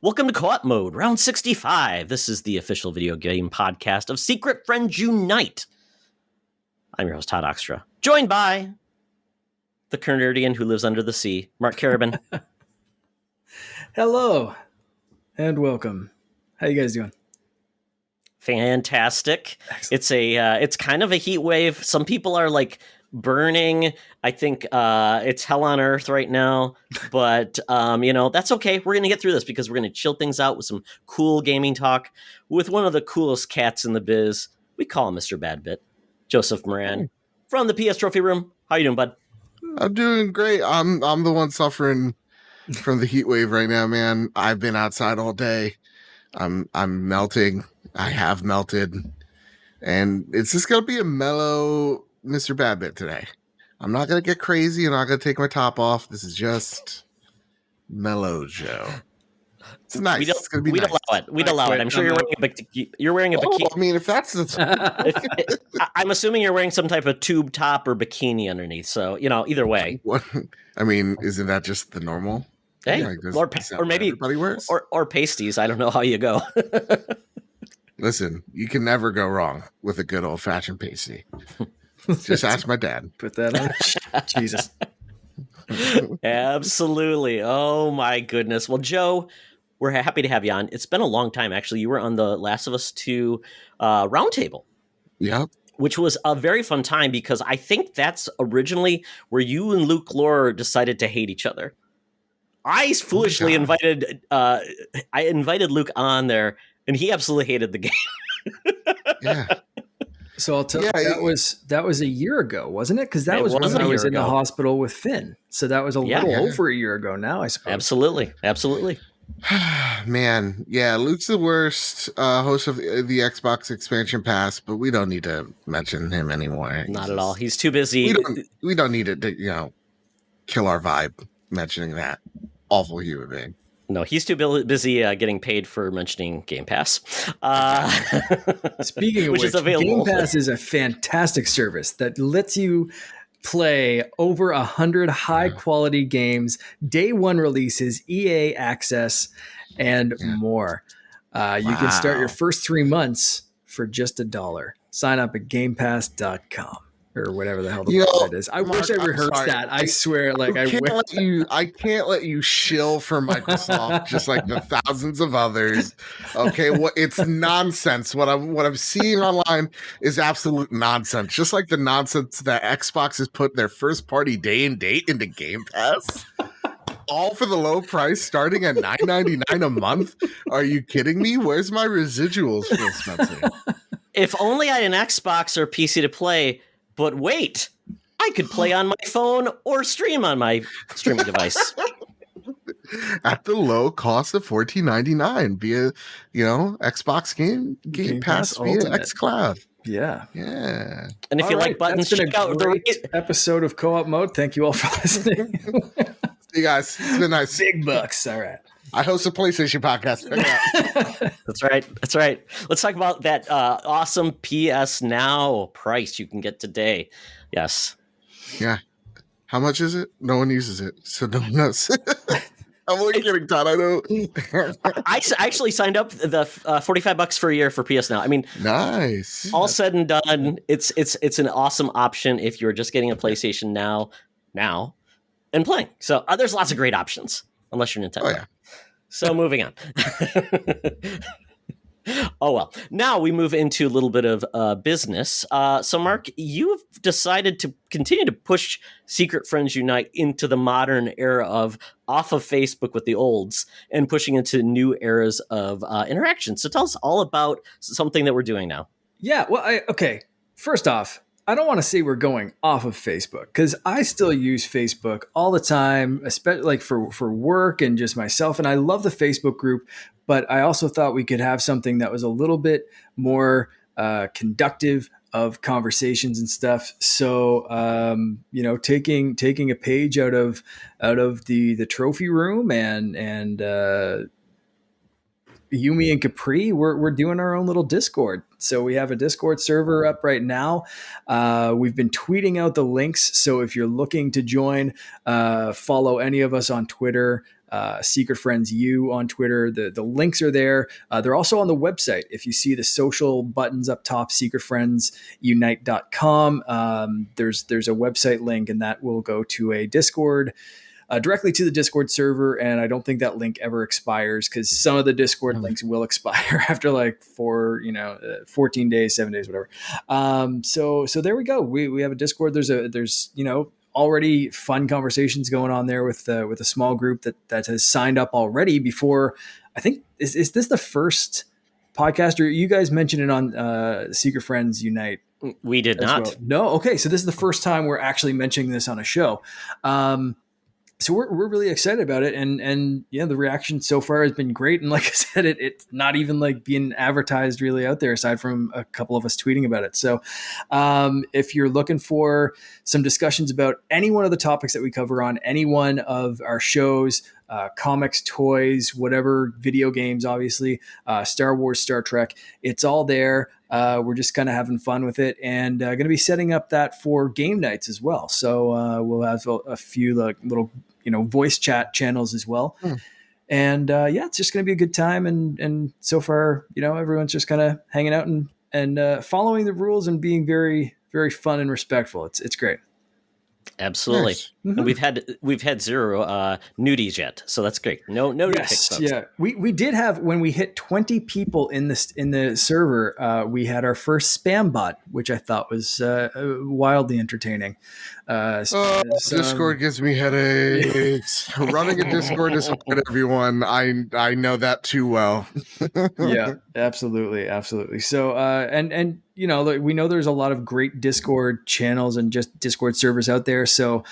Welcome to Co-op Mode, round 65. This is the official video game podcast of Secret Friends Unite. I'm your host, Todd Oxtra, joined by the Canadian who lives under the sea, Mark Carabin. Hello, and welcome. How you guys doing? Fantastic. Excellent. It's kind of a heat wave. Some people are like burning. I think it's hell on earth right now, but that's okay. We're going to get through this because we're going to chill things out with some cool gaming talk with one of the coolest cats in the biz. We call him Mr. Badbit, Joseph Moran from the PS Trophy Room. How you doing, bud? I'm doing great. I'm the one suffering from the heat wave right now, man. I've been outside all day. I'm melting. I have melted, and it's just gonna be a mellow Mr. Badbit today. I'm not gonna get crazy. I'm not gonna take my top off. This is just mellow Joe. It's nice. It's gonna be nice. We'd allow it. I'm sure you're wearing a bikini. I mean, if that's the I'm assuming you're wearing some type of tube top or bikini underneath. So either way. What? I mean, isn't that just the normal? Hey, or maybe everybody wears or pasties. I don't know how you go. Listen, you can never go wrong with a good old fashioned pasty. Just ask my dad. Put that on. Jesus. Absolutely. Oh my goodness. Well, Joe, we're happy to have you on. It's been a long time, actually. You were on the Last of Us 2 roundtable. Yep. Which was a very fun time because I think that's originally where you and Luke Lore decided to hate each other. I foolishly invited Luke on there, and he absolutely hated the game. Yeah. So I'll tell you, that was a year ago, wasn't it? Because that was when I was in the hospital with Finn. So that was a little over a year ago now, I suppose. Absolutely. Man, yeah, Luke's the worst host of the Xbox expansion pass, but we don't need to mention him anymore. Not at all. He's too busy. We don't need it to, kill our vibe mentioning that awful human being. No, he's too busy getting paid for mentioning Game Pass. Speaking of which is available. Game Pass is a fantastic service that lets you play over 100 high-quality games, day one releases, EA access, and more. You can start your first 3 months for just $1. Sign up at GamePass.com. Or whatever the hell the website is. I wish I rehearsed that. I swear, I can't let you shill for Microsoft just like the thousands of others. Okay, it's nonsense. What I'm seeing online is absolute nonsense. Just like the nonsense that Xbox has put their first party day and date into Game Pass. All for the low price, starting at $9.99 a month. Are you kidding me? Where's my residuals, Phil Spencer? If only I had an Xbox or PC to play. But wait, I could play on my phone or stream on my streaming device. At the low cost of $14.99 via, Xbox Game Pass via xCloud. Yeah. And if you like buttons, check out the episode of Co-op Mode. Thank you all for listening. See you guys. It's been nice. Big bucks. All right. I host a PlayStation podcast. That's right. Let's talk about that awesome PS Now price you can get today. Yes. Yeah. How much is it? No one uses it, so no one knows. I'm only kidding, Todd. I know. I actually signed up the $45 for a year for PS Now. I mean, nice. All said and done, it's an awesome option if you're just getting a PlayStation now, and playing. So there's lots of great options, unless you're Nintendo. Oh yeah. So moving on. Oh, well. Now we move into a little bit of business. So, Mark, you've decided to continue to push Secret Friends Unite into the modern era of off of Facebook with the olds and pushing into new eras of interaction. So tell us all about something that we're doing now. Yeah, well, okay. First off, I don't want to say we're going off of Facebook because I still use Facebook all the time, especially like for work and just myself. And I love the Facebook group, but I also thought we could have something that was a little bit more conductive of conversations and stuff. So, taking a page out of the trophy room and Yumi and Capri, we're doing our own little Discord. So we have a Discord server up right now. We've been tweeting out the links. So if you're looking to join, follow any of us on Twitter. Secret Friends U on Twitter. The links are there. They're also on the website. If you see the social buttons up top, secretfriendsunite.com, there's a website link, and that will go to a Discord. Directly to the Discord server, and I don't think that link ever expires, because some of the Discord links will expire after like 14 days, 7 days, whatever. So there we go. We have a Discord. There's already fun conversations going on there with a small group that has signed up already. Before, I think, is this the first podcast, or you guys mentioned it on Secret Friends Unite? We did not. Well? No. Okay, so this is the first time we're actually mentioning this on a show. So we're really excited about it, and yeah, the reaction so far has been great. And like I said, it's not even like being advertised really out there, aside from a couple of us tweeting about it. So if you're looking for some discussions about any one of the topics that we cover on any one of our shows, comics, toys, whatever, video games, obviously, Star Wars, Star Trek, it's all there. We're just kind of having fun with it, and going to be setting up that for game nights as well. So we'll have a few little voice chat channels as well. And yeah, it's just going to be a good time. And so far, everyone's just kind of hanging out and following the rules and being very, very fun and respectful. It's great. Absolutely. Nice. And we've had zero nudies yet, so that's great. No Yes, yeah. We did have, when we hit 20 people in the server, we had our first spam bot, which I thought was wildly entertaining. Discord gives me headaches. Running a Discord is hard, everyone. I know that too well. Yeah, absolutely. So and we know there's a lot of great Discord channels and just Discord servers out there. So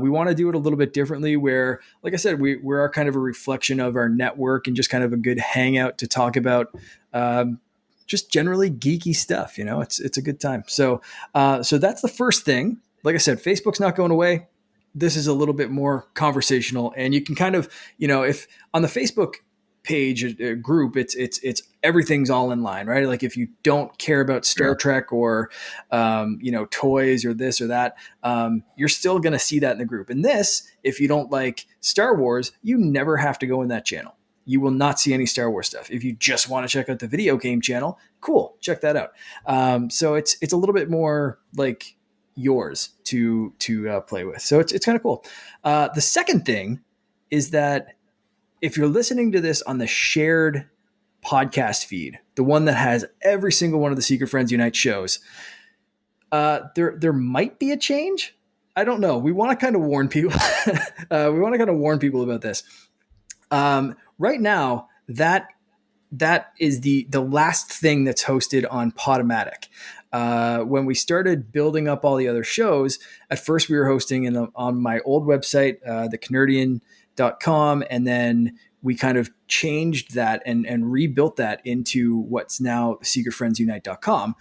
we want to do it a little bit differently, where, like I said, we are kind of a reflection of our network and just kind of a good hangout to talk about just generally geeky stuff. It's a good time. So that's the first thing. Like I said, Facebook's not going away. This is a little bit more conversational, and you can kind of, if on the Facebook page group, it's everything's all in line, right? Like if you don't care about Star Trek or toys or this or that, you're still going to see that in the group. And this, if you don't like Star Wars, you never have to go in that channel. You will not see any Star Wars stuff. If you just want to check out the video game channel, cool, check that out. So it's a little bit more like yours to play with. So it's kind of cool. The second thing is that if you're listening to this on the shared podcast feed, the one that has every single one of the Secret Friends Unite shows, there might be a change. I don't know. We want to kind of warn people. About this. Right now, that is the last thing that's hosted on Podomatic. When we started building up all the other shows, at first we were hosting on my old website, thecanardian.com, and then we kind of changed that and rebuilt that into what's now secretfriendsunite.com.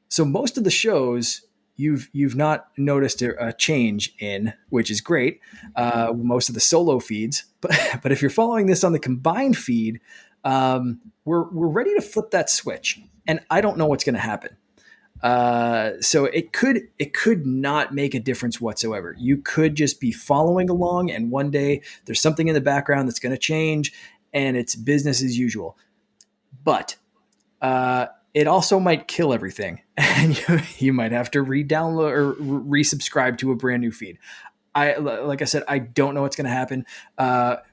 So most of the shows you've not noticed a change in, which is great. Most of the solo feeds, but if you're following this on the combined feed, we're ready to flip that switch, and I don't know what's going to happen. So it could not make a difference whatsoever. You could just be following along, and one day there's something in the background that's going to change, and it's business as usual. But it also might kill everything, and you might have to re-download or resubscribe to a brand new feed. Like I said, I don't know what's going to happen.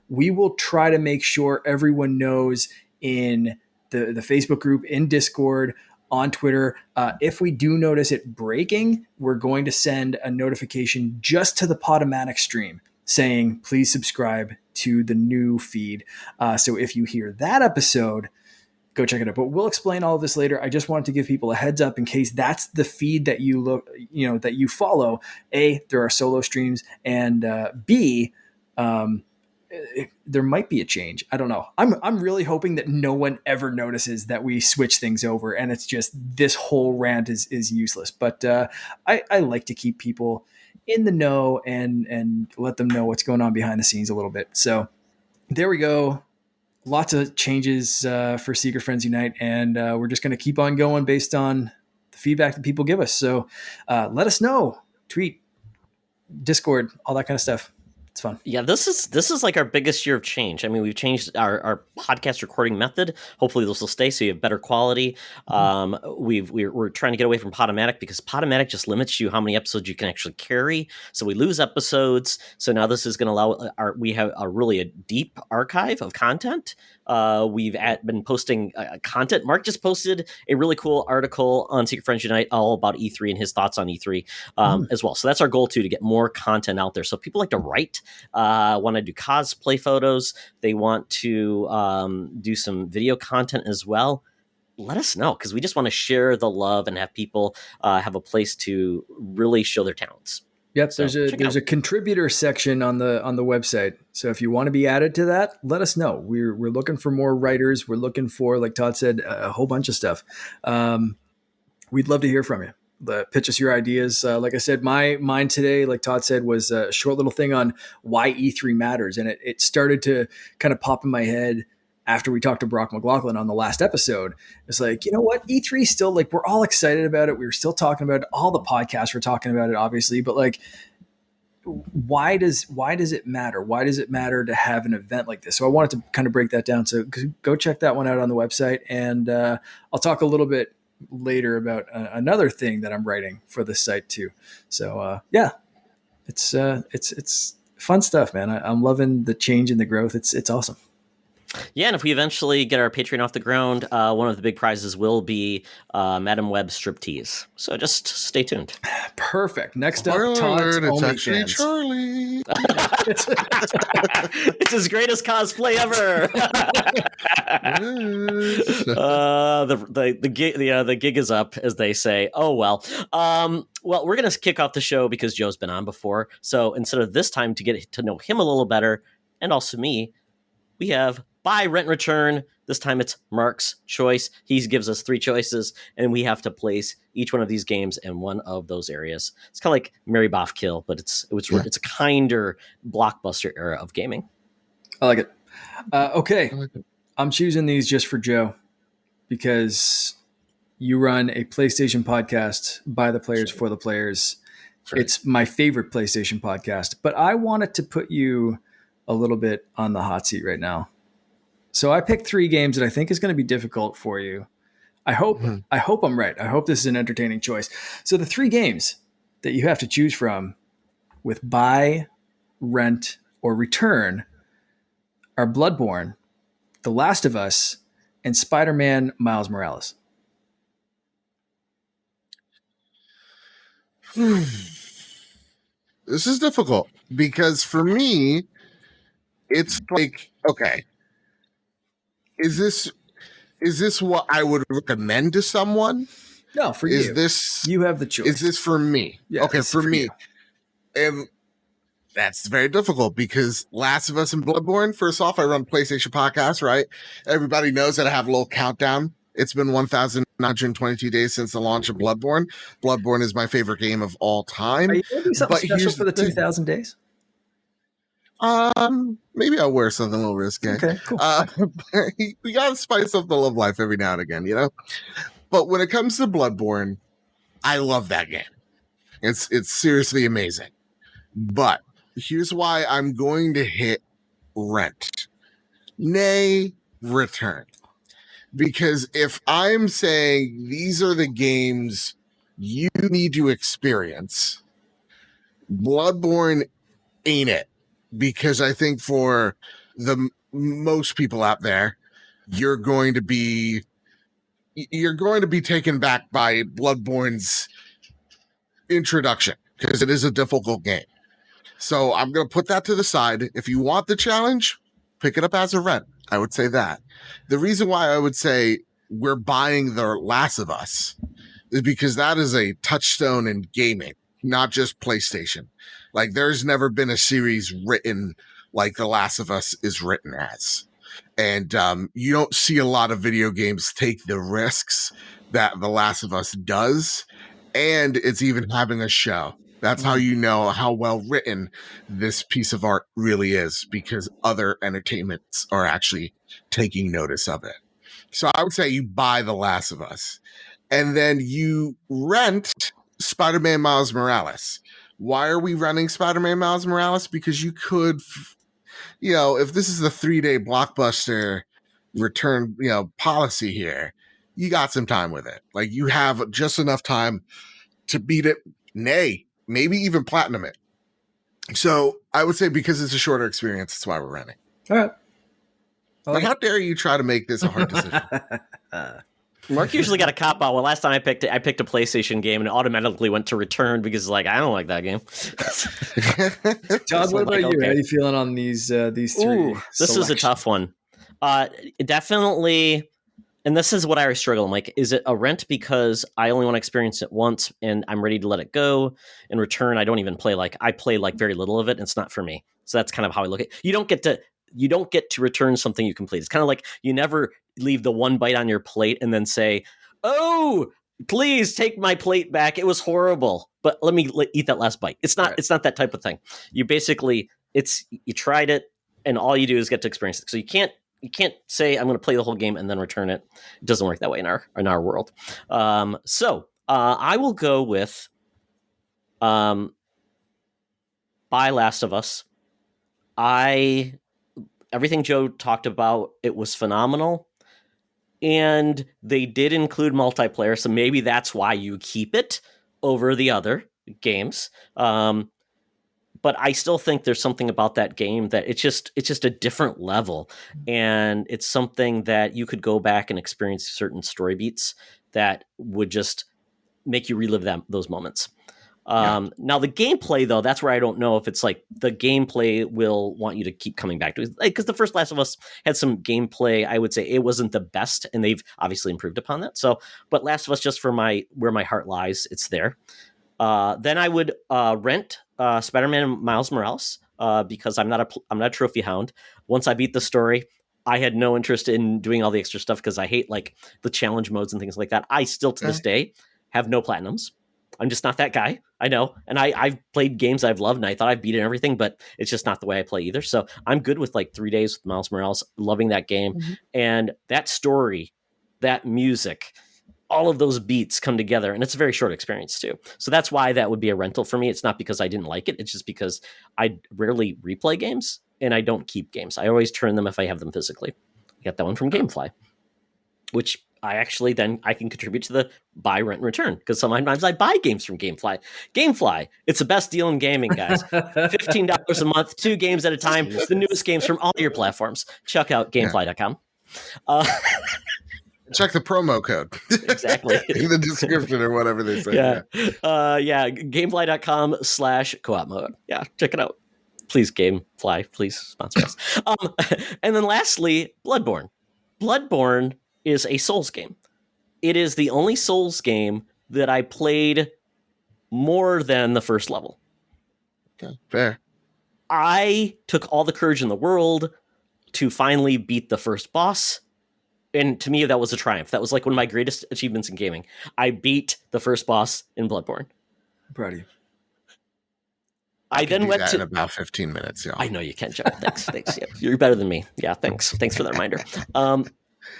We will try to make sure everyone knows in the Facebook group, in Discord, on Twitter. If we do notice it breaking, we're going to send a notification just to the Podomatic stream saying, please subscribe to the new feed. So if you hear that episode, go check it out. But we'll explain all of this later. I just wanted to give people a heads up in case that's the feed that that you follow. A, there are solo streams, and B, there might be a change. I don't know. I'm really hoping that no one ever notices that we switch things over, and it's just this whole rant is useless. But I like to keep people in the know and let them know what's going on behind the scenes a little bit. So there we go. lots of changes for Secret Friends Unite, and we're just going to keep on going based on the feedback that people give us. So let us know, tweet, Discord, all that kind of stuff. It's fun. Yeah, this is like our biggest year of change. I mean, we've changed our podcast recording method. Hopefully, this will stay so you have better quality. We're trying to get away from Podomatic because Podomatic just limits you how many episodes you can actually carry. So we lose episodes. So now this is going to allow we have a deep archive of content. We've been posting content. Mark just posted a really cool article on Secret Friends Unite all about E3 and his thoughts on E3 as well. So that's our goal too, to get more content out there. So if people like to write, want to do cosplay photos, they want to do some video content as well, let us know, because we just want to share the love and have people have a place to really show their talents. Yep, so there's a contributor section on the website. So if you want to be added to that, let us know. We're looking for more writers. We're looking for, like Todd said, a whole bunch of stuff. We'd love to hear from you. Pitch us your ideas. Like I said, mine today, like Todd said, was a short little thing on why E3 matters, and it started to kind of pop in my head after we talked to Brock McLaughlin on the last episode. It's like, you know what? E3 still, like, we're all excited about it. We were still talking about it. All the podcasts were talking about it, obviously, but like, why does it matter? Why does it matter to have an event like this? So I wanted to kind of break that down. So go check that one out on the website. And I'll talk a little bit later about another thing that I'm writing for the site too. So yeah, it's fun stuff, man. I'm loving the change and the growth. It's awesome. Yeah, and if we eventually get our Patreon off the ground, one of the big prizes will be Madam Web striptease. So just stay tuned. Perfect. Next up, Todd's it's actually OnlyFans. Charlie. It's his greatest cosplay ever. The gig is up, as they say. Oh well. Well, we're gonna kick off the show because Joe's been on before. So instead of this time to get to know him a little better, and also me, we have Buy, Rent, Return. This time it's Mark's choice. He gives us 3 choices, and we have to place each one of these games in one of those areas. It's kind of like Mary Boff Kill, but it's a kinder blockbuster era of gaming. I like it. Okay, I'm choosing these just for Joe because you run a PlayStation podcast by the players for the players. Sure. It's my favorite PlayStation podcast, but I wanted to put you a little bit on the hot seat right now. So I picked 3 games that I think is going to be difficult for you. I hope I'm right. I hope this is an entertaining choice. So the 3 games that you have to choose from with buy, rent, or return are Bloodborne, The Last of Us, and Spider-Man Miles Morales. This is difficult because for me, it's like, okay, is this what I would recommend to someone? No, for you. You have the choice. Is this for me? Yeah, okay, for me. And that's very difficult because Last of Us and Bloodborne, first off, I run PlayStation Podcast, right? Everybody knows that I have a little countdown. It's been 1,922 days since the launch of Bloodborne. Bloodborne is my favorite game of all time. Are you going to do something special for the 2,000 days? Maybe I'll wear something a little risky. Okay, cool. We gotta spice up the love life every now and again, you know? But when it comes to Bloodborne, I love that game. It's seriously amazing. But here's why I'm going to hit rent. Nay, return. Because if I'm saying these are the games you need to experience, Bloodborne ain't it. Because I think for the most people out there, you're going to be taken back by Bloodborne's introduction because it is a difficult game. So I'm going to put that to the side. If you want the challenge, pick it up as a rent. I would say that. The reason why I would say we're buying The Last of Us is because that is a touchstone in gaming, not just PlayStation. Like, there's never been a series written like The Last of Us is written as. And you don't see a lot of video games take the risks that The Last of Us does. And it's even having a show. That's how you know how well written this piece of art really is, because other entertainments are actually taking notice of it. So I would say you buy The Last of Us, and then you rent Spider-Man Miles Morales. Why are we renting Spider-Man Miles Morales? Because you could, if this is the 3-day blockbuster return, policy here, you got some time with it. Like, you have just enough time to beat it, maybe even platinum it. So I would say because it's a shorter experience, that's why we're renting. All right. But how dare you try to make this a hard decision? Mark usually got a cop out. Well, last time I picked a PlayStation game and it automatically went to return because I don't like that game. Todd, what about you? Okay. How are you feeling on these three? Ooh, this is a tough one. Definitely, and this is what I always struggle. I'm like, is it a rent because I only want to experience it once and I'm ready to let it go? In return, I don't even play I play very little of it, and it's not for me. So that's kind of how I look at it. You don't get to return something you complete. It's kind of like you never leave the one bite on your plate and then say, "Oh, please take my plate back. It was horrible, but let me eat that last bite." It's not. Right. It's not that type of thing. You basically, you tried it, and all you do is get to experience it. So you can't say I'm going to play the whole game and then return it. It doesn't work that way in our world. So I will go with by Last of Us. Everything Joe talked about, it was phenomenal. And they did include multiplayer, so maybe that's why you keep it over the other games. But I still think there's something about that game that it's just a different level. And it's something that you could go back and experience certain story beats that would just make you relive those moments. Now the gameplay, though, that's where I don't know if it's the gameplay will want you to keep coming back to it, because the first Last of Us had some gameplay. I would say it wasn't the best, and they've obviously improved upon that. So, but Last of Us, just for where my heart lies, it's there. Then I would rent Spider-Man Miles Morales because I'm not a trophy hound. Once I beat the story, I had no interest in doing all the extra stuff because I hate the challenge modes and things like that. I still to this day have no platinums. I'm just not that guy. I know. And I've played games I've loved and I thought I've beaten everything, but it's just not the way I play either. So I'm good with 3 days with Miles Morales, loving that game. Mm-hmm. And that story, that music, all of those beats come together, and it's a very short experience too. So that's why that would be a rental for me. It's not because I didn't like it. It's just because I rarely replay games and I don't keep games. I always turn them if I have them physically. I got that one from GameFly, which I actually then I can contribute to the buy, rent, and return, because sometimes I buy games from GameFly. GameFly, it's the best deal in gaming, guys. $15 a month, 2 games at a time. The newest games from all your platforms. Check out gamefly.com. Check the promo code. Exactly. In the description or whatever they say. Yeah. Gamefly.com/co-op mode. Yeah, check it out. Please, GameFly, please sponsor us. And then lastly, Bloodborne. Bloodborne is a Souls game. It is the only Souls game that I played more than the first level. Okay, fair. I took all the courage in the world to finally beat the first boss. And to me, that was a triumph. That was one of my greatest achievements in gaming. I beat the first boss in Bloodborne. I'm proud of you. I then went to in about 15 minutes. Yeah, I know you can, Joe. Thanks. Yeah, you're better than me. Yeah, thanks for that reminder.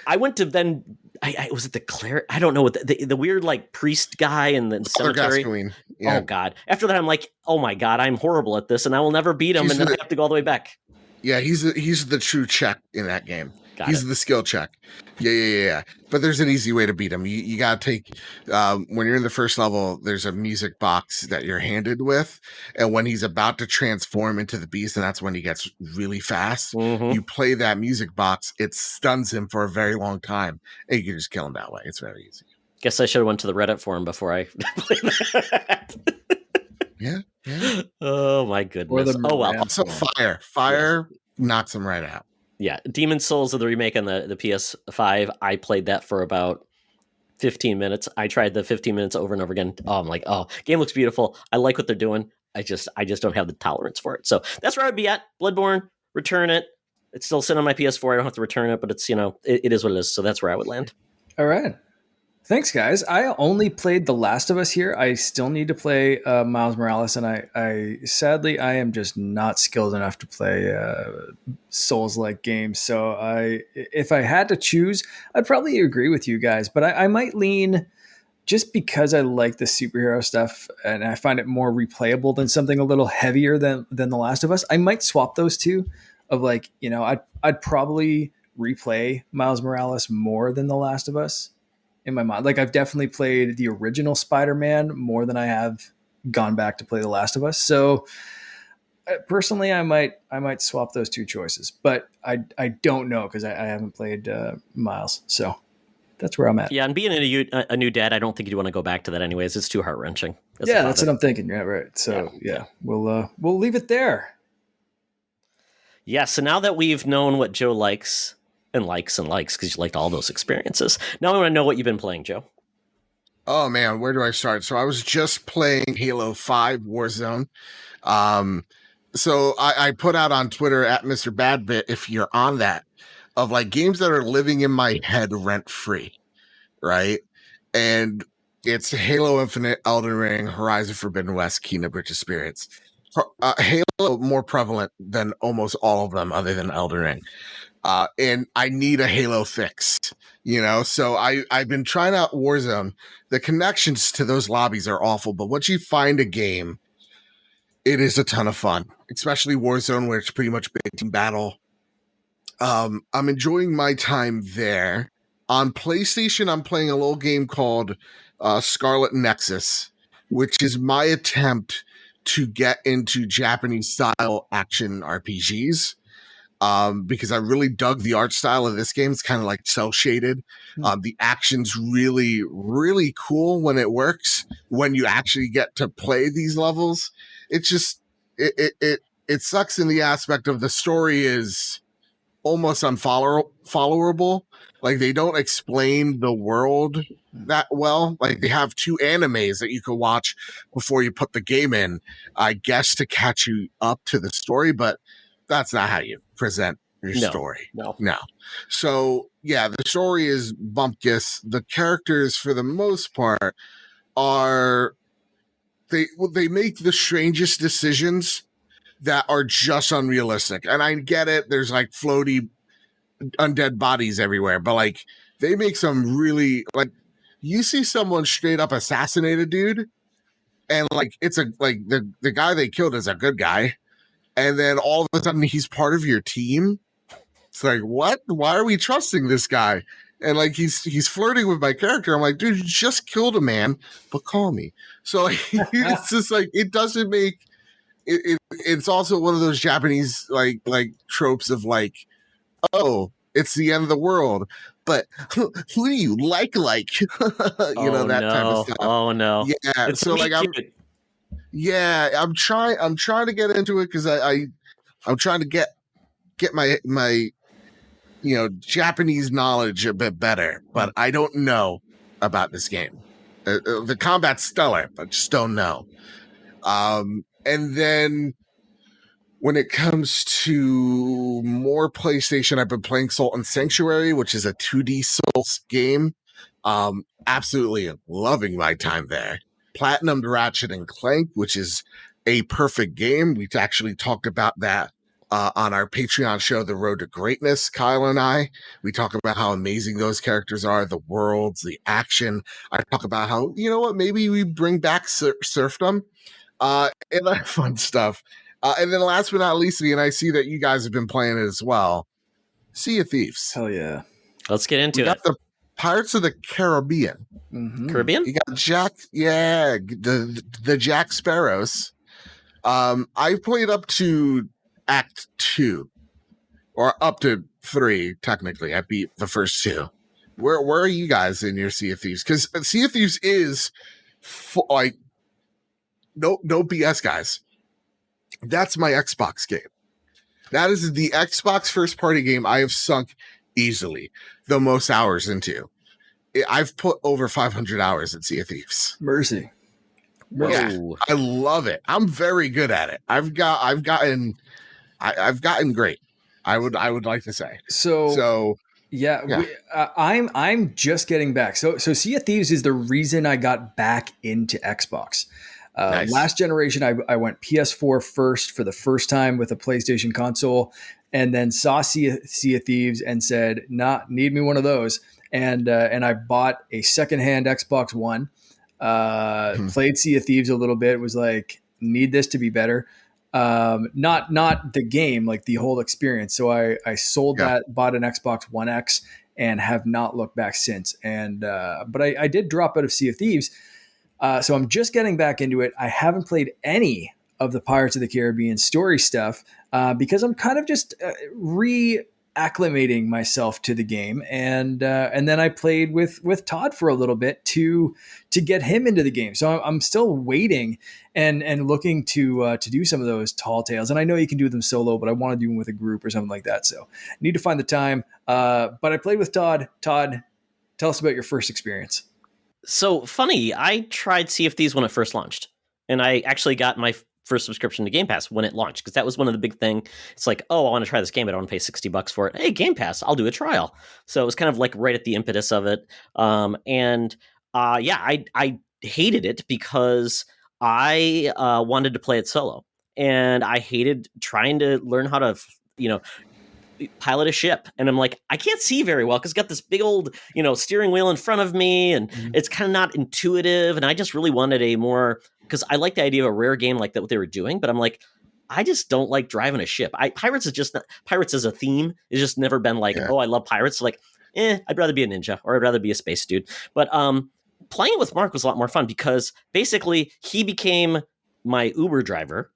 I went to then. I was it the cleric? I don't know what the weird priest guy in the cemetery. Yeah. Oh God! After that, I'm like, oh my God, I'm horrible at this, and I will never beat him, and then I have to go all the way back. Yeah, he's the true check in that game. He's the skill check. Yeah. But there's an easy way to beat him. You got to take, when you're in the first level, there's a music box that you're handed with. And when he's about to transform into the beast, and that's when he gets really fast, you play that music box. It stuns him for a very long time. And you can just kill him that way. It's very easy. Guess I should have went to the Reddit forum before I played that. Yeah. Oh, my goodness. Oh, well. Also, Fire knocks him right out. Yeah, Demon's Souls of the remake on the PS5. I played that for about 15 minutes. I tried the 15 minutes over and over again. Oh, I'm like, game looks beautiful. I like what they're doing. I just don't have the tolerance for it. So that's where I'd be at. Bloodborne, return it. It's still sitting on my PS4. I don't have to return it, but it's, it is what it is. So that's where I would land. All right. Thanks, guys. I only played The Last of Us here. I still need to play Miles Morales, and I sadly I am just not skilled enough to play Souls-like games. So if I had to choose, I'd probably agree with you guys, but I might lean just because I like the superhero stuff and I find it more replayable than something a little heavier than The Last of Us. I might swap those two. Of like, I'd probably replay Miles Morales more than The Last of Us in my mind. Like I've definitely played the original Spider-Man more than I have gone back to play The Last of Us. So personally, I might swap those two choices, but I don't know because I haven't played Miles. So that's where I'm at. Yeah, and being a new dad, I don't think you'd want to go back to that anyways. It's too heart wrenching. Yeah, that's what I'm thinking. Yeah, right. So yeah. We'll leave it there. Yeah. So now that we've known what Joe likes because you liked all those experiences, now I want to know what you've been playing, Joe. Oh man, where do I start? So I was just playing Halo 5 Warzone. So I put out on Twitter at Mr. Badbit, if you're on that, of like games that are living in my head rent free, right? And it's Halo Infinite, Elden Ring, Horizon Forbidden West, Kingdom Bridge of Spirits. Halo more prevalent than almost all of them, other than Elden Ring. And I need a Halo fix, So I've been trying out Warzone. The connections to those lobbies are awful, but once you find a game, it is a ton of fun, especially Warzone, where it's pretty much big team battle. I'm enjoying my time there. On PlayStation, I'm playing a little game called Scarlet Nexus, which is my attempt to get into Japanese style action RPGs. Because I really dug the art style of this game. It's kind of like cel shaded. The action's really, really cool when it works. When you actually get to play these levels, it's just it sucks in the aspect of the story is almost unfollowable. Like they don't explain the world that well. Like they have 2 animes that you can watch before you put the game in, I guess, to catch you up to the story, but that's not how you present your story. No. So yeah, the story is bumpkiss. The characters, for the most part, are they make the strangest decisions that are just unrealistic. And I get it. There's like floaty undead bodies everywhere, but like they make some really like you see someone straight up assassinate a dude, and like it's the guy they killed is a good guy. And then all of a sudden he's part of your team. It's like, what? Why are we trusting this guy? And like he's flirting with my character. I'm like, dude, you just killed a man, but call me. So like, it's just like it doesn't make it. It's also one of those Japanese like tropes of like, oh, it's the end of the world, but who do you like? That type of stuff. Oh no, yeah. It's so like I'm trying to get into it because I'm trying to get my Japanese knowledge a bit better, but I don't know about this game. The combat's stellar, but just don't know. And then when it comes to more PlayStation, I've been playing Salt and Sanctuary, which is a 2D Souls game. Absolutely loving my time there. Platinumed Ratchet and Clank, which is a perfect game. We've actually talked about that on our Patreon show, The Road to Greatness, Kyle and I. We talk about how amazing those characters are, the worlds, the action. I talk about how, maybe we bring back serfdom and that fun stuff. And then last but not least, and I see that you guys have been playing it as well, Sea of Thieves. Hell yeah. Let's get into it. The Pirates of the Caribbean. Mm-hmm. Caribbean? You got the Jack Sparrows. I played up to Act 2, or up to 3, technically. I beat the first 2. Where are you guys in your Sea of Thieves? Because Sea of Thieves is, no BS, guys. That's my Xbox game. That is the Xbox first-party game I have sunk easily the most hours into. I've put over 500 hours in Sea of Thieves. Mercy. Yeah, I love it. I'm very good at it. I've gotten great. I would like to say. So Yeah, Yeah. I'm just getting back. So Sea of Thieves is the reason I got back into Xbox. Nice. Last generation, I went PS4 first for the first time with a PlayStation console, and then saw sea of Thieves and said, "Nah, need me one of those." And I bought a secondhand Xbox One. Played Sea of Thieves a little bit. Was like, need this to be better. Not the game, like the whole experience. So I sold that, bought an Xbox One X, and have not looked back since. And but I did drop out of Sea of Thieves, so I'm just getting back into it. I haven't played any of the Pirates of the Caribbean story stuff because I'm kind of just reacclimating myself to the game, and then I played with Todd for a little bit to get him into the game. So I'm still waiting and looking to do some of those tall tales. And I know you can do them solo, but I want to do them with a group or something like that. So need to find the time. But I played with Todd. Todd, tell us about your first experience. So funny, I tried Sea of Thieves when it first launched, and I actually got my first subscription to Game Pass when it launched, because that was one of the big thing. It's like, oh, I want to try this game, but I don't want to pay $60 for it. Hey, Game Pass, I'll do a trial. So it was kind of like right at the impetus of it. I hated it because I wanted to play it solo, and I hated trying to learn how to, pilot a ship. And I'm like, I can't see very well because it's got this big old, steering wheel in front of me, and it's kind of not intuitive. And I just really wanted a more, because I like the idea of a rare game like that, what they were doing, but I'm like, I just don't like driving a ship. Pirates as a theme has just never been like, oh, I love pirates. Like, I'd rather be a ninja, or I'd rather be a space dude. But playing with Mark was a lot more fun because basically he became my Uber driver.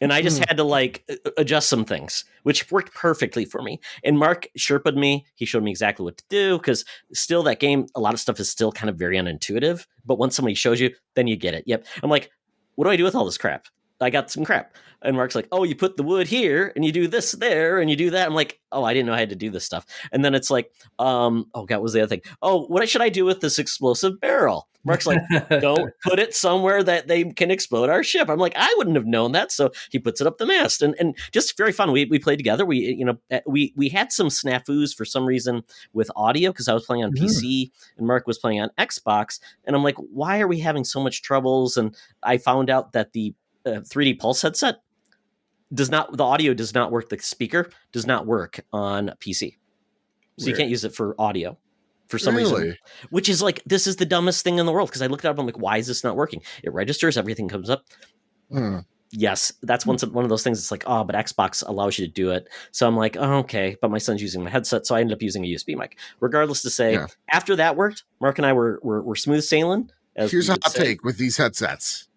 And I just had to adjust some things, which worked perfectly for me. And Mark Sherpa'd me. He showed me exactly what to do, because still that game, a lot of stuff is still kind of very unintuitive. But once somebody shows you, then you get it. Yep. I'm like, what do I do with all this crap? I got some crap. And Mark's like, oh, you put the wood here and you do this there and you do that. I'm like, oh, I didn't know I had to do this stuff. And then it's like, oh God, what was the other thing? Oh, what should I do with this explosive barrel? Mark's like, don't put it somewhere that they can explode our ship. I'm like, I wouldn't have known that. So he puts it up the mast, and just very fun. We played together. We had some snafus for some reason with audio, because I was playing on PC and Mark was playing on Xbox. And I'm like, why are we having so much troubles? And I found out that the 3D Pulse headset the audio does not work. The speaker does not work on PC. So you can't use it for audio for some reason, which is like, this is the dumbest thing in the world. Cause I looked it up. I'm like, why is this not working? It registers, everything comes up. Yes. That's one of those things. It's like, oh, but Xbox allows you to do it. So I'm like, oh, okay. But my son's using my headset. So I ended up using a USB mic. Regardless to say, after that worked, Mark and I were smooth sailing. Here's a hot take with these headsets.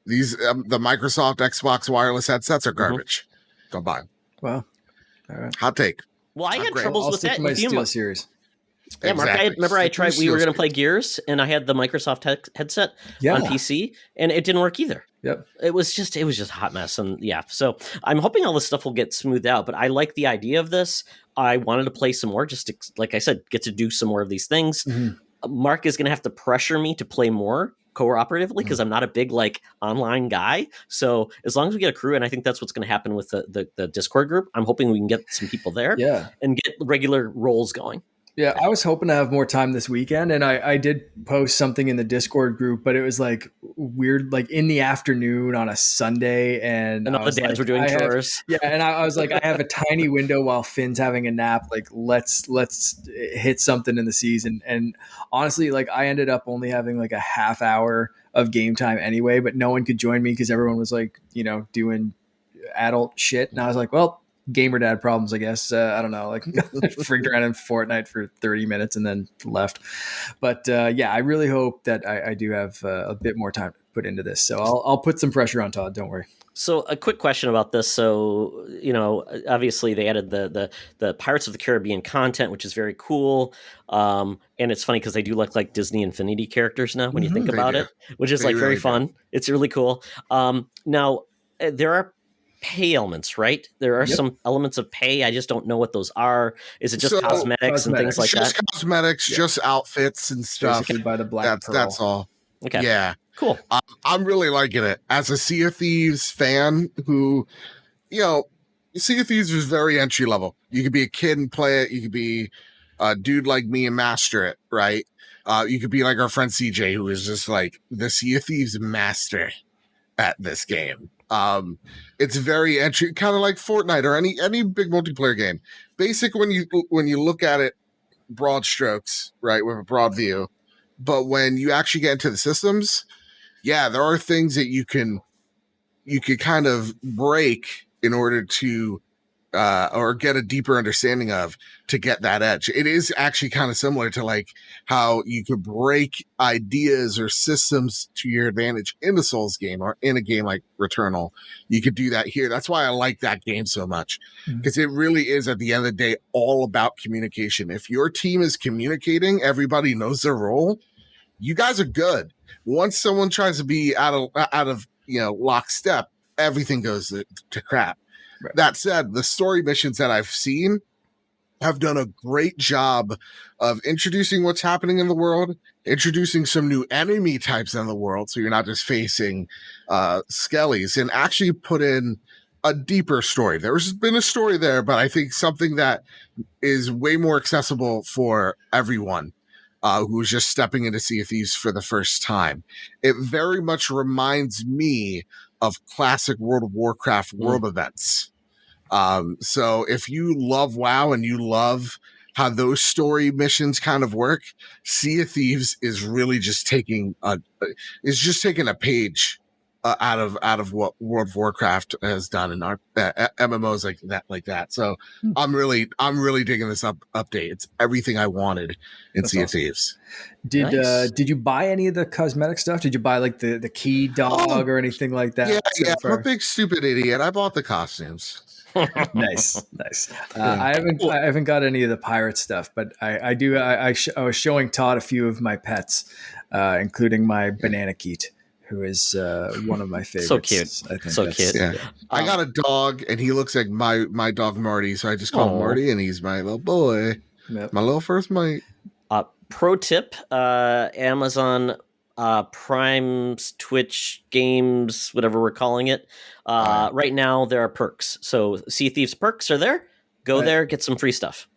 These the Microsoft Xbox wireless headsets are garbage. Don't buy them. Well, all right. Hot take. Well, I had troubles with that. My Steel Series. Yeah, Mark, I remember I tried, we were going to play Gears, and I had the Microsoft headset on PC, and it didn't work either. Yep. It was just a hot mess. And so I'm hoping all this stuff will get smoothed out, but I like the idea of this. I wanted to play some more, just to, like I said, get to do some more of these things. Mark is going to have to pressure me to play more cooperatively, because I'm not a big online guy. So as long as we get a crew, and I think that's what's going to happen with the Discord group, I'm hoping we can get some people there and get regular roles going. Yeah, I was hoping to have more time this weekend, and I did post something in the Discord group, but it was weird, in the afternoon on a Sunday, and all the dads were doing chores. And I was like, I have a tiny window while Finn's having a nap. Let's hit something in the season. And honestly, I ended up only having a half hour of game time anyway, but no one could join me because everyone was doing adult shit, and I was like, well, gamer dad problems, I guess. I don't know, freaked around in Fortnite for 30 minutes and then left. But I really hope that I do have a bit more time to put into this. So I'll put some pressure on Todd. Don't worry. So a quick question about this. So, obviously they added the Pirates of the Caribbean content, which is very cool. And it's funny because they do look like Disney Infinity characters now when you think about it, which is very fun. It's really cool. Now there are pay elements, right? There are some elements of pay. I just don't know what those are. Is it just cosmetics and things like that? Just cosmetics, just outfits and stuff. Basically by the Black Pearl. That's all. Okay. Yeah. Cool. I'm really liking it. As a Sea of Thieves fan who, Sea of Thieves is very entry level. You could be a kid and play it. You could be a dude like me and master it, right? You could be like our friend CJ, who is just like the Sea of Thieves master at this game. It's very entry, kind of like Fortnite or any big multiplayer game. Basic when you look at it, broad strokes, right, with a broad view. But when you actually get into the systems, yeah, there are things that you can kind of break in order to or get a deeper understanding of to get that edge. It is actually kind of similar to like how you could break ideas or systems to your advantage in a Souls game or in a game like Returnal. You could do that here. That's why I like that game so much, because it really is at the end of the day all about communication. If your team is communicating, everybody knows their role, you guys are good. Once someone tries to be out of lockstep, everything goes to crap. Right. That said, the story missions that I've seen have done a great job of introducing what's happening in the world, introducing some new enemy types in the world, so you're not just facing skellies, and actually put in a deeper story. There's been a story there, but I think something that is way more accessible for everyone who's just stepping into Sea of Thieves for the first time. It very much reminds me of classic World of Warcraft world events. So if you love WoW and you love how those story missions kind of work, Sea of Thieves is really just taking a page out of what World of Warcraft has done in our MMOs like that. So I'm really digging this update. It's everything I wanted in Sea of Thieves. Did you buy any of the cosmetic stuff? Did you buy like the key dog or anything like that? Yeah. I'm a big stupid idiot. I bought the costumes. Nice. I haven't got any of the pirate stuff, but I do. I was showing Todd a few of my pets, including my banana keet, who is one of my favorites. So cute. I think so cute. Yeah. I got a dog, and he looks like my dog Marty, so I just call him Marty, and he's my little boy, my little first mate. Pro tip: Amazon Prime's Twitch games, whatever we're calling it. Right now there are perks. So Sea Thieves perks are there. Go there, get some free stuff.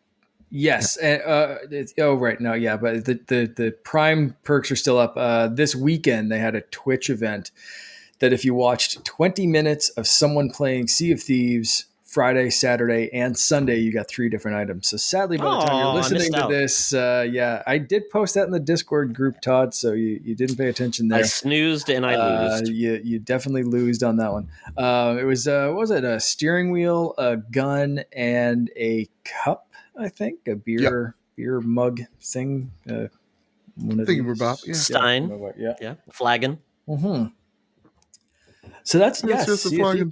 Yes. Right. No. Yeah. But the Prime perks are still up. This weekend they had a Twitch event that if you watched 20 minutes of someone playing Sea of Thieves Friday, Saturday, and Sunday, you got 3 different items. So sadly, by the time you're listening to this, I did post that in the Discord group, Todd. So you didn't pay attention there. I snoozed and I loosed. You definitely loosed on that one. It was what was it? A steering wheel, a gun, and a cup. I think a beer mug thing. One of these. Stein. Yeah. Flagon. Mm-hmm. So that's just a flagon.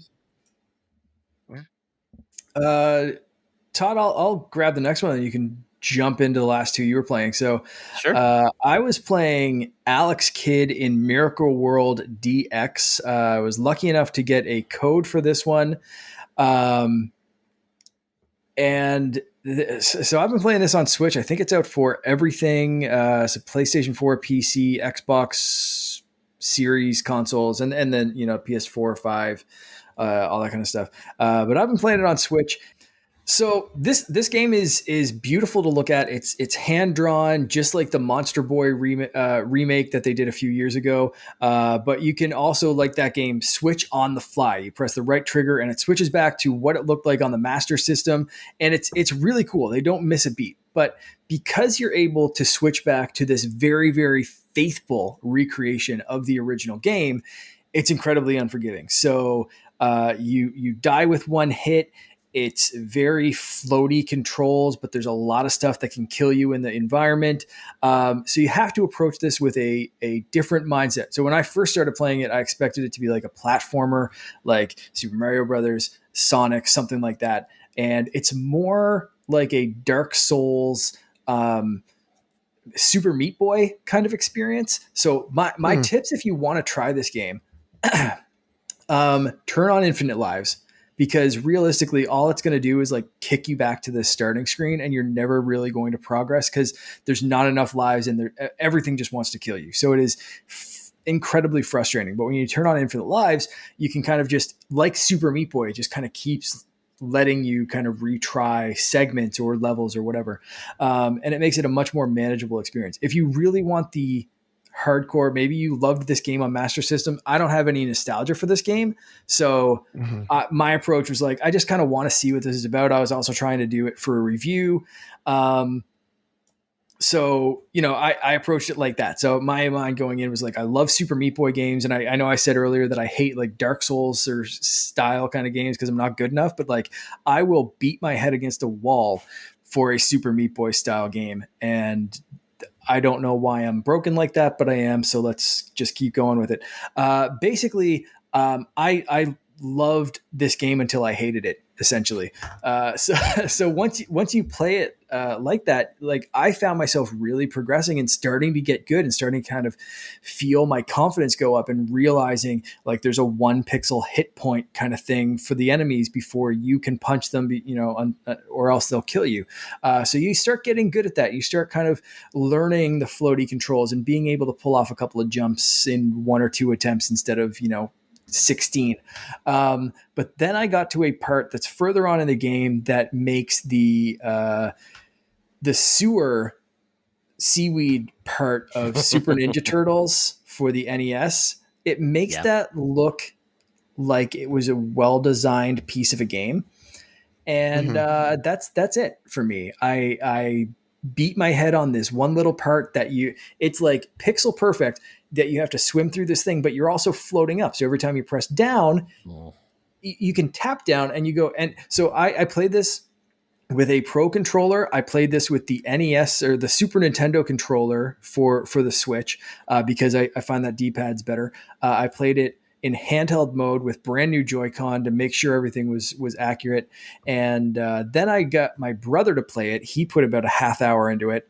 Todd, I'll grab the next one and you can jump into the last 2 you were playing. So sure. I was playing Alex Kidd in Miracle World DX. I was lucky enough to get a code for this one. So I've been playing this on Switch. I think it's out for everything. So PlayStation 4, PC, Xbox Series consoles, and then, PS4 or 5, all that kind of stuff. But I've been playing it on Switch. So this game is beautiful to look at. It's hand drawn, just like the Monster Boy remake that they did a few years ago. But you can also, like that game, switch on the fly. You press the right trigger and it switches back to what it looked like on the Master System, and it's really cool. They don't miss a beat. But because you're able to switch back to this very, very faithful recreation of the original game, it's incredibly unforgiving. So you die with one hit. It's very floaty controls, but there's a lot of stuff that can kill you in the environment. So you have to approach this with a different mindset. So when I first started playing it, I expected it to be like a platformer, like Super Mario Brothers, Sonic, something like that. And it's more like a Dark Souls, Super Meat Boy kind of experience. So my tips, if you want to try this game, turn on Infinite Lives. Because realistically, all it's going to do is like kick you back to the starting screen, and you're never really going to progress because there's not enough lives, and everything just wants to kill you. So it is incredibly frustrating. But when you turn on Infinite Lives, you can kind of just, like Super Meat Boy, it just kind of keeps letting you kind of retry segments or levels or whatever. And it makes it a much more manageable experience. If you really want the hardcore, maybe you loved this game on Master System. I don't have any nostalgia for this game. So my approach was like, I just kind of want to see what this is about. I was also trying to do it for a review. So, I approached it like that. So my mind going in was like, I love Super Meat Boy games. And I know I said earlier that I hate like Dark Souls or style kind of games because I'm not good enough, but like I will beat my head against a wall for a Super Meat Boy style game. And I don't know why I'm broken like that, but I am. So let's just keep going with it. Basically, I loved this game until I hated it, essentially. So once you play it like that, like I found myself really progressing and starting to get good and starting to kind of feel my confidence go up and realizing like there's a 1 pixel hit point kind of thing for the enemies before you can punch them, or else they'll kill you. So you start getting good at that. You start kind of learning the floaty controls and being able to pull off a couple of jumps in 1 or 2 attempts instead of, 16. But then I got to a part that's further on in the game that makes the sewer seaweed part of Super Ninja Turtles for the NES. It makes that look like it was a well-designed piece of a game. And that's it for me. I beat my head on this one little part that it's like pixel perfect that you have to swim through this thing, but you're also floating up. So every time you press down, you can tap down and you go. And so I played this with a Pro controller. I played this with the NES or the Super Nintendo controller for the Switch because I find that D-pad's better. I played it in handheld mode with brand new Joy-Con to make sure everything was accurate. And then I got my brother to play it. He put about a half hour into it,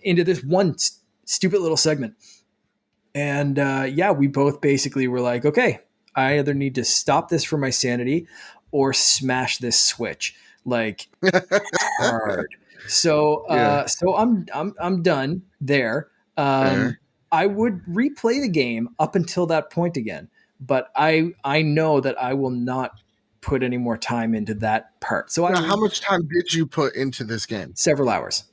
into this one stupid little segment. And we both basically were like, okay, I either need to stop this for my sanity or smash this Switch like hard. So I'm done there. I would replay the game up until that point again, but I know that I will not put any more time into that part. So how much time did you put into this game? Several hours.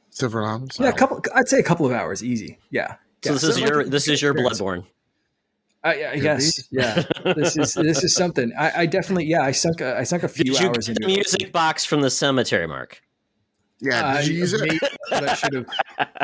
Several hours? Yeah, I'd say a couple of hours, easy. Yeah. So this is your Bloodborne. I guess, yeah. This is something. I definitely, I sunk a few hours into the music box from the cemetery, Mark. Yeah, did you use it?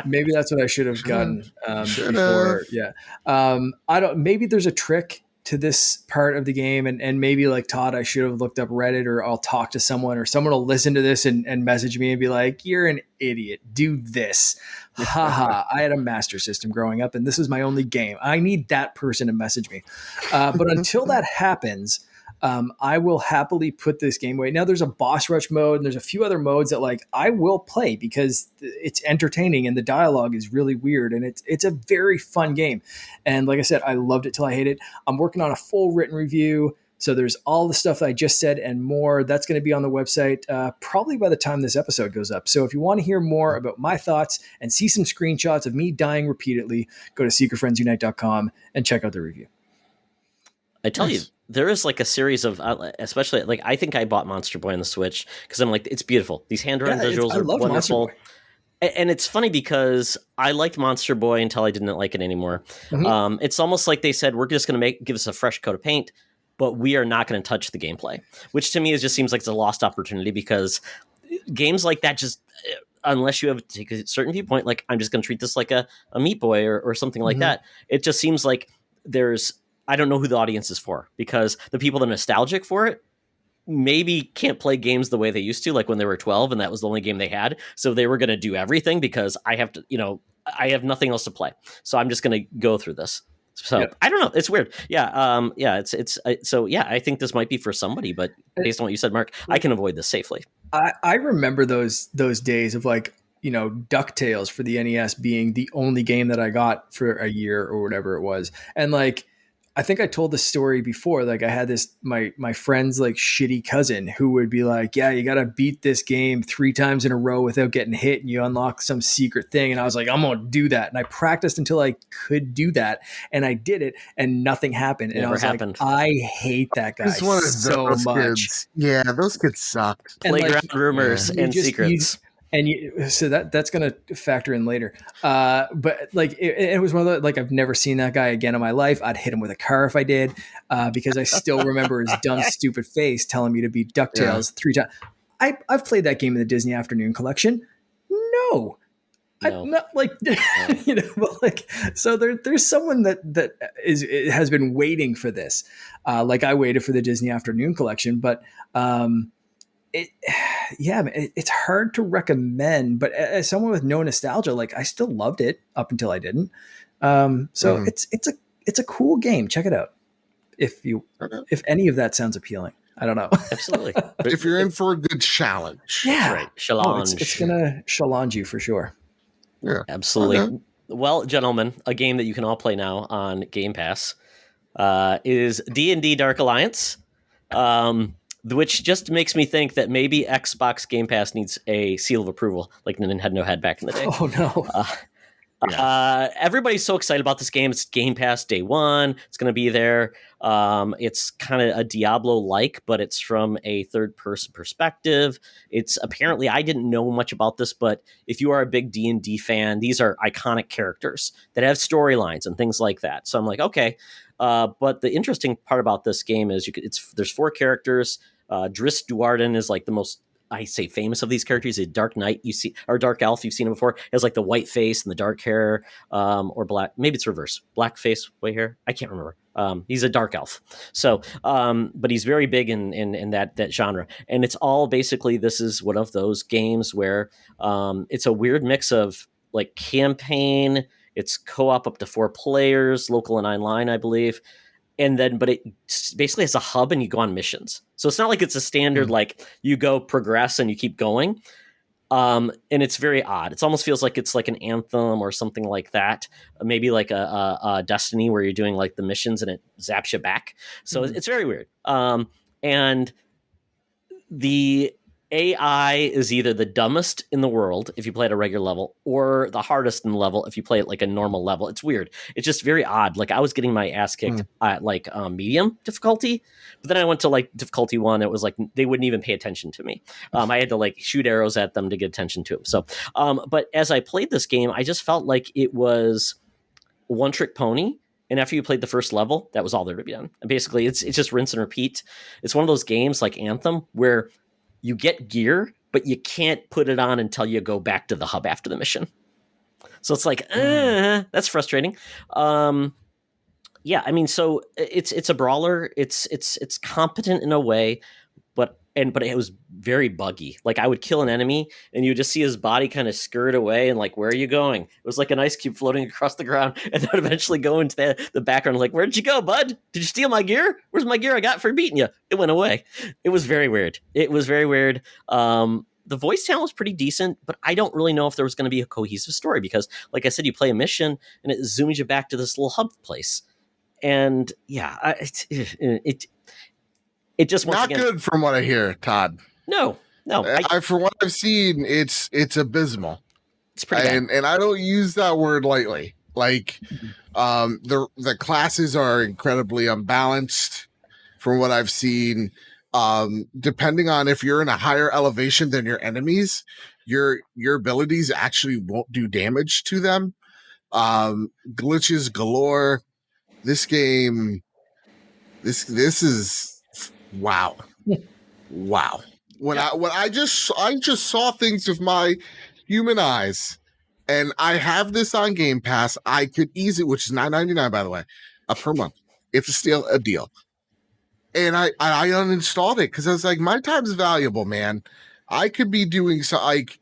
Maybe that's what I should have gotten before. Yeah, maybe there's a trick to this part of the game, and maybe like Todd, I should have looked up Reddit, or I'll talk to someone, or someone will listen to this and message me and be like, "You're an idiot. Do this." Haha. I had a Master System growing up, and this is my only game. I need that person to message me. But until that happens, I will happily put this game away. Now there's a boss rush mode and there's a few other modes that like I will play because it's entertaining and the dialogue is really weird and it's a very fun game. And like I said, I loved it till I hate it. I'm working on a full written review. So there's all the stuff that I just said and more. That's going to be on the website probably by the time this episode goes up. So if you want to hear more about my thoughts and see some screenshots of me dying repeatedly, go to secretfriendsunite.com and check out the review. I tell you, there is like a series of, especially like I think I bought Monster Boy on the Switch because I'm like, it's beautiful. These hand-drawn visuals are wonderful. And it's funny because I liked Monster Boy until I didn't like it anymore. Mm-hmm. It's almost like they said, we're just going to give us a fresh coat of paint, but we are not going to touch the gameplay, which to me just seems like it's a lost opportunity because games like that just, unless you have to take a certain viewpoint, like I'm just going to treat this like a Meat Boy or something like that. It just seems like I don't know who the audience is for because the people that are nostalgic for it maybe can't play games the way they used to, like when they were 12 and that was the only game they had. So they were going to do everything because I have to, I have nothing else to play. So I'm just going to go through this. So I don't know. It's weird. Yeah. I think this might be for somebody, but based on what you said, Mark, I can avoid this safely. I remember those days of like, DuckTales for the NES being the only game that I got for a year or whatever it was. And like, I think I told the story before. Like I had this, my friend's like shitty cousin who would be like, yeah, you got to beat this game 3 times in a row without getting hit and you unlock some secret thing. And I was like, I'm going to do that. And I practiced until I could do that. And I did it and nothing happened. And I was like, I hate that guy so much. Kids. Yeah, those kids suck. Playground rumors and secrets. So that's going to factor in later. But like, it was one of the, like, I've never seen that guy again in my life. I'd hit him with a car if I did, because I still remember his dumb, stupid face telling me to beat DuckTales 3 times. I've played that game in the Disney Afternoon Collection. No. I'm not like, you know, but like, so there's someone that has been waiting for this. Like I waited for the Disney Afternoon Collection, but, it's hard to recommend, but as someone with no nostalgia, like I still loved it up until I didn't. It's a cool game. Check it out. If any of that sounds appealing, I don't know. Absolutely. If you're in for a good challenge. Yeah. Right. Challenge. It's going to challenge you for sure. Yeah. Absolutely. Okay. Well, gentlemen, a game that you can all play now on Game Pass is D&D Dark Alliance. Which just makes me think that maybe Xbox Game Pass needs a seal of approval, like Nintendo had back in the day. Oh, no. Everybody's so excited about this game. It's Game Pass day one. It's going to be there. It's kind of a Diablo-like, but it's from a third-person perspective. It's apparently, I didn't know much about this, but if you are a big D&D fan, these are iconic characters that have storylines and things like that. So I'm like, okay. But the interesting part about this game is there's 4 characters. Driss Duarden is like the most, I say, famous of these characters. A Dark Knight, you see, or Dark Elf, you've seen him before. He has like the white face and the dark hair, or black. Maybe it's reverse, black face, white hair. I can't remember. He's a dark elf. So, but he's very big in that genre. And it's all basically, this is one of those games where it's a weird mix of like campaign. It's co-op up to 4 players, local and online, I believe. And then, but it basically has a hub and you go on missions. So it's not like it's a standard, like you go progress and you keep going. And it's very odd. It almost feels like it's like an Anthem or something like that. Maybe like a Destiny where you're doing like the missions and it zaps you back. So it's very weird. And the AI is either the dumbest in the world if you play at a regular level or the hardest in the level if you play at like a normal level. It's weird. It's just very odd. Like I was getting my ass kicked at like medium difficulty, but then I went to like difficulty 1. It was like they wouldn't even pay attention to me. I had to like shoot arrows at them to get attention to them. So, but as I played this game, I just felt like it was one trick pony. And after you played the first level, that was all there to be done. And basically, it's just rinse and repeat. It's one of those games like Anthem where you get gear, but you can't put it on until you go back to the hub after the mission. So it's like, that's frustrating. Yeah, I mean, so it's a brawler. It's competent in a way, but it was very buggy. Like I would kill an enemy and you just see his body kind of skirt away and like, where are you going? It was like an ice cube floating across the ground and then eventually go into the background. Like, where'd you go, bud? Did you steal my gear? Where's my gear I got for beating you? It went away. It was very weird. The voice talent was pretty decent, but I don't really know if there was going to be a cohesive story because like I said, you play a mission and it zooms you back to this little hub place. And yeah, it just not good from what I hear, Todd. No. For what I've seen, it's abysmal. It's pretty bad. And I don't use that word lightly. Like, the classes are incredibly unbalanced from what I've seen. Depending on if you're in a higher elevation than your enemies, your abilities actually won't do damage to them. Glitches galore. This game, this is wow. When I just saw things with my human eyes, and I have this on Game Pass. I could easily, which is $9.99 by the way, per month. It's still a deal. And I uninstalled it because I was like, my time's valuable, man. I could be doing so like.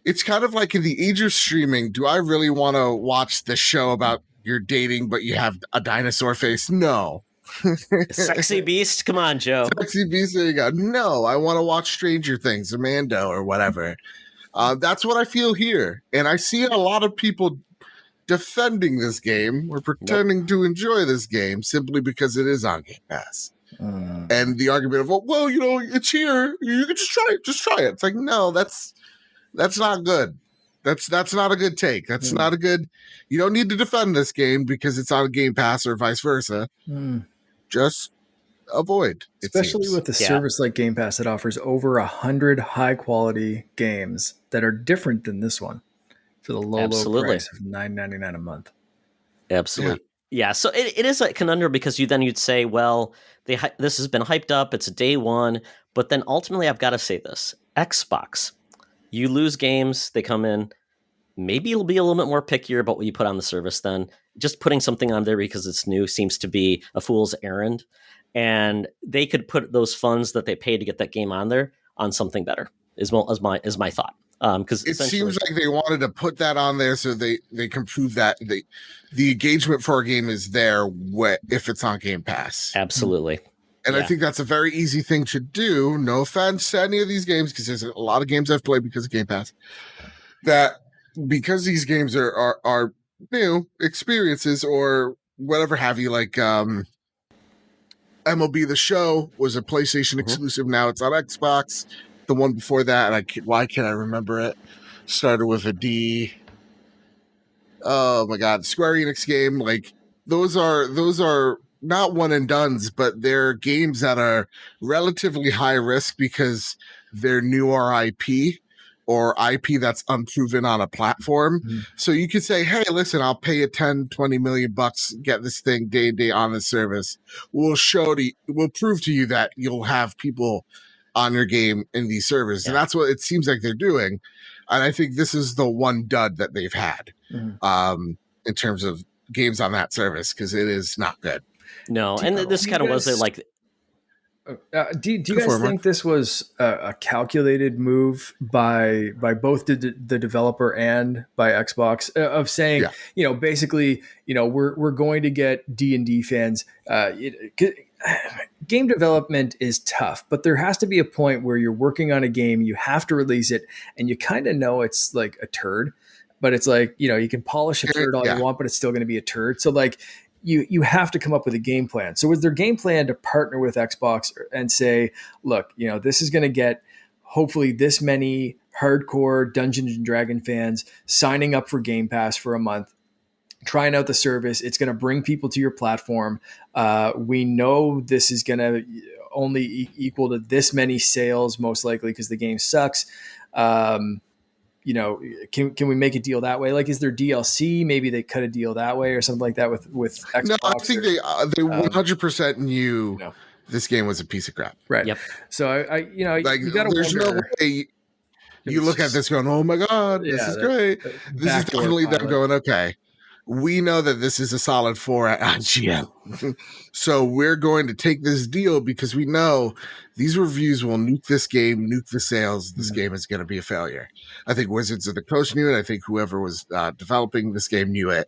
It's kind of like in the age of streaming. Do I really want to watch the show about you're dating, but you have a dinosaur face? No. Sexy beast? Come on, Joe. Sexy beast, there you go. No, I want to watch Stranger Things, Amando, or whatever. That's what I feel here. And I see a lot of people defending this game or pretending to enjoy this game simply because it is on Game Pass. And the argument of, well, you know, it's here. You can just try it. Just try it. It's like, no, that's not good. That's not a good take. That's not a good. You don't need to defend this game because it's on Game Pass or vice versa. Just avoid. Especially with a service like Game Pass that offers over 100 high quality games that are different than this one for the low price of $9.99 a month. Absolutely. Yeah. So it is a conundrum because you'd say, well, this has been hyped up. It's a day one. But then ultimately, I've got to say this. Xbox, you lose games. They come in. Maybe it'll be a little bit more pickier about what you put on the service then. Just putting something on there because it's new seems to be a fool's errand. And they could put those funds that they paid to get that game on there on something better, is my thought. Because it seems like they wanted to put that on there so they can prove that the engagement for a game is there if it's on Game Pass. Absolutely. And I think that's a very easy thing to do. No offense to any of these games, because there's a lot of games I've played because of Game Pass. That because these games are new experiences or whatever have you, like MLB The Show was a PlayStation exclusive. Now it's on Xbox. The one before that, and why can't I remember it? Started with a D. Oh my God, Square Enix game. Like those are not one and dones, but they're games that are relatively high risk because they're newer IP or IP that's unproven on a platform. So you could say, hey, listen, I'll pay you 10, 20 million bucks, get this thing day to day on the service. We'll prove to you that you'll have people on your game in these servers. And that's what it seems like they're doing. And I think this is the one dud that they've had in terms of games on that service, because it is not good. No, and this kind of was it like... do you guys think this was a calculated move by both the developer and by Xbox of saying, basically, we're going to get D&D fans. Game development is tough, but there has to be a point where you're working on a game, you have to release it, and you kind of know it's like a turd, but it's like, you can polish a turd all you want, but it's still going to be a turd. So like, you have to come up with a game plan. So was their game plan to partner with Xbox and say, look, this is going to get hopefully this many hardcore Dungeons and Dragon fans signing up for Game Pass for a month, trying out the service. It's going to bring people to your platform. We know this is going to only equal to this many sales, most likely, because the game sucks. Can we make a deal that way? Like, is there DLC? Maybe they cut a deal that way or something like that with Xbox. No, I think they 100% knew this game was a piece of crap. Right. Yep. So you got to there's no way you look at this going, oh my God, this is great. This is definitely them going, okay, we know that this is a solid 4 at IGN. So we're going to take this deal because we know these reviews will nuke this game, nuke the sales. This game is going to be a failure. I think Wizards of the Coast knew it. I think whoever was developing this game knew it.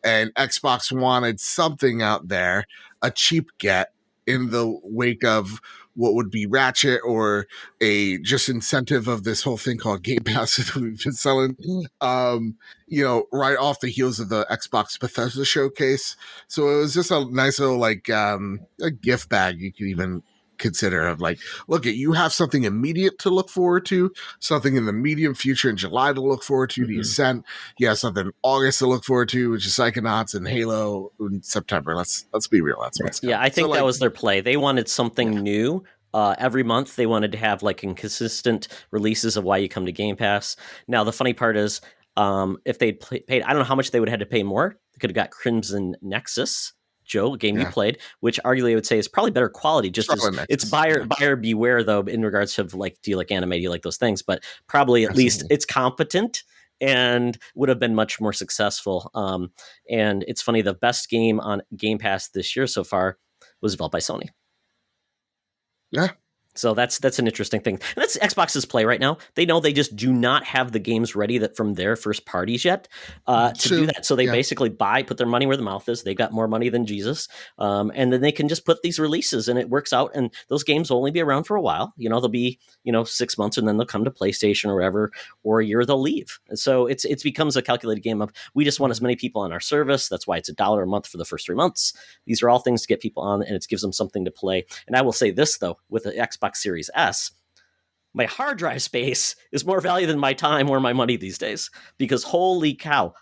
And Xbox wanted something out there, a cheap get in the wake of what would be Ratchet or a just incentive of this whole thing called Game Pass that we've been selling, right off the heels of the Xbox Bethesda showcase. So it was just a nice little a gift bag you could even consider of like, look, you have something immediate to look forward to, something in the medium future in July to look forward to, the Ascent. You have something in August to look forward to, which is Psychonauts, and Halo in September. Let's be real. That's what's coming. I think that was their play. They wanted something new. Every month they wanted to have like consistent releases of why you come to Game Pass. Now the funny part is, if they'd paid, I don't know how much they would have had to pay more. They could have got Crimson Nexus, Joe, a game you played, which arguably I would say is probably better quality. Just as, it's buyer beware though, in regards to like, do you like anime, do you like those things? But probably at least it's competent and would have been much more successful. And it's funny, the best game on Game Pass this year so far was developed by Sony. Yeah. So that's an interesting thing. And that's Xbox's play right now. They know they just do not have the games ready that from their first parties yet to do that. So they basically put their money where the mouth is. They've got more money than Jesus. And then they can just put these releases and it works out. And those games will only be around for a while. They'll be, 6 months and then they'll come to PlayStation or whatever, or a year they'll leave. And so it becomes a calculated game of, we just want as many people on our service. That's why it's $1 a month for the first 3 months. These are all things to get people on, and it gives them something to play. And I will say this, though, with the Xbox Series S, my hard drive space is more value than my time or my money these days, because holy cow,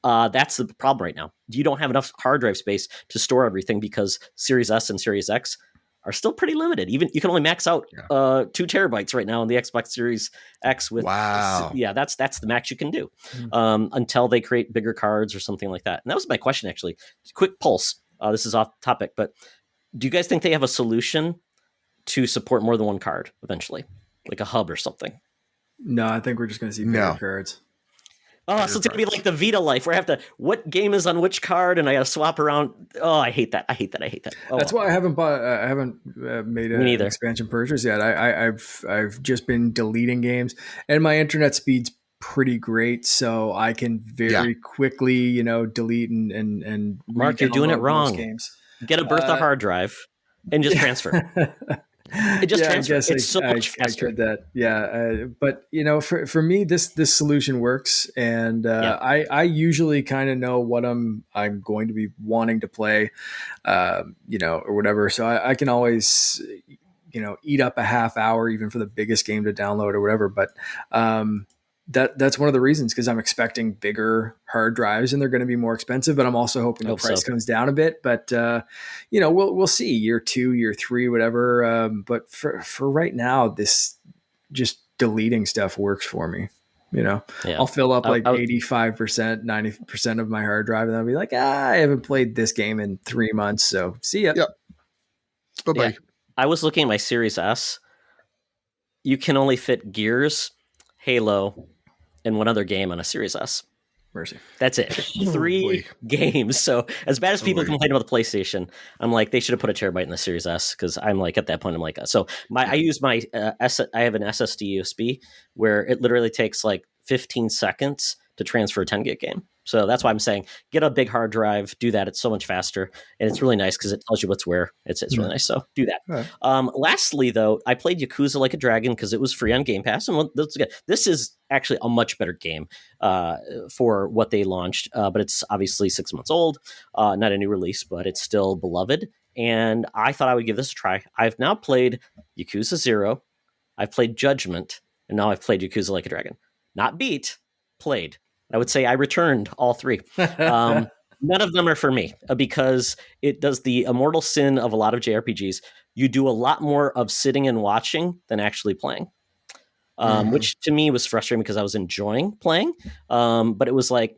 that's the problem right now. You don't have enough hard drive space to store everything, because Series S and Series X are still pretty limited. Even you can only max out 2 terabytes right now on the Xbox Series X. With that's the max you can do until they create bigger cards or something like that. And that was my question, actually. Quick pulse. This is off topic, but do you guys think they have a solution to support more than one card eventually, like a hub or something? No, I think we're just going to see bigger cards. Oh, so it's going to be like the Vita Life, where I have to, what game is on which card, and I got to swap around. Oh, I hate that. Oh, that's why I haven't made an expansion purchase yet. I've just been deleting games, and my internet speed's pretty great, so I can very quickly, delete and Mark, you're doing it wrong. Games. Get a Bertha hard drive and just transfer. It just transfers. It's so much faster. I could that. But for me, this solution works, and I usually kind of know what I'm going to be wanting to play, or whatever. So I can always, eat up a half hour even for the biggest game to download or whatever. But that's one of the reasons, because I'm expecting bigger hard drives and they're going to be more expensive, but I'm also hoping the price comes down a bit. But, we'll see year 2, year 3, whatever. But for right now, this just deleting stuff works for me. I'll fill up 85%, 90% of my hard drive, and I'll be like, I haven't played this game in 3 months. So see ya. Yep. Bye-bye. Yeah. I was looking at my Series S. You can only fit Gears, Halo, and one other game on a Series S. Mercy. That's it. 3 games. So as bad as people complain about the PlayStation, I'm like, they should have put a terabyte in the Series S, because I'm like, at that point, I'm like, I use my I have an SSD USB where it literally takes like 15 seconds to transfer a 10 gig game. So that's why I'm saying, get a big hard drive, do that. It's so much faster. And it's really nice because it tells you what's where. It's really nice. So do that. Right. Lastly, though, I played Yakuza Like a Dragon because it was free on Game Pass. And this is actually a much better game for what they launched. But it's obviously 6 months old, not a new release, but it's still beloved. And I thought I would give this a try. I've now played Yakuza 0. I've played Judgment. And now I've played Yakuza Like a Dragon. Not beat, played. I would say I returned all 3. None of them are for me, because it does the immortal sin of a lot of JRPGs. You do a lot more of sitting and watching than actually playing, which to me was frustrating because I was enjoying playing. But it was like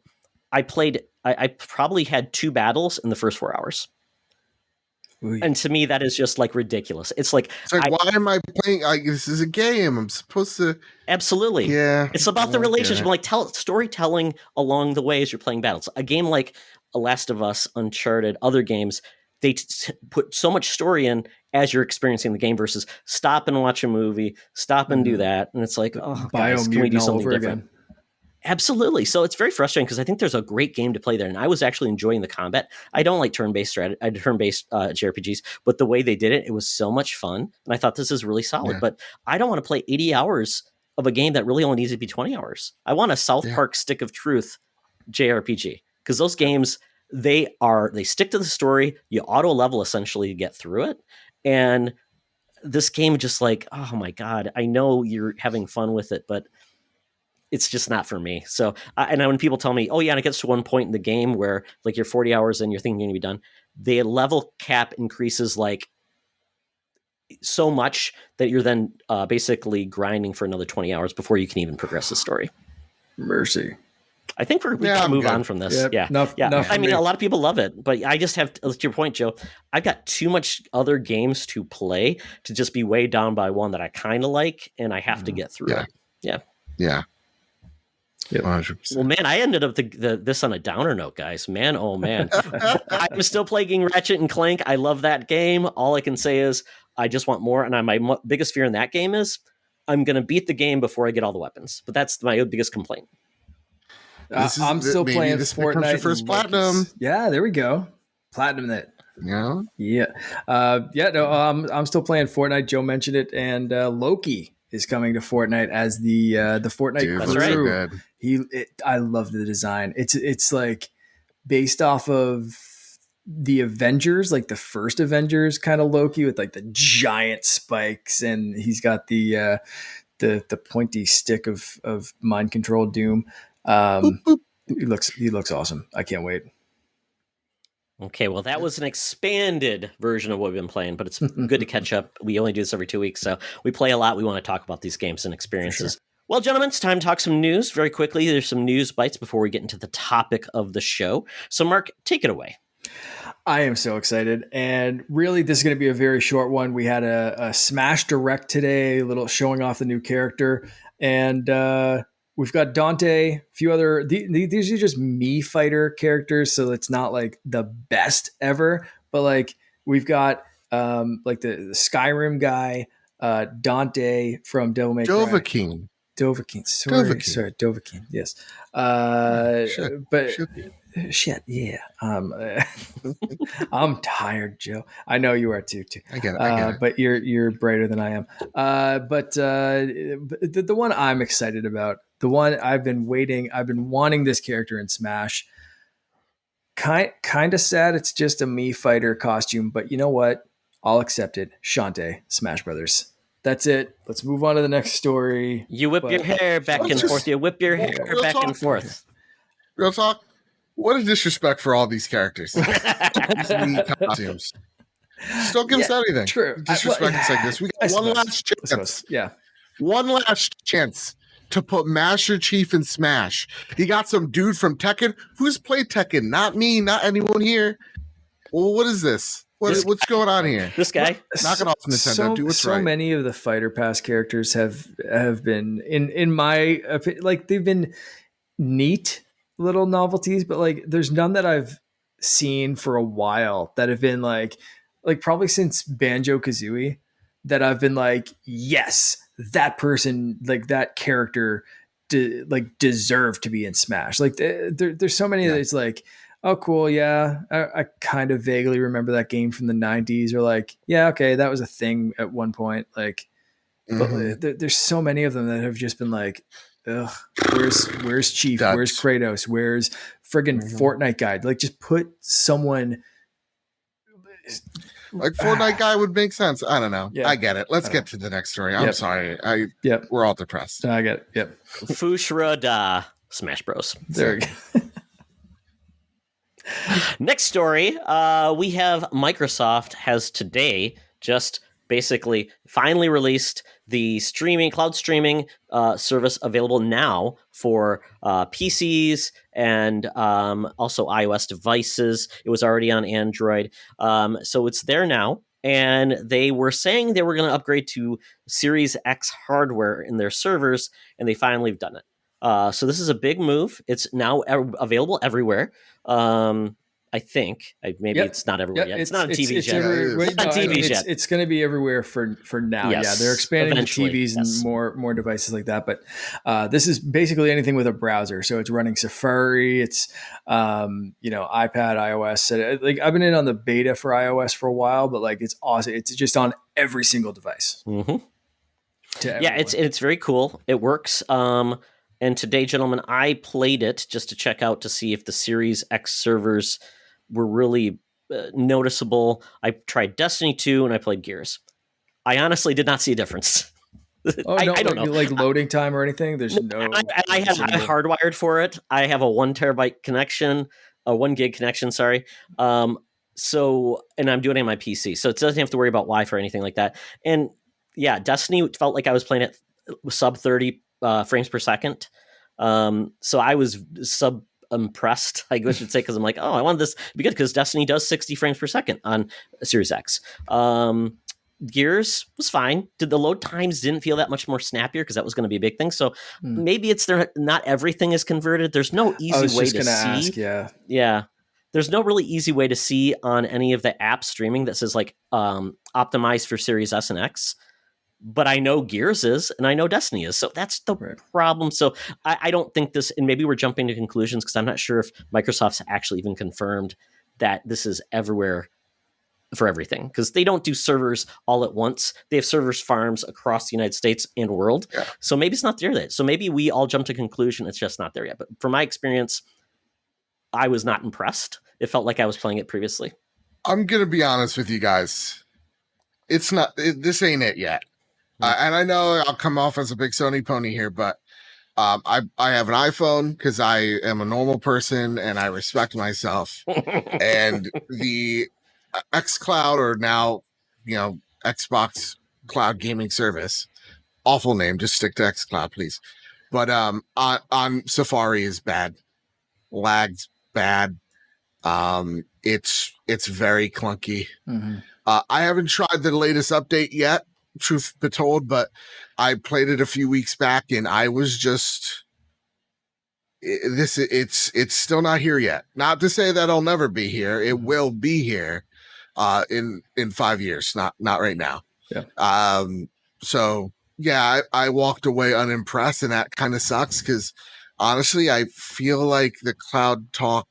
I probably had 2 battles in the first 4 hours. And to me, that is just like ridiculous. It's like why am I playing? This is a game. I'm supposed to. Absolutely. Yeah. It's about the relationship, like storytelling along the way as you're playing battles. A game like Last of Us, Uncharted, other games, they put so much story in as you're experiencing the game versus stop and watch a movie, stop and do that. And it's like, guys, can we do something different? Again. Absolutely. So it's very frustrating because I think there's a great game to play there. And I was actually enjoying the combat. I don't like turn-based JRPGs, but the way they did it, it was so much fun. And I thought this is really solid. Yeah. But I don't want to play 80 hours of a game that really only needs to be 20 hours. I want a South Park Stick of Truth JRPG, because those games, they stick to the story. You auto level essentially to get through it. And this game just like, oh my God, I know you're having fun with it, but it's just not for me. So, and when people tell me, oh yeah, and it gets to one point in the game where like you're 40 hours and you're thinking you're going to be done, the level cap increases like so much that you're then basically grinding for another 20 hours before you can even progress the story. Mercy. I think we can move on from this. Yep. Yeah. Enough I mean, a lot of people love it, but I just have, to your point, Joe, I've got too much other games to play to just be weighed down by one that I kind of like, and I have to get through it. Yeah. Yep. 100%. Well, man, I ended up this on a downer note, guys. Man, oh man, I'm still playing Ratchet and Clank. I love that game. All I can say is I just want more. And my biggest fear in that game is I'm going to beat the game before I get all the weapons. But that's my biggest complaint. I'm still playing this Fortnite. becomes your first platinum. Yeah, there we go. Platinum it. Yeah. I'm still playing Fortnite. Joe mentioned it, and Loki is coming to Fortnite as the Fortnite crew. Right. I love the design. It's like based off of the Avengers, like the first Avengers kind of Loki with like the giant spikes, and he's got the pointy stick of mind control Doom. Boop, boop. He looks awesome. I can't wait. Okay, well, that was an expanded version of what we've been playing, but it's good to catch up. We only do this every 2 weeks, so we play a lot. We want to talk about these games and experiences. Sure. Well, gentlemen, it's time to talk some news very quickly. There's some news bites before we get into the topic of the show. So, Mark, take it away. I am so excited. And really, this is going to be a very short one. We had a Smash Direct today, a little showing off the new character. And we've got Dante, a few other, these are just Mii fighter characters. So it's not like the best ever, but like we've got like the Skyrim guy, Dante from Devil May Cry. Dovahkiin. Sorry, Dovahkiin. Yes. Shit, yeah. I'm tired, Joe. I know you are too. I get it. But you're brighter than I am. But the one I'm excited about, the one I've been wanting this character in Smash. Kind of sad it's just a Mii fighter costume, but you know what? I'll accept it. Shantae, Smash Brothers. That's it. Let's move on to the next story. You whip your hair back and forth. You whip your hair back and forth. Real talk. What a disrespect for all these characters. These costumes. Just don't give us anything. True. Disrespect us like this. We got one last chance. Yeah. One last chance to put Master Chief in Smash. You got some dude from Tekken. Who's played Tekken? Not me, not anyone here. Well, what is this? What's going on here? This guy? Knock it off, Nintendo. Do what's right. So many of the Fighter Pass characters have been, in my opinion, like they've been neat little novelties, but like there's none that I've seen for a while that have been like probably since Banjo-Kazooie that I've been like, yes, that person, like that character deserved to be in Smash. Like there's so many that it's like, oh, cool. Yeah. I kind of vaguely remember that game from the 90s, or like, yeah, okay, that was a thing at one point. Like, but there's so many of them that have just been like, ugh, where's Chief? Where's Kratos? Where's friggin' Fortnite guy? Like, just put someone like Fortnite guy would make sense. I don't know. Yeah. I get it. Let's get to the next story. I'm sorry. We're all depressed. I get it. Yep. Fushra da Smash Bros. There we go. Next story, we have Microsoft has today just basically finally released the cloud streaming service available now for PCs and also iOS devices. It was already on Android. So it's there now. And they were saying they were going to upgrade to Series X hardware in their servers, and they finally have done it. So this is a big move. It's now available everywhere. I think it's not everywhere yet. It's not on TVs yet. It's going to be everywhere for now. Yes, yeah, they're expanding to TVs and more devices like that. But this is basically anything with a browser. So it's running Safari. It's iPad, iOS. Like I've been in on the beta for iOS for a while, but like it's awesome. It's just on every single device. Mm-hmm. Yeah, it's very cool. It works. And today, gentlemen, I played it just to check out to see if the Series X servers were really noticeable. I tried Destiny 2 and I played Gears. I honestly did not see a difference. I don't know. Like loading time or anything? There's no... I have hardwired for it. I have a 1 terabyte connection, a 1 gig connection, sorry. And I'm doing it on my PC. So it doesn't have to worry about Wi-Fi or anything like that. And yeah, Destiny felt like I was playing it sub 30 frames per second. So I was impressed, I guess I should say, because I'm like, oh, I want this to be good because Destiny does 60 frames per second on Series X. Gears was fine. Did the load times didn't feel that much more snappier because that was going to be a big thing. So maybe it's there. Not everything is converted. There's no easy way to see. Yeah. There's no really easy way to see on any of the apps streaming that says like optimized for Series S and X. But I know Gears is, and I know Destiny is. So that's the problem. So I don't think this, and maybe we're jumping to conclusions because I'm not sure if Microsoft's actually even confirmed that this is everywhere for everything, because they don't do servers all at once. They have servers farms across the United States and world. Yeah. So maybe it's not there yet. So maybe we all jump to conclusion it's just not there yet. But from my experience, I was not impressed. It felt like I was playing it previously. I'm going to be honest with you guys. It's not, this ain't it yet. And I know I'll come off as a big Sony pony here, but I have an iPhone because I am a normal person and I respect myself. And the xCloud, or now, Xbox Cloud Gaming Service, awful name, just stick to xCloud, please. But on Safari is bad. Lags bad. It's very clunky. Mm-hmm. I haven't tried the latest update yet, truth be told, but I played it a few weeks back and I was just it's still not here yet. Not to say that it'll never be here. It will be here in 5 years, not right now. Yeah. So yeah, I walked away unimpressed, and that kind of sucks because honestly, I feel like the cloud talk.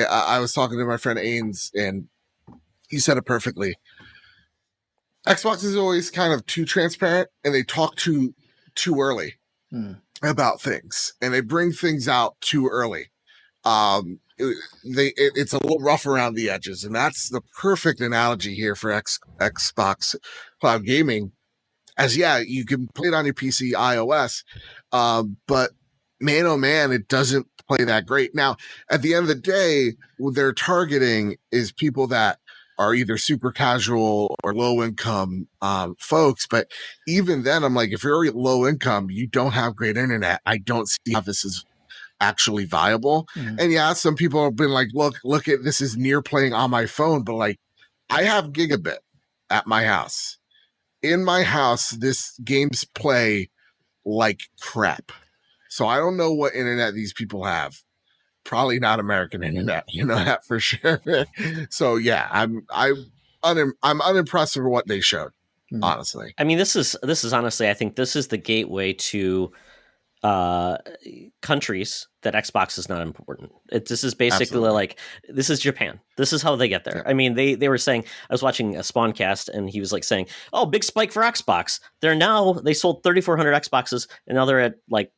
I was talking to my friend Ains, and he said it perfectly. Xbox is always kind of too transparent, and they talk too early about things, and they bring things out too early. It's a little rough around the edges, and that's the perfect analogy here for Xbox Cloud Gaming. As you can play it on your PC, iOS, but man, oh man, it doesn't play that great. Now, at the end of the day, what they're targeting is people that are either super casual or low income folks. But even then, I'm like, if you're low income, you don't have great internet, I don't see how this is actually viable. Mm-hmm. And yeah, some people have been like, look at this is near playing on my phone, but like I have gigabit at my house. In my house, this games play like crap. So I don't know what internet these people have. Probably not American internet, you know that for sure. So yeah, I'm unimpressed with what they showed, honestly. I mean, this is honestly, I think this is the gateway to countries that Xbox is not important. This is basically Absolutely. Like, this is Japan. This is how they get there. Yeah. I mean, they were saying, I was watching a Spawncast and he was like saying, oh, big spike for Xbox. They sold 3,400 Xboxes and now they're at like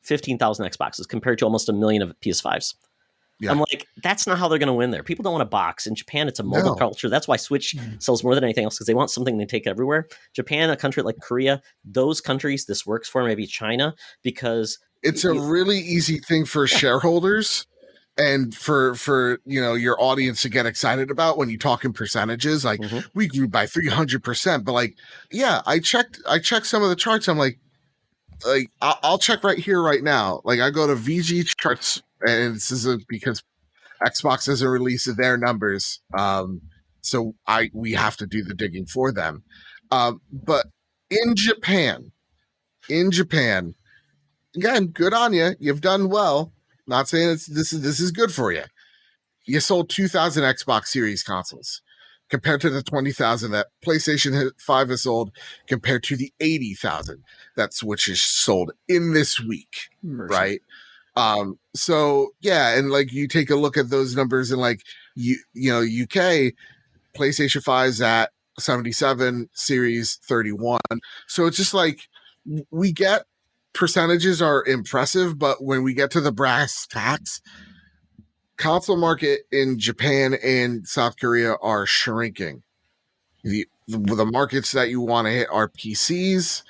15,000 Xboxes compared to almost 1 million of PS5s. Yeah. I'm like, that's not how they're going to win there. People don't want a box. In Japan, it's a mobile culture. That's why Switch sells more than anything else, because they want something they take everywhere. Japan, a country like Korea, those countries this works for, maybe China, because it's a really easy thing for shareholders and for your audience to get excited about when you talk in percentages. Like we grew by 300%, but like, yeah, I checked some of the charts. I'm like I'll check right here, right now. Like I go to VG charts, and this is because Xbox doesn't release their numbers. So we have to do the digging for them. But in Japan, again, good on you. You've done well. Not saying this is good for you. You sold 2,000 Xbox Series consoles compared to the 20,000 that PlayStation 5 has sold, compared to the 80,000 that Switch is sold in this week, right? So yeah, and like you take a look at those numbers, and like UK, PlayStation 5's at 77, Series 31. So it's just like we get percentages are impressive, but when we get to the brass tacks, console market in Japan and South Korea are shrinking. The markets that you want to hit are PCs,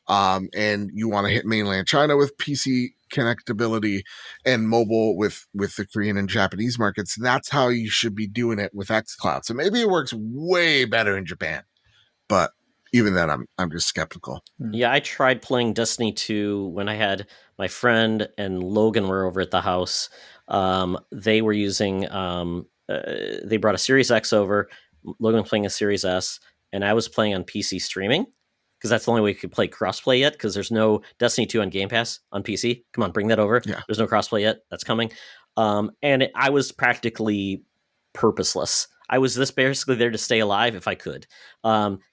and you want to hit mainland China with PC connectability, and mobile with the Korean and Japanese markets. That's how you should be doing it with xCloud. So maybe it works way better in Japan, but even then, I'm just skeptical. Yeah, I tried playing Destiny 2 when I had my friend and Logan were over at the house. They were using, they brought a Series X over. Logan was playing a Series S. and I was playing on PC streaming, because that's the only way you could play crossplay yet, because there's no Destiny 2 on Game Pass on PC. Come on, bring that over. Yeah. There's no crossplay yet. That's coming. I was practically purposeless. I was basically there to stay alive if I could.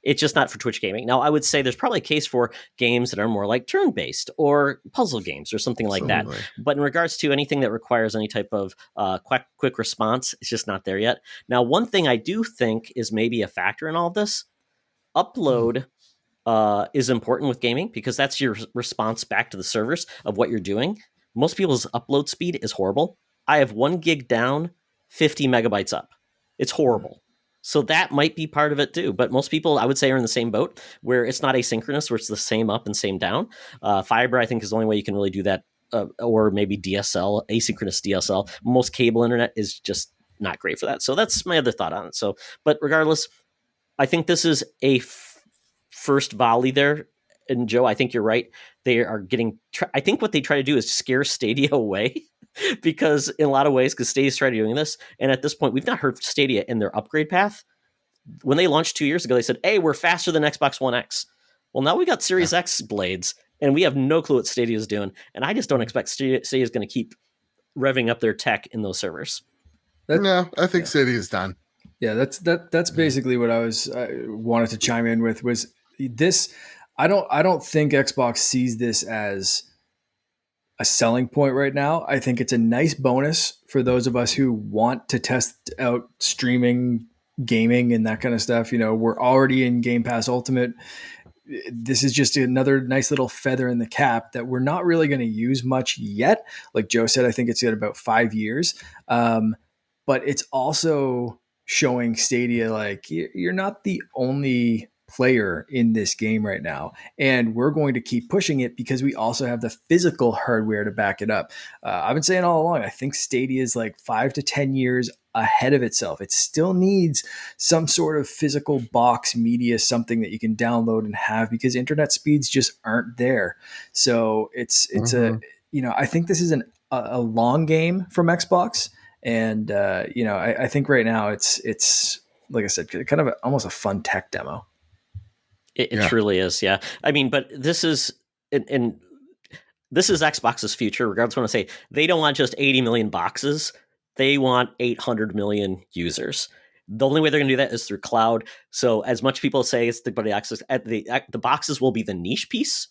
It's just not for Twitch gaming. Now, I would say there's probably a case for games that are more like turn-based or puzzle games or something like that. But in regards to anything that requires any type of quick response, it's just not there yet. Now, one thing I do think is maybe a factor in all of this, upload is important with gaming, because that's your response back to the servers of what you're doing. Most people's upload speed is horrible. I have 1 gig down, 50 megabytes up. It's horrible. So that might be part of it too. But most people, I would say, are in the same boat, where it's not asynchronous, where it's the same up and same down. Fiber, I think, is the only way you can really do that, or maybe DSL, asynchronous DSL. Most cable internet is just not great for that. So that's my other thought on it. So, but regardless, I think this is a first volley there. And Joe, I think you're right. They are getting, I think what they try to do is scare Stadia away, because in a lot of ways, because Stadia's tried doing this. And at this point, we've not heard Stadia in their upgrade path. When they launched 2 years ago, they said, hey, we're faster than Xbox One X. Well, now we got Series X blades, and we have no clue what Stadia is doing. And I just don't expect Stadia is going to keep revving up their tech in those servers. No, I think Stadia is done. Yeah, that's basically what I wanted to chime in with, was this. I don't think Xbox sees this as a selling point right now. I think it's a nice bonus for those of us who want to test out streaming, gaming, and that kind of stuff. You know, we're already in Game Pass Ultimate. This is just another nice little feather in the cap that we're not really going to use much yet. Like Joe said, I think it's got about 5 years. But it's also showing Stadia, like, you're not the only player in this game right now, and we're going to keep pushing it because we also have the physical hardware to back it up. I've been saying all along, I think Stadia is like 5 to 10 years ahead of itself. It still needs some sort of physical box media, something that you can download and have, because internet speeds just aren't there. So it's I think this is a long game from Xbox. And, I think right now it's like I said, kind of almost a fun tech demo. It truly is. Yeah. I mean, but this is, and this is Xbox's future, regardless of what I say. They don't want just 80 million boxes. They want 800 million users. The only way they're going to do that is through cloud. So as much people say it's the access, the boxes will be the niche piece,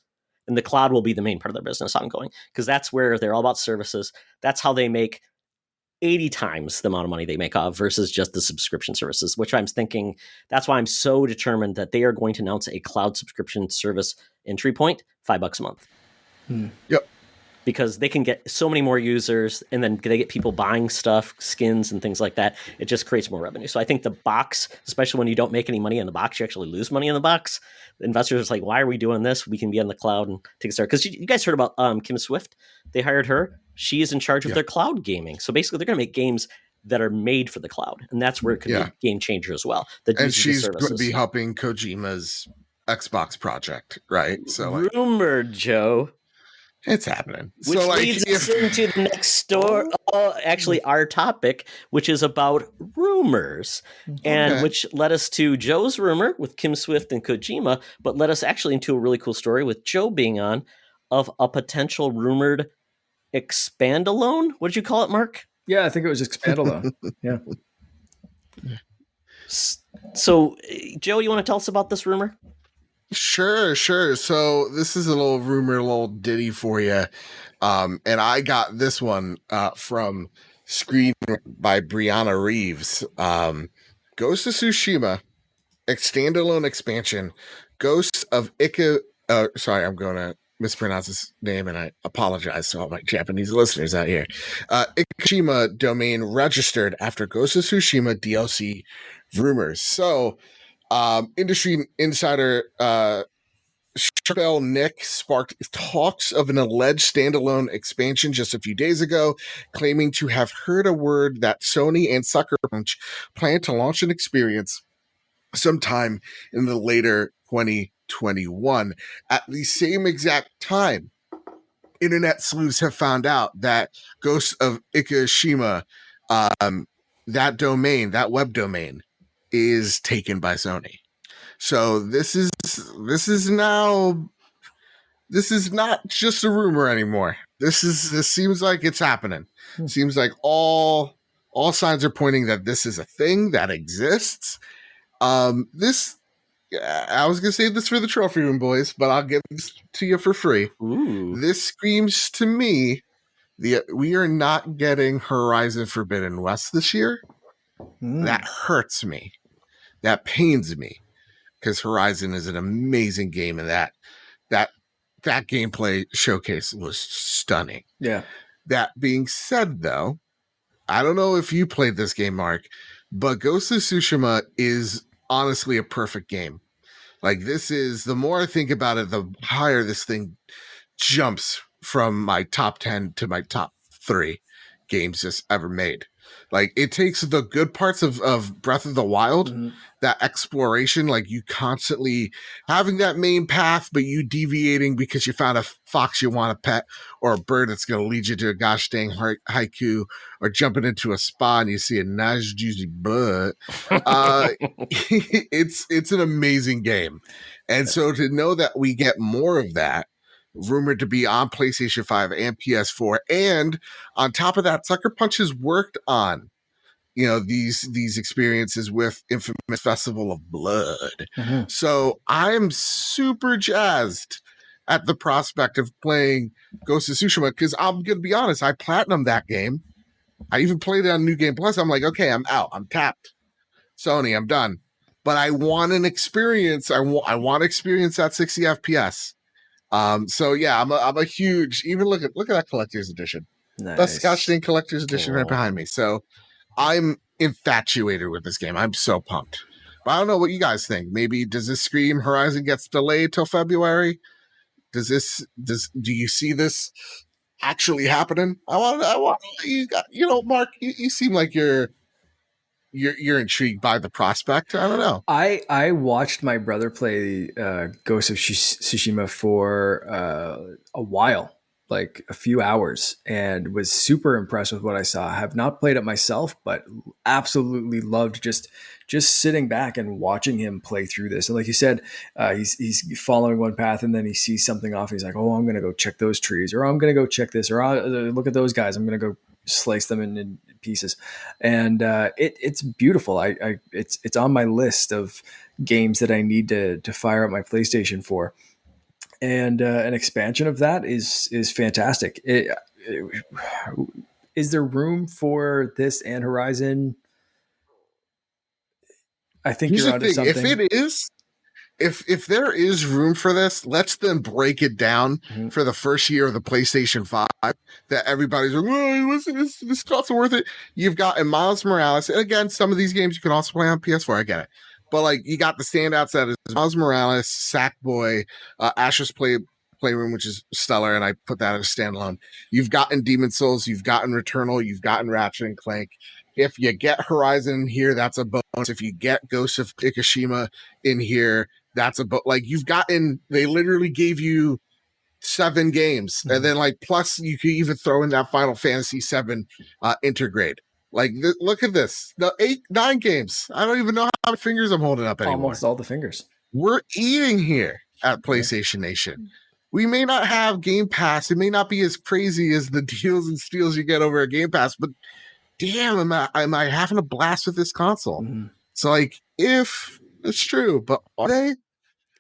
and the cloud will be the main part of their business ongoing, because that's where they're all about services. That's how they make 80 times the amount of money they make off versus just the subscription services, which I'm thinking, that's why I'm so determined that they are going to announce a cloud subscription service entry point, $5 a month. Yep. Because they can get so many more users, and then they get people buying stuff, skins and things like that. It just creates more revenue. So I think the box, especially when you don't make any money in the box, you actually lose money in the box. The investors are like, why are we doing this? We can be on the cloud and take a start. Because you guys heard about Kim Swift. They hired her. She is in charge of their cloud gaming. So basically, they're going to make games that are made for the cloud. And that's where it could be a game changer as well. And she's going to be helping Kojima's Xbox project, right? So rumored, Joe. It's happening. Which leads us into the next story. Actually, our topic, which is about rumors, and which led us to Joe's rumor with Kim Swift and Kojima, but led us actually into a really cool story with Joe being on, of a potential rumored expandalone. What did you call it, Mark? Yeah, I think it was expandalone. Yeah. So, Joe, you want to tell us about this rumor? Sure. So this is a little rumor, a little ditty for you. And I got this one from Screen by Brianna Reeves. Ghost of Tsushima, standalone expansion, Ghosts of Ika. Sorry, I'm going to mispronounce his name, and I apologize to all my Japanese listeners out here. Ikashima domain registered after Ghost of Tsushima DLC rumors. So, industry insider Sharpell Nick sparked talks of an alleged standalone expansion just a few days ago, claiming to have heard a word that Sony and Sucker Punch plan to launch an experience sometime in the later 2021. At the same exact time, internet sleuths have found out that Ghosts of Ikashima, that domain, that web domain, is taken by Sony. So this is now, this is not just a rumor anymore. This seems like it's happening. Seems like all signs are pointing that this is a thing that exists. This, I was gonna say this for the trophy room, boys, but I'll give this to you for free. Ooh. This screams to me we are not getting Horizon Forbidden West this year. That hurts me. That pains me, because Horizon is an amazing game, and that gameplay showcase was stunning. Yeah. That being said, though, I don't know if you played this game, Mark, but Ghost of Tsushima is honestly a perfect game. Like, this is, the more I think about it, the higher this thing jumps from my top 10 to my top 3 games just ever made. Like, it takes the good parts of Breath of the Wild, that exploration, like you constantly having that main path, but you deviating because you found a fox you want to pet, or a bird that's going to lead you to a gosh dang haiku, or jumping into a spa and you see a nice juicy butt. It's an amazing game. And so to know that we get more of that, rumored to be on PlayStation 5 and PS4, and on top of that, Sucker Punch has worked on, you know, these experiences with infamous Festival of Blood. So I'm super jazzed at the prospect of playing Ghost of Tsushima, because I'm gonna be honest, I platinumed that game. I even played it on New Game Plus. I'm like, okay, I'm out. I'm tapped. Sony, I'm done. But I want an experience. I want to experience that 60 FPS. So yeah, I'm a huge, even look at that collector's edition. Nice. That's Scotch Dane collector's edition right behind me. So I'm infatuated with this game. I'm so pumped. But I don't know what you guys think. Maybe does this scream Horizon gets delayed till February? Do you see this actually happening? I want you know, Mark, you seem like you're intrigued by the prospect. I don't know. I watched my brother play Ghost of Tsushima for a while, like a few hours, and was super impressed with what I saw. I have not played it myself, but absolutely loved just sitting back and watching him play through this. And like you said, he's following one path, and then he sees something off. And he's like, "Oh, I'm going to go check those trees, or I'm going to go check this, or look at those guys. I'm going to go slice them in pieces." And it's beautiful. It's on my list of games that I need to fire up my PlayStation for. And an expansion of that is fantastic. Is there room for this and Horizon? I think Here's you're the onto thing. something. If there is room for this, let's then break it down for the first year of the PlayStation 5, that everybody's like, "Oh, this costs worth it." You've got in Miles Morales, and again, some of these games you can also play on PS4. I get it. But like, you got the standouts that is Miles Morales, Sackboy, Asher's Playroom, which is stellar, and I put that as a standalone. You've gotten Demon Souls, you've gotten Returnal, you've gotten Ratchet and Clank. If you get Horizon here, that's a bonus. If you get Ghost of Tsushima in here, that's a like, you've gotten, they literally gave you 7 games, and then like plus you could even throw in that Final Fantasy 7 intergrade. Like, look at this, the 9 games. I don't even know how many fingers I'm holding up anymore. Almost all the fingers. We're eating here at PlayStation Nation. We may not have Game Pass. It may not be as crazy as the deals and steals you get over at Game Pass, but damn, am I having a blast with this console? So like, if it's true, but are they?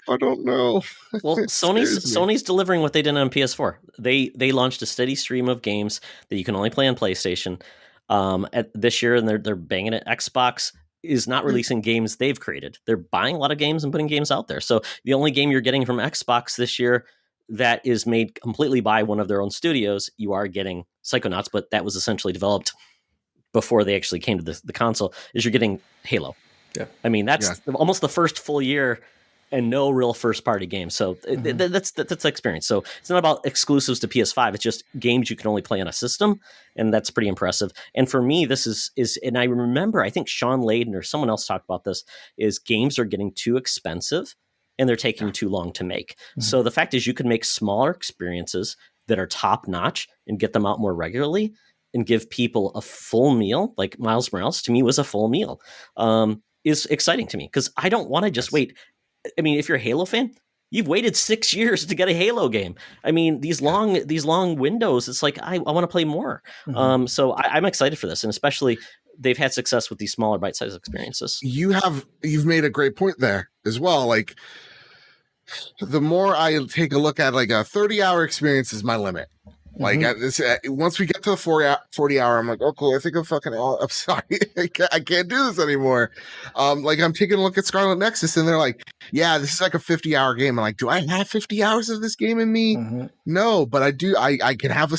I don't know. Well, Sony's delivering what they did on PS4. They launched a steady stream of games that you can only play on PlayStation at this year, and they're banging it. Xbox is not releasing games they've created. They're buying a lot of games and putting games out there. So the only game you're getting from Xbox this year that is made completely by one of their own studios, you are getting Psychonauts, but that was essentially developed before they actually came to the console, is you're getting Halo. Yeah. I mean, that's almost the first full year and no real first party games. So that's the experience. So it's not about exclusives to PS5. It's just games you can only play on a system. And that's pretty impressive. And for me, this is, and I remember, I think Sean Layden or someone else talked about this, is games are getting too expensive and they're taking too long to make. So the fact is, you can make smaller experiences that are top notch and get them out more regularly and give people a full meal. Like Miles Morales to me was a full meal. is exciting to me because I don't want to just wait. I mean, if you're a Halo fan, you've waited 6 years to get a Halo game. I mean, these long windows, it's like, I want to play more. So I'm excited for this. And especially they've had success with these smaller bite-sized experiences. You've made a great point there as well. Like, the more I take a look at, like, a 30-hour experience is my limit. Like, once we get to the 40-hour, I'm like, oh, cool. I think I'm sorry. I can't do this anymore. Like, I'm taking a look at Scarlet Nexus, and they're like, yeah, this is like a 50-hour game. I'm like, do I have 50 hours of this game in me? No, but I do. I can have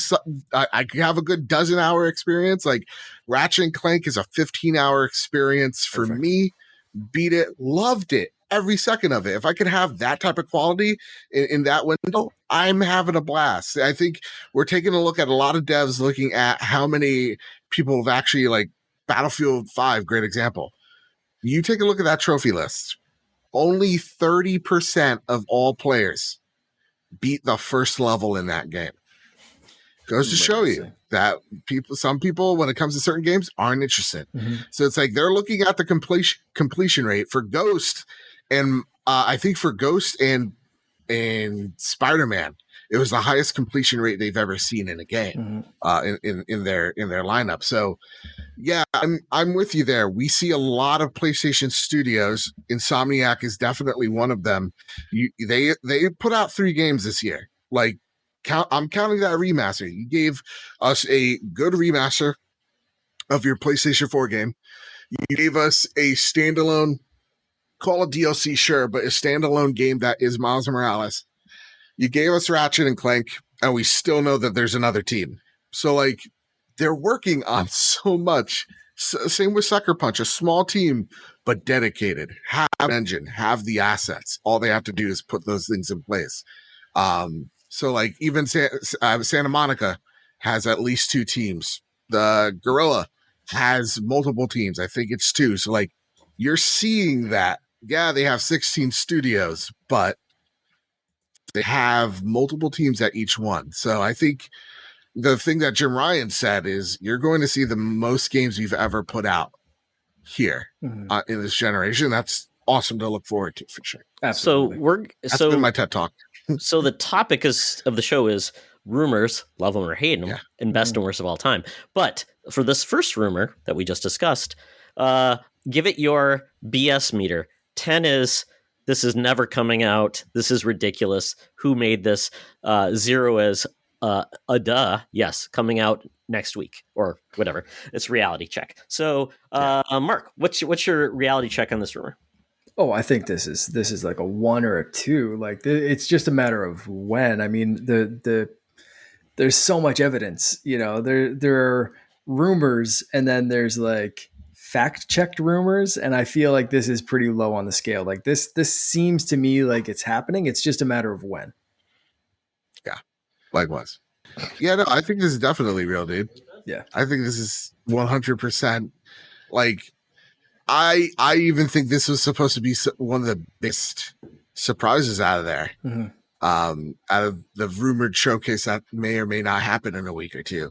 I can have a good dozen-hour experience. Like, Ratchet and Clank is a 15-hour experience for me. Beat it, loved it. Every second of it. If I could have that type of quality in that window, I'm having a blast. I think we're taking a look at a lot of devs looking at how many people have actually, like, Battlefield 5, great example. You take a look at that trophy list. Only 30% of all players beat the first level in that game. Goes to show you that some people, when it comes to certain games, aren't interested. So it's like they're looking at the completion rate for Ghost. And I think for Ghost and Spider-Man, it was the highest completion rate they've ever seen in a game in their lineup. So yeah, I'm with you there. We see a lot of PlayStation studios. Insomniac is definitely one of them. They put out 3 games this year. Like, I'm counting that remaster. You gave us a good remaster of your PlayStation 4 game. You gave us a standalone, call it DLC, sure, but a standalone game that is Miles Morales. You gave us Ratchet and Clank, and we still know that there's another team. So, like, they're working on so much. Same with Sucker Punch, a small team, but dedicated. Have an engine, have the assets. All they have to do is put those things in place. So, like, even Santa Monica has at least 2 teams. The Gorilla has multiple teams. I think it's 2. So, like, you're seeing that. Yeah, they have 16 studios, but they have multiple teams at each one. So I think the thing that Jim Ryan said is you're going to see the most games we've ever put out here in this generation. That's awesome to look forward to, for sure. Absolutely. That's been my TED Talk. So the topic of the show is rumors, love them or hate them, and best and worst of all time. But for this first rumor that we just discussed, give it your BS meter. 10 is, this is never coming out. This is ridiculous. Who made this? 0 is yes, coming out next week or whatever. It's reality check. So, Mark, what's your reality check on this rumor? Oh, I think this is like a 1 or a 2. Like, it's just a matter of when. I mean, there's so much evidence. You know, there are rumors, and then there's like fact-checked rumors, and I feel like this is pretty low on the scale. Like, this seems to me like it's happening. It's just a matter of when. Yeah, likewise. Yeah, no, I think this is definitely real, dude. Yeah, I think this is 100%. Like, I even think this was supposed to be one of the biggest surprises out of there. Out of the rumored showcase that may or may not happen in a week or 2.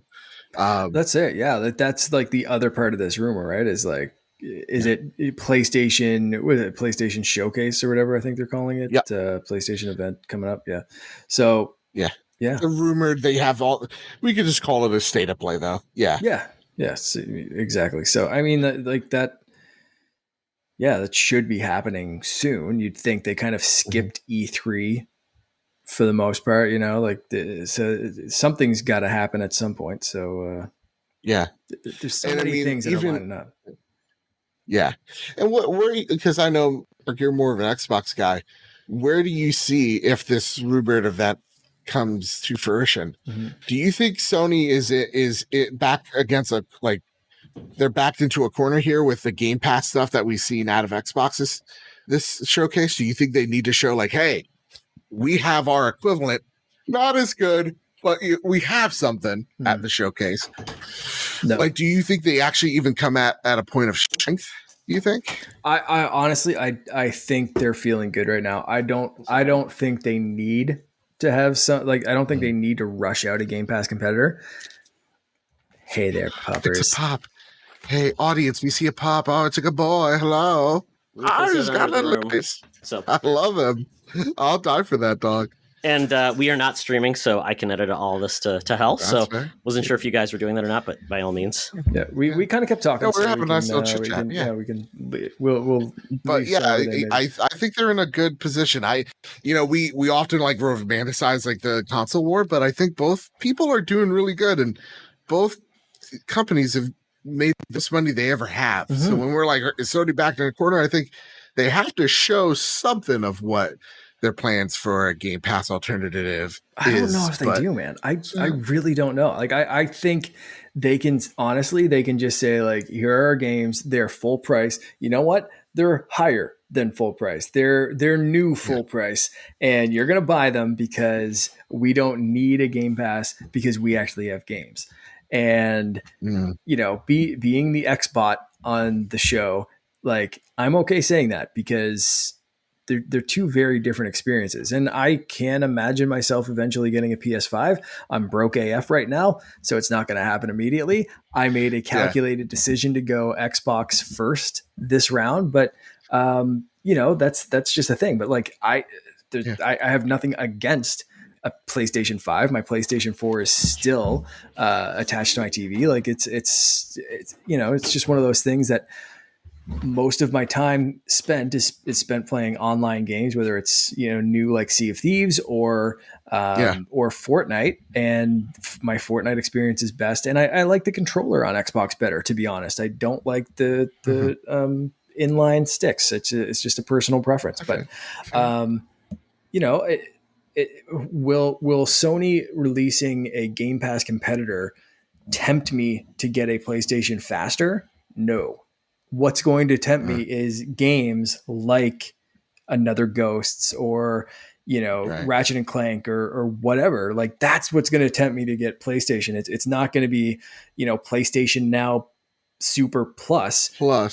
That's it. Yeah, that's like the other part of this rumor, right? Is like, is it PlayStation? What is it? PlayStation Showcase or whatever I think they're calling it. PlayStation event coming up. Yeah. So yeah. The rumored they have all. We could just call it a state of play, though. Yeah. Yes. Exactly. So I mean, like that. Yeah, that should be happening soon. You'd think they kind of skipped E3 for the most part, you know, like so something's got to happen at some point. So there's so many things that are lining up. Yeah, and because I know you're more of an Xbox guy, where do you see if this rumored event comes to fruition? Do you think Sony is it back against they're backed into a corner here with the Game Pass stuff that we've seen out of Xbox's this showcase? Do you think they need to show like, hey, we have our equivalent, not as good, but we have something at the showcase? No. Like, do you think they actually even come at a point of strength? Do you think? I honestly, I think they're feeling good right now. I don't think they need to have some, like, I don't think they need to rush out a Game Pass competitor. Hey there, puppers. It's a pop. Hey, audience, we see a pop. Oh, it's a good boy. Hello. Rufus He's is got under a the room. nice. So, I love him. I'll die for that dog. and we are not streaming, so I can edit all this to hell. That's So, fair. wasn't sure if you guys were doing that or not, but by all means. Yeah, we kind of kept talking. No, we're so having a nice little chit we chat. can, Yeah. we can. We'll. But leave yeah, some of it in. I think they're in a good position. We often like romanticize like the console war, but I think both people are doing really good, and both companies have made this money they ever have. So when we're like, it's already back in the corner, I think they have to show something of what their plans for a Game Pass alternative I don't know if they do, man. I really don't know. Like I think they can just say like, here are our games. They're full price. You know what? They're higher than full price. They're new full price, and you're gonna buy them because we don't need a Game Pass because we actually have games. And being the Xbot on the show, like I'm okay saying that because they're two very different experiences. And I can imagine myself eventually getting a PS5. I'm broke AF right now, so it's not going to happen immediately. I made a calculated decision to go Xbox first this round, but that's just a thing. But like I have nothing against a PlayStation 5. My PlayStation 4 is still attached to my TV. Like it's just one of those things that most of my time spent is spent playing online games, whether it's new like Sea of Thieves or Fortnite. And my Fortnite experience is best, and I like the controller on Xbox better. To be honest, I don't like the inline sticks. It's just a personal preference. Okay. But will Sony releasing a Game Pass competitor tempt me to get a PlayStation faster? No. What's going to tempt me is games like another Ghosts or Ratchet and Clank or whatever. Like that's what's going to tempt me to get PlayStation. It's not going to be PlayStation Now Super Plus with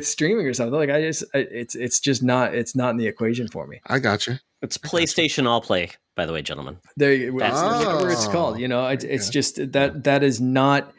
streaming or something. Like it's just not in the equation for me. I got you. It's PlayStation All Play, by the way, gentlemen. That's whatever it's called. It's just that is not.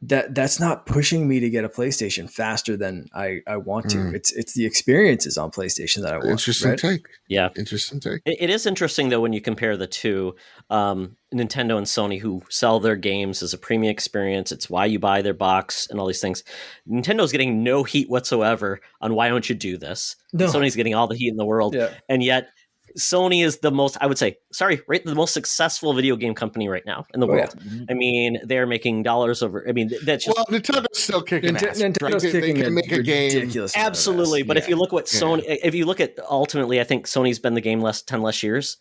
That's not pushing me to get a PlayStation faster than I want to. It's the experiences on PlayStation that I want. Interesting take. Yeah. Interesting take. It is interesting, though, when you compare the two, Nintendo and Sony, who sell their games as a premium experience. It's why you buy their box and all these things. Nintendo's getting no heat whatsoever on why don't you do this. No. Sony's getting all the heat in the world. Yeah. And yet Sony is the most, I would say, the most successful video game company right now in the world. Yeah. I mean, they're making dollars over. I mean, that's just. Well, Nintendo's still kicking ass. Nintendo's kicking they can make a game. Absolutely. But if you look what Sony, if you look at ultimately, I think Sony's been the game 10 less years.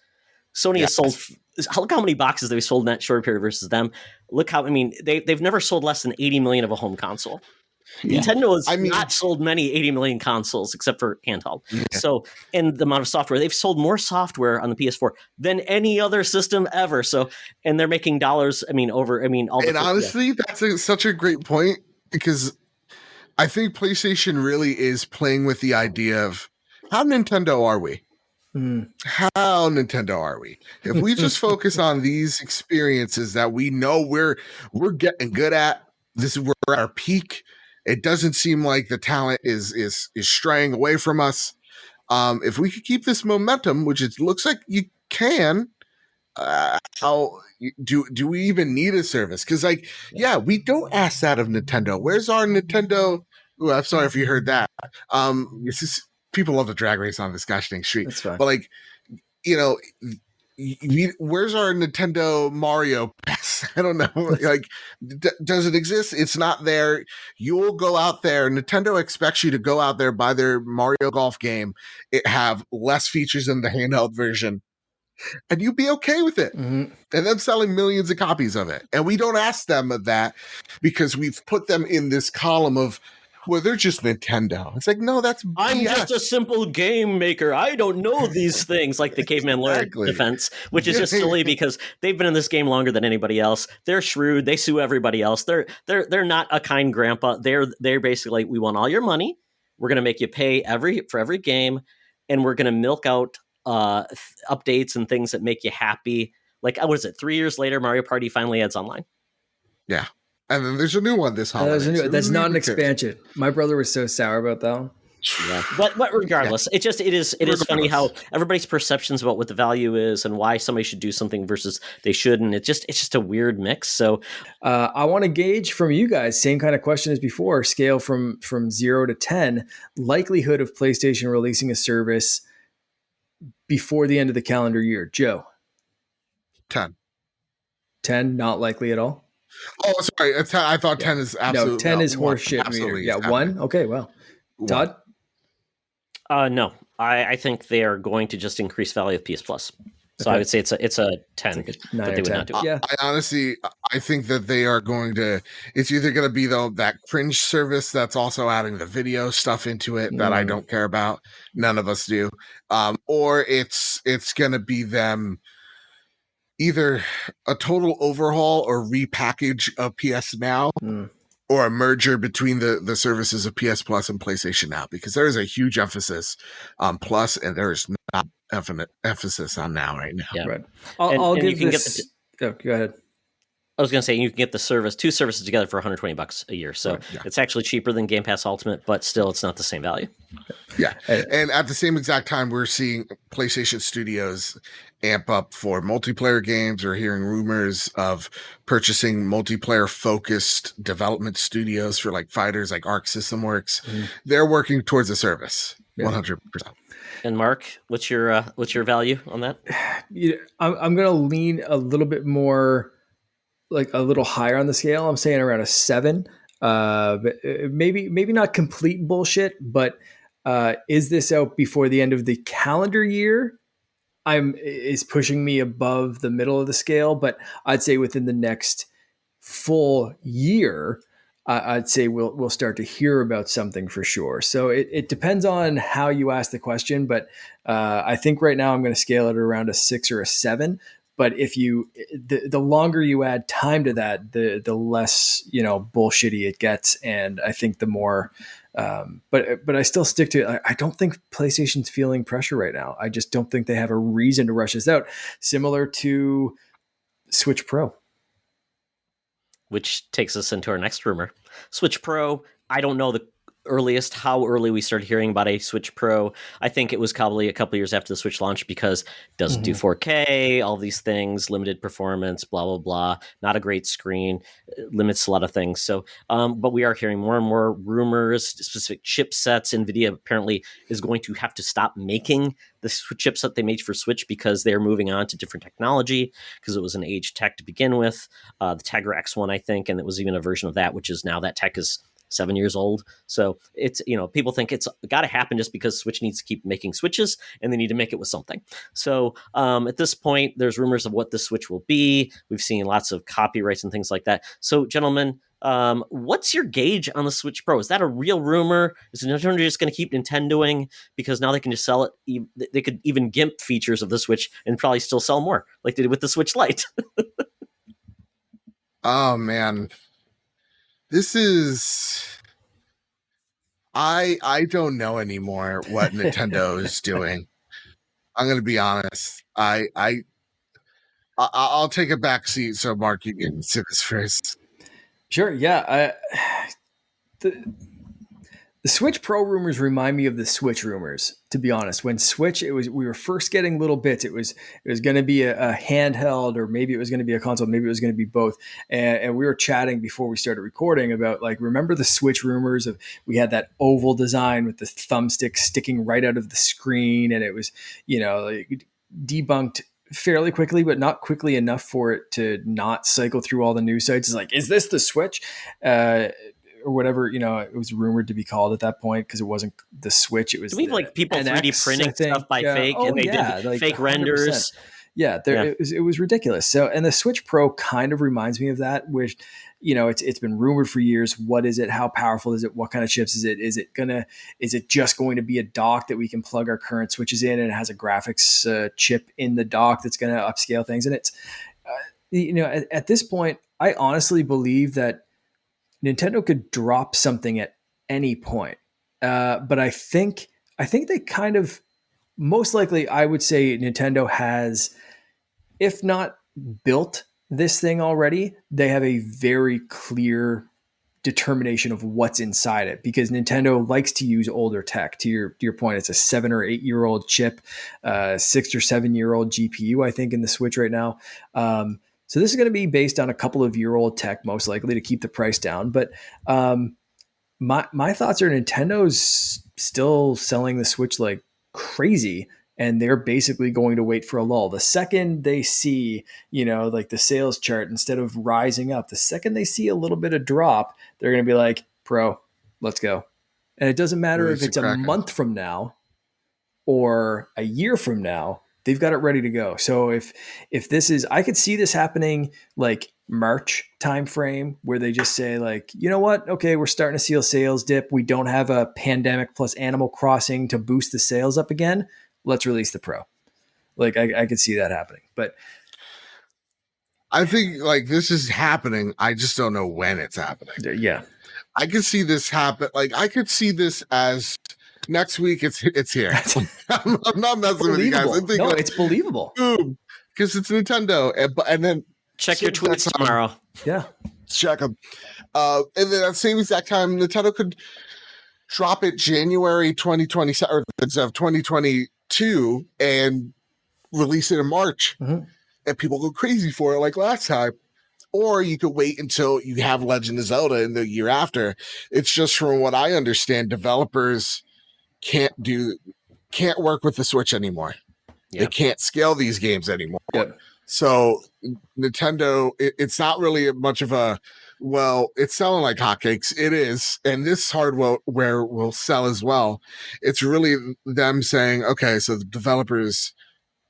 Sony has sold. Look how many boxes they've sold in that short period versus them. Look how, they've never sold less than 80 million of a home console. Yeah. Nintendo has not sold many 80 million consoles except for handheld. Yeah. So, and the amount of software, they've sold more software on the PS4 than any other system ever. So, and they're making dollars. Honestly, that's such a great point because I think PlayStation really is playing with the idea of how Nintendo are we? How Nintendo are we? If we just focus on these experiences that we know we're getting good at, we're at our peak. It doesn't seem like the talent is straying away from us. If we could keep this momentum, which it looks like you can, how do we even need a service? Because we don't ask that of Nintendo. Where's our Nintendo? Ooh, I'm sorry if you heard that. This is people love the drag race on this gosh dang street. That's fine. But where's our Nintendo Mario Pass? I don't know. Does it exist? It's not there. You'll go out there. Nintendo expects you to go out there, buy their Mario Golf game. It have less features than the handheld version, and you'd be okay with it. Mm-hmm. And them selling millions of copies of it. And we don't ask them of that because we've put them in this column of, well, they're just Nintendo. It's like, no, that's BS. I'm just a simple game maker. I don't know these things, like the caveman lawyer defense, which is just silly because they've been in this game longer than anybody else. They're shrewd. They sue everybody else. They're not a kind grandpa. They're basically, we want all your money. We're going to make you pay for every game, and we're going to milk out updates and things that make you happy. Like, what is it? 3 years later, Mario Party finally adds online. Yeah. And then there's a new one this holiday. That's not an expansion. My brother was so sour about that one. Yeah, but regardless, it is funny how everybody's perceptions about what the value is and why somebody should do something versus they shouldn't. It's just a weird mix. So I want to gauge from you guys, same kind of question as before, scale from 0 to 10, likelihood of PlayStation releasing a service before the end of the calendar year. Joe? 10. 10, not likely at all? Oh, sorry. I thought 10 is absolutely. No, 10 is horseshit. Absolutely. Yeah, 1? Okay, well. Todd? No, I think they are going to just increase value of PS Plus. So I would say it's a 10 that they would not do. Yeah. I honestly, I think that they are going to. It's either going to be that cringe service that's also adding the video stuff into it that I don't care about. None of us do. Or it's going to be them either a total overhaul or repackage of PS Now. Or a merger between the services of PS Plus and PlayStation Now, because there is a huge emphasis on Plus and there is not emphasis on Now right now. Yeah. Right. I'll give this. Go ahead. I was going to say, you can get two services together for $120 a year. So It's actually cheaper than Game Pass Ultimate, but still it's not the same value. Yeah. And at the same exact time, we're seeing PlayStation Studios amp up for multiplayer games. We're hearing rumors of purchasing multiplayer focused development studios for like fighters like Arc System Works. They're working towards a service 100%. And Mark, what's your value on that? I'm going to lean a little bit more, like a little higher on the scale. I'm saying around a 7. Maybe not complete bullshit, but is this out before the end of the calendar year? Is pushing me above the middle of the scale, but I'd say within the next full year, I'd say we'll start to hear about something for sure. So it depends on how you ask the question, but I think right now I'm going to scale it around a 6 or a 7. But if the longer you add time to that, the less bullshitty it gets, and I think the more. But I still stick to it. I don't think PlayStation's feeling pressure right now. I just don't think they have a reason to rush this out. Similar to Switch Pro. Which takes us into our next rumor. Switch Pro, I don't know how early we started hearing about a Switch Pro. I think it was probably a couple years after the Switch launch, because it doesn't do 4K, all these things, limited performance, blah, blah, blah. Not a great screen, limits a lot of things. So, but we are hearing more and more rumors, specific chipsets. NVIDIA apparently is going to have to stop making the chipset they made for Switch because they're moving on to different technology, because it was an aged tech to begin with, the Tegra X1, I think, and it was even a version of that, which is now that tech is 7 years old. So it's, people think it's got to happen just because Switch needs to keep making Switches and they need to make it with something. So at this point, there's rumors of what the Switch will be. We've seen lots of copyrights and things like that. So gentlemen, what's your gauge on the Switch Pro? Is that a real rumor? Is Nintendo just going to keep Nintendoing because now they can just sell it? They could even GIMP features of the Switch and probably still sell more like they did with the Switch Lite. Oh man. This is, I don't know anymore what Nintendo is doing. I'm going to be honest. I'll take a back seat so Mark, you can sit this first. Sure. Yeah. The Switch Pro rumors remind me of the Switch rumors, to be honest. When Switch, we were first getting little bits. It was going to be a handheld, or maybe it was going to be a console, maybe it was going to be both. And we were chatting before we started recording about, like, remember the Switch rumors of, we had that oval design with the thumbstick sticking right out of the screen, and it was, debunked fairly quickly, but not quickly enough for it to not cycle through all the news sites. It's like, is this the Switch? Or whatever, it was rumored to be called at that point, because it wasn't the Switch. It was people NX, 3D printing stuff by fake, and they did like fake 100%. Renders. Yeah, it was ridiculous. So, and the Switch Pro kind of reminds me of that, which, it's been rumored for years. What is it? How powerful is it? What kind of chips is it? Is it just going to be a dock that we can plug our current Switches in, and it has a graphics chip in the dock that's going to upscale things? And it's, at this point, I honestly believe that Nintendo could drop something at any point. But I think they kind of, most likely, I would say Nintendo has, if not built this thing already, they have a very clear determination of what's inside it, because Nintendo likes to use older tech. To your point, it's a 7 or 8 year old chip, 6 or 7 year old GPU, I think, in the Switch right now. So this is going to be based on a couple of year old tech, most likely, to keep the price down. But my thoughts are Nintendo's still selling the Switch like crazy, and they're basically going to wait for a lull. The second they see, like the sales chart, instead of rising up, the second they see a little bit of drop, they're going to be like, Pro, let's go. And it doesn't matter if it's a month from now or a year from now, they've got it ready to go. So if this is, I could see this happening like March timeframe, where they just say like, you know what? Okay, we're starting to see a sales dip. We don't have a pandemic plus Animal Crossing to boost the sales up again. Let's release the Pro. Like I could see that happening, but I think like this is happening. I just don't know when it's happening. Yeah, I could see this happen. Like I could see this as next week. It's here. I'm not messing with you guys. I think no, it's believable. Boom, because it's Nintendo, and then check your tweets tomorrow. Yeah, check them. And then at the same exact time, Nintendo could drop it January 2020 or of 2022 and release it in March, and people go crazy for it like last time. Or you could wait until you have Legend of Zelda in the year after. It's just, from what I understand, developers can't work with the Switch anymore. Yep. They can't scale these games anymore. Yep. So Nintendo, it's not really much of a, well, it's selling like hotcakes. It is. And this hardware will sell as well. It's really them saying, okay, so the developers,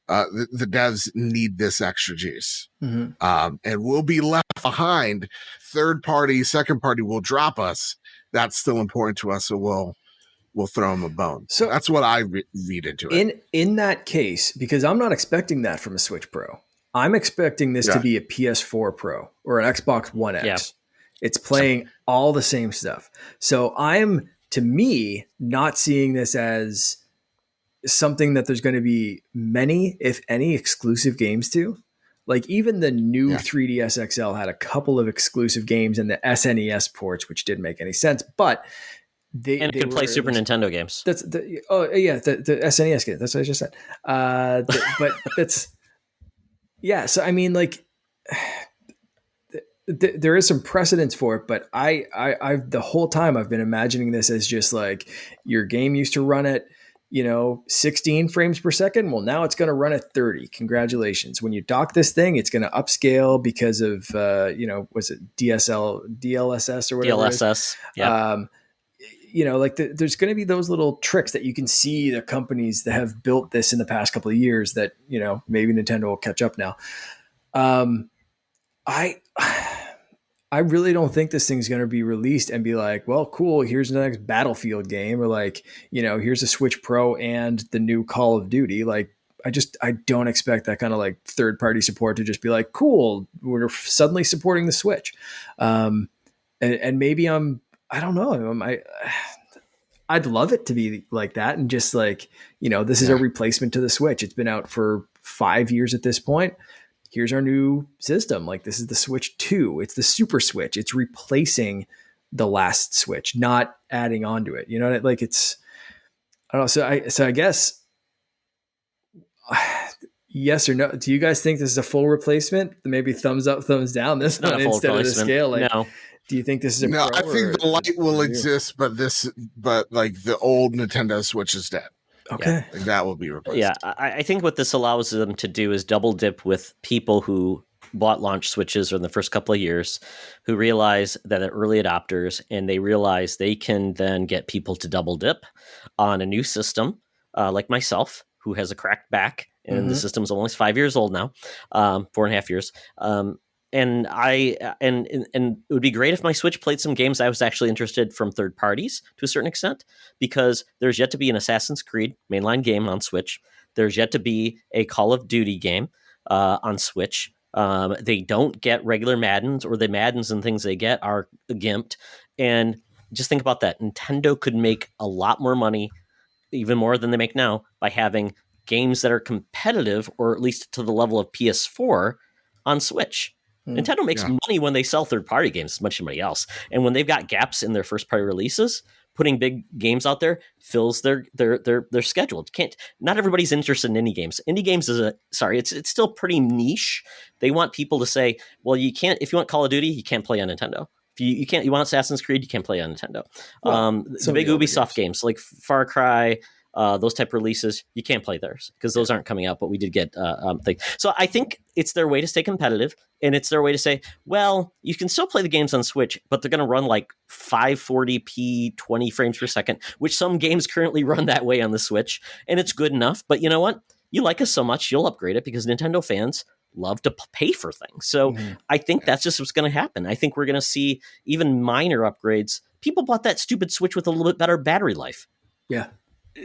the devs need this extra juice. And we'll be left behind. Third party, second party will drop us. That's still important to us. So we'll throw them a bone. So that's what I read into it. In that case, because I'm not expecting that from a Switch Pro. I'm expecting this to be a PS4 Pro or an Xbox One X. Yeah. It's playing all the same stuff. So I'm, to me, not seeing this as something that there's going to be many, if any, exclusive games to. Like even the new 3DS XL had a couple of exclusive games in the SNES ports, which didn't make any sense, but they could play Super Nintendo games. That's the SNES game. That's what I just said. But that's So I mean, like, there is some precedence for it, but I've the whole time I've been imagining this as just like your game used to run at 16 frames per second. Well, now it's going to run at 30. Congratulations. When you dock this thing, it's going to upscale because of, was it DLSS or whatever? DLSS. Yeah. Like there's going to be those little tricks that you can see the companies that have built this in the past couple of years that, maybe Nintendo will catch up now. I really don't think this thing's going to be released and be like, well, cool, here's the next Battlefield game, or like, here's a Switch Pro and the new Call of Duty. Like, I don't expect that kind of like third party support to just be like, cool, we're suddenly supporting the Switch. And maybe I don't know. I'd love it to be like that. And just like, this is a replacement to the Switch. It's been out for 5 years at this point. Here's our new system. Like, this is the Switch 2. It's the Super Switch. It's replacing the last Switch, not adding on to it. Like it's, I don't know. So I guess, yes or no. Do you guys think this is a full replacement? Maybe thumbs up, thumbs down this one instead of the scale. Like, no. Do you think this is a no? I think the light will exist, but like the old Nintendo Switch is dead. Okay. Like that will be replaced. Yeah, I think what this allows them to do is double dip with people who bought launch Switches in the first couple of years, who realize that they're early adopters, and they realize they can then get people to double dip on a new system, like myself, who has a cracked back, and the system's almost 5 years old now, 4.5 years. And it would be great if my Switch played some games I was actually interested from third parties to a certain extent, because there's yet to be an Assassin's Creed mainline game on Switch. There's yet to be a Call of Duty game on Switch. They don't get regular Maddens, or the Maddens and things they get are gimped. And just think about that. Nintendo could make a lot more money, even more than they make now, by having games that are competitive, or at least to the level of PS4 on Switch. Nintendo makes money when they sell third-party games as much as anybody else. And when they've got gaps in their first-party releases, putting big games out there fills their schedule. Not everybody's interested in indie games. Indie games it's still pretty niche. They want people to say, well, you can't, if you want Call of Duty, you can't play on Nintendo. If you want Assassin's Creed, you can't play on Nintendo. The big Ubisoft games like Far Cry, those type of releases, you can't play theirs because those aren't coming out, but we did get things. So I think it's their way to stay competitive, and it's their way to say, well, you can still play the games on Switch, but they're going to run like 540p, 20 frames per second, which some games currently run that way on the Switch, and it's good enough. But you know what? You like us so much, you'll upgrade it because Nintendo fans love to pay for things. So I think that's just what's going to happen. I think we're going to see even minor upgrades. People bought that stupid Switch with a little bit better battery life. Yeah.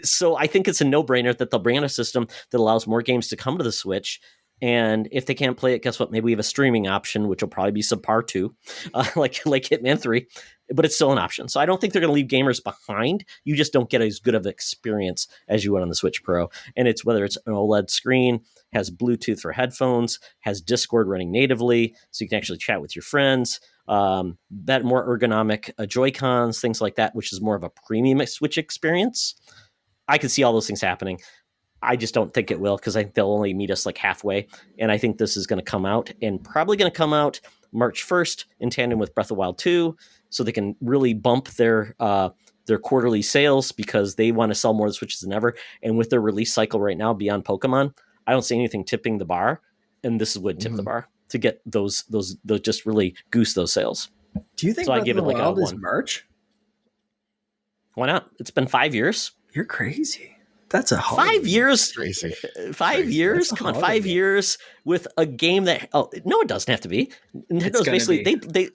So I think it's a no-brainer that they'll bring out a system that allows more games to come to the Switch. And if they can't play it, guess what? Maybe we have a streaming option, which will probably be subpar 2, like Hitman 3, but it's still an option. So I don't think they're going to leave gamers behind. You just don't get as good of an experience as you would on the Switch Pro. And it's whether it's an OLED screen, has Bluetooth for headphones, has Discord running natively, so you can actually chat with your friends, that more ergonomic Joy-Cons, things like that, which is more of a premium Switch experience. I could see all those things happening. I just don't think it will because I think they'll only meet us like halfway. And I think this is going to come out and probably going to come out March 1st in tandem with Breath of the Wild 2. So they can really bump their quarterly sales because they want to sell more Switches than ever. And with their release cycle right now beyond Pokemon, I don't see anything tipping the bar. And this would tip the bar to get those just really goose those sales. Do you think Breath of the Wild is March? Why not? It's been 5 years. You're crazy. That's a holiday. 5 years. Crazy. 5 years. Come on, 5 years with a game that. Oh no, it doesn't have to be. Nintendo's basically they.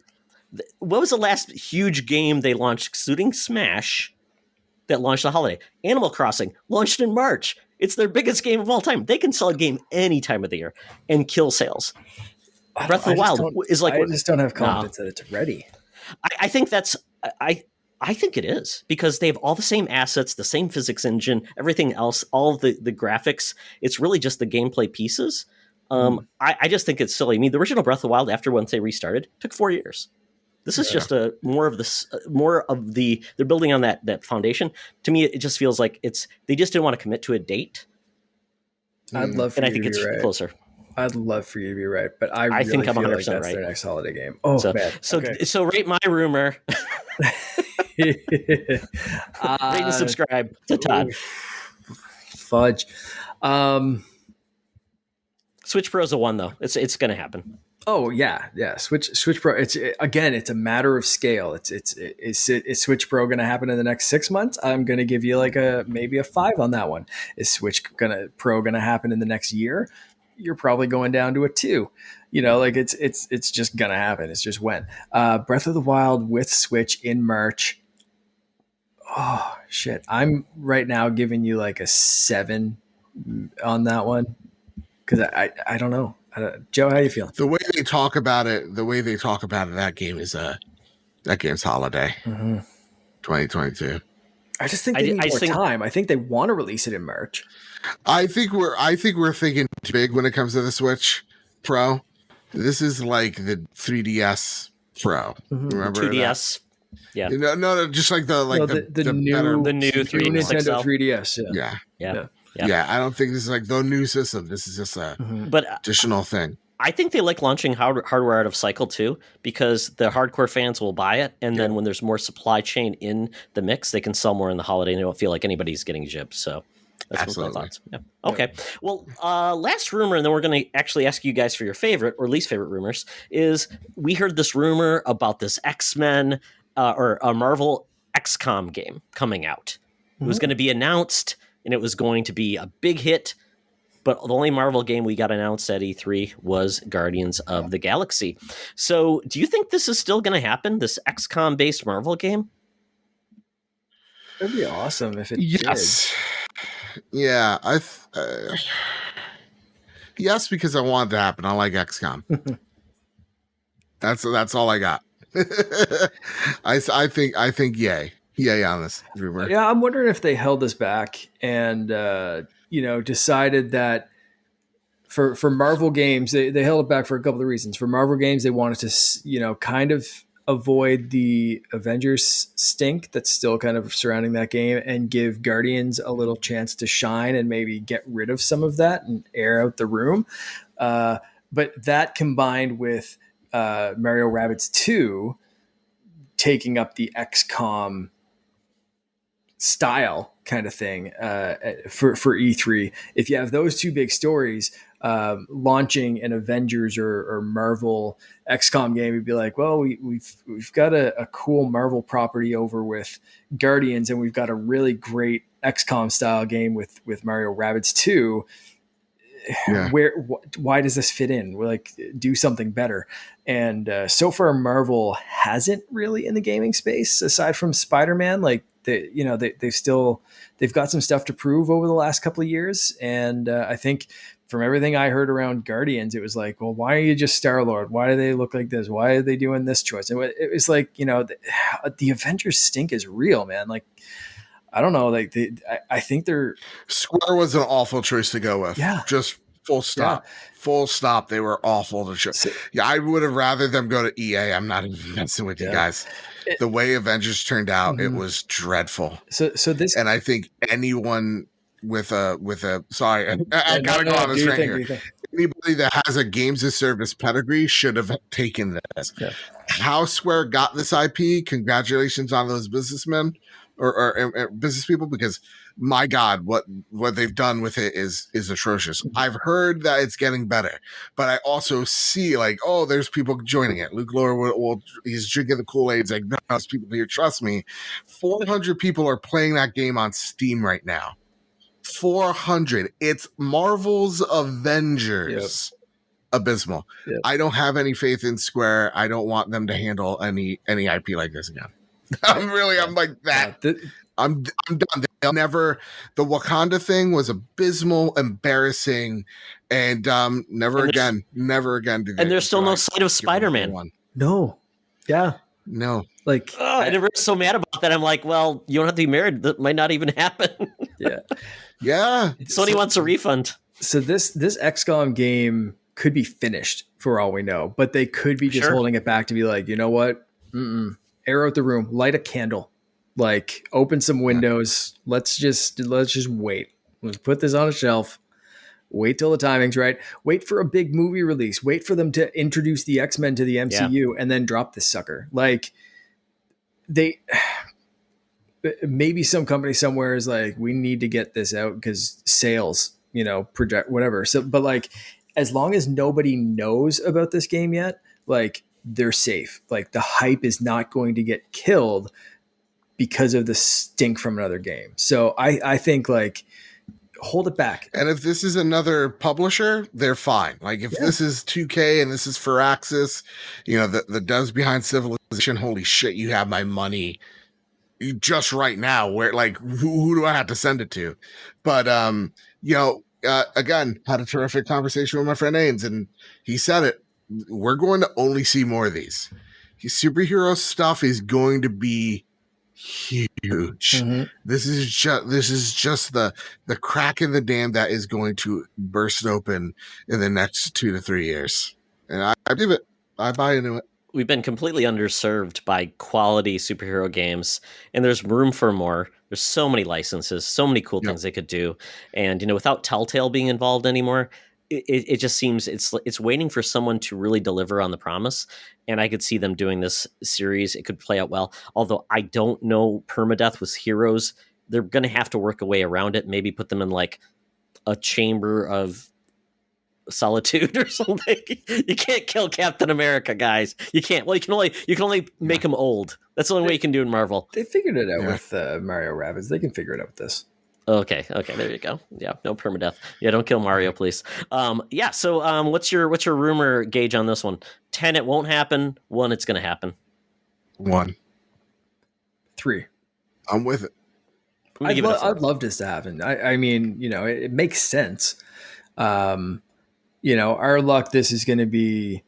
What was the last huge game they launched, excluding Smash, that launched a holiday? Animal Crossing launched in March. It's their biggest game of all time. They can sell a game any time of the year and kill sales. Breath of the Wild is like. I just don't have confidence that it's ready. I think that's. I think it is because they have all the same assets, the same physics engine, everything else, all of the graphics. It's really just the gameplay pieces. I just think it's silly. I mean, the original Breath of the Wild, after once they restarted, took 4 years. This is just more of the they're building on that foundation. To me, it just feels like they just didn't want to commit to a date. I'd love for and you I think to it's be right. Closer. I'd love for you to be right, but I really think I'm 100% feel like that's right. their next holiday game. Oh, man. So rate my rumor. Rate and subscribe to Todd. Fudge. Switch Pro's a 1 though. It's going to happen. Oh yeah. Switch Pro. It's a matter of scale. Is Switch Pro going to happen in the next 6 months? I'm going to give you maybe a 5 on that one. Is Switch Pro going to happen in the next year? You're probably going down to a 2. It's just going to happen. It's just when. Breath of the Wild with Switch in March. Oh shit! I'm right now giving you a 7 on that one because I don't know. Joe, how you feeling? The way they talk about it, that game is that game's holiday, 2022. I just think they need more time. I think they want to release it in March. I think we're thinking too big when it comes to the Switch Pro. This is like the 3DS Pro. Remember 2DS? That? Yeah. No, just like the new 3DS Nintendo 3DS. Yeah. I don't think this is like the new system. This is just a additional thing. I think they like launching hardware out of cycle too, because the hardcore fans will buy it, and then when there's more supply chain in the mix, they can sell more in the holiday, and they don't feel like anybody's getting gypped. So that's my thoughts. Yeah. Okay. Well, last rumor, and then we're going to actually ask you guys for your favorite or least favorite rumors, is we heard this rumor about this X-Men or a Marvel XCOM game coming out. It was going to be announced, and it was going to be a big hit. But the only Marvel game we got announced at E3 was Guardians of the Galaxy. So do you think this is still going to happen, this XCOM-based Marvel game? That'd be awesome if it did. Yes. Yeah. Yes, because I want it to happen. I like XCOM. That's all I got. I think yay. Yay on this rumor. Yeah, I'm wondering if they held this back and decided that for Marvel games, they held it back for a couple of reasons. For Marvel games, they wanted to, kind of avoid the Avengers stink that's still kind of surrounding that game and give Guardians a little chance to shine and maybe get rid of some of that and air out the room. But that combined with Mario Rabbids 2 taking up the XCOM style kind of thing for E3. If you have those two big stories, launching an Avengers or Marvel XCOM game, you'd be like, well, we've got a cool Marvel property over with Guardians, and we've got a really great XCOM style game with Mario Rabbids 2. Yeah. Why does this fit in? We're like, do something better. And so far, Marvel hasn't really in the gaming space aside from Spider-Man. Like they've got some stuff to prove over the last couple of years. And I think from everything I heard around Guardians, it was like, well, why are you just Star-Lord? Why do they look like this? Why are they doing this choice? And it was like, the Avengers stink is real, man. Like, I don't know. Like I think they're Square was an awful choice to go with. Yeah. Just full stop. Yeah. Full stop. They were awful to show. Yeah, I would have rather them go to EA. I'm not even messing with you guys. The way Avengers turned out, it was dreadful. So this, and I think anyone with a sorry, I gotta go on this right here. Anybody that has a games as service pedigree should have taken this. Yeah. How Square got this IP? Congratulations on those businessmen. Or business people, because my God, what they've done with it is atrocious. I've heard that it's getting better, but I also see like, oh, there's people joining it. Luke Laura he's drinking the Kool-Aid. It's like, no, there's people here. Trust me, 400 people are playing that game on Steam right now. 400. It's Marvel's Avengers. Yep. Abysmal. Yep. I don't have any faith in Square. I don't want them to handle any IP like this again. I'm like that. I'm done. They'll never. The Wakanda thing was abysmal, embarrassing, and never again. Do they. And there's still no sight of Spider-Man. No. Yeah. No. Like I never was so mad about that. I'm like, well, you don't have to be married. That might not even happen. Yeah. Yeah. Sony wants a refund. So this XCOM game could be finished for all we know, but they could be just holding it back to be like, you know what? Air out the room, light a candle, like open some windows. Let's just wait. Let's put this on a shelf. Wait till the timing's right. Wait for a big movie release. Wait for them to introduce the X-Men to the MCU and then drop this sucker. Like maybe some company somewhere is like, we need to get this out because sales, project whatever. So, but like, as long as nobody knows about this game yet, like, they're safe. Like the hype is not going to get killed because of the stink from another game. So I think like hold it back. And if this is another publisher, they're fine. Like if this is 2K and this is Firaxis, the devs behind Civilization, holy shit, you have my money just right now. Where like who do I have to send it to? But again, had a terrific conversation with my friend Ains, and he said it. We're going to only see more of these. Superhero stuff is going to be huge. Mm-hmm. This is just the crack in the dam that is going to burst open in the next 2 to 3 years. And I believe it. I buy into it. We've been completely underserved by quality superhero games, and there's room for more. There's so many licenses, so many cool things they could do. And, without Telltale being involved anymore, it just seems it's waiting for someone to really deliver on the promise. And I could see them doing this series. It could play out well. Although I don't know permadeath with heroes. They're going to have to work a way around it. Maybe put them in like a chamber of solitude or something. You can't kill Captain America, guys. You can't. Well, you can only make him old. That's the only way you can do in Marvel. They figured it out with Mario Rabbids. They can figure it out with this. Okay, there you go. Yeah, no permadeath. Yeah, don't kill Mario, please. So what's your rumor gauge on this one? 10, it won't happen. 1, it's going to happen. 1. 3. I'm with it. I'd love this to happen. I mean, it makes sense. Our luck, this is going to be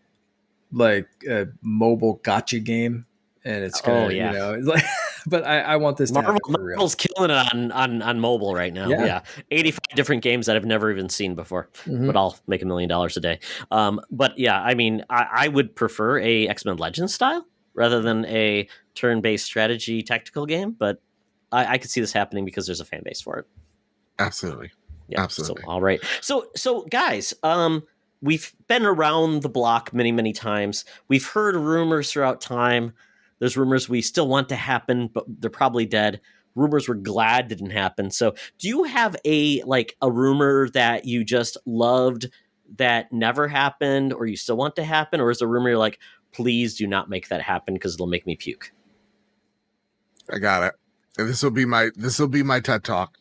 like a mobile gotcha game. And it's going to, but I want this to happen for real. Marvel's killing it on mobile right now. Yeah. Yeah. 85 different games that I've never even seen before, but I'll make $1 million a day. But yeah, I mean, I would prefer a X-Men Legends style rather than a turn-based strategy tactical game, but I could see this happening because there's a fan base for it. Absolutely. Yeah. Absolutely. So, all right. So guys, we've been around the block many, many times. We've heard rumors throughout time. There's rumors we still want to happen, but they're probably dead. Rumors we're glad didn't happen. So do you have a rumor that you just loved that never happened or you still want to happen? Or is the rumor you're like, please do not make that happen because it'll make me puke? I got it. And this will be my TED Talk.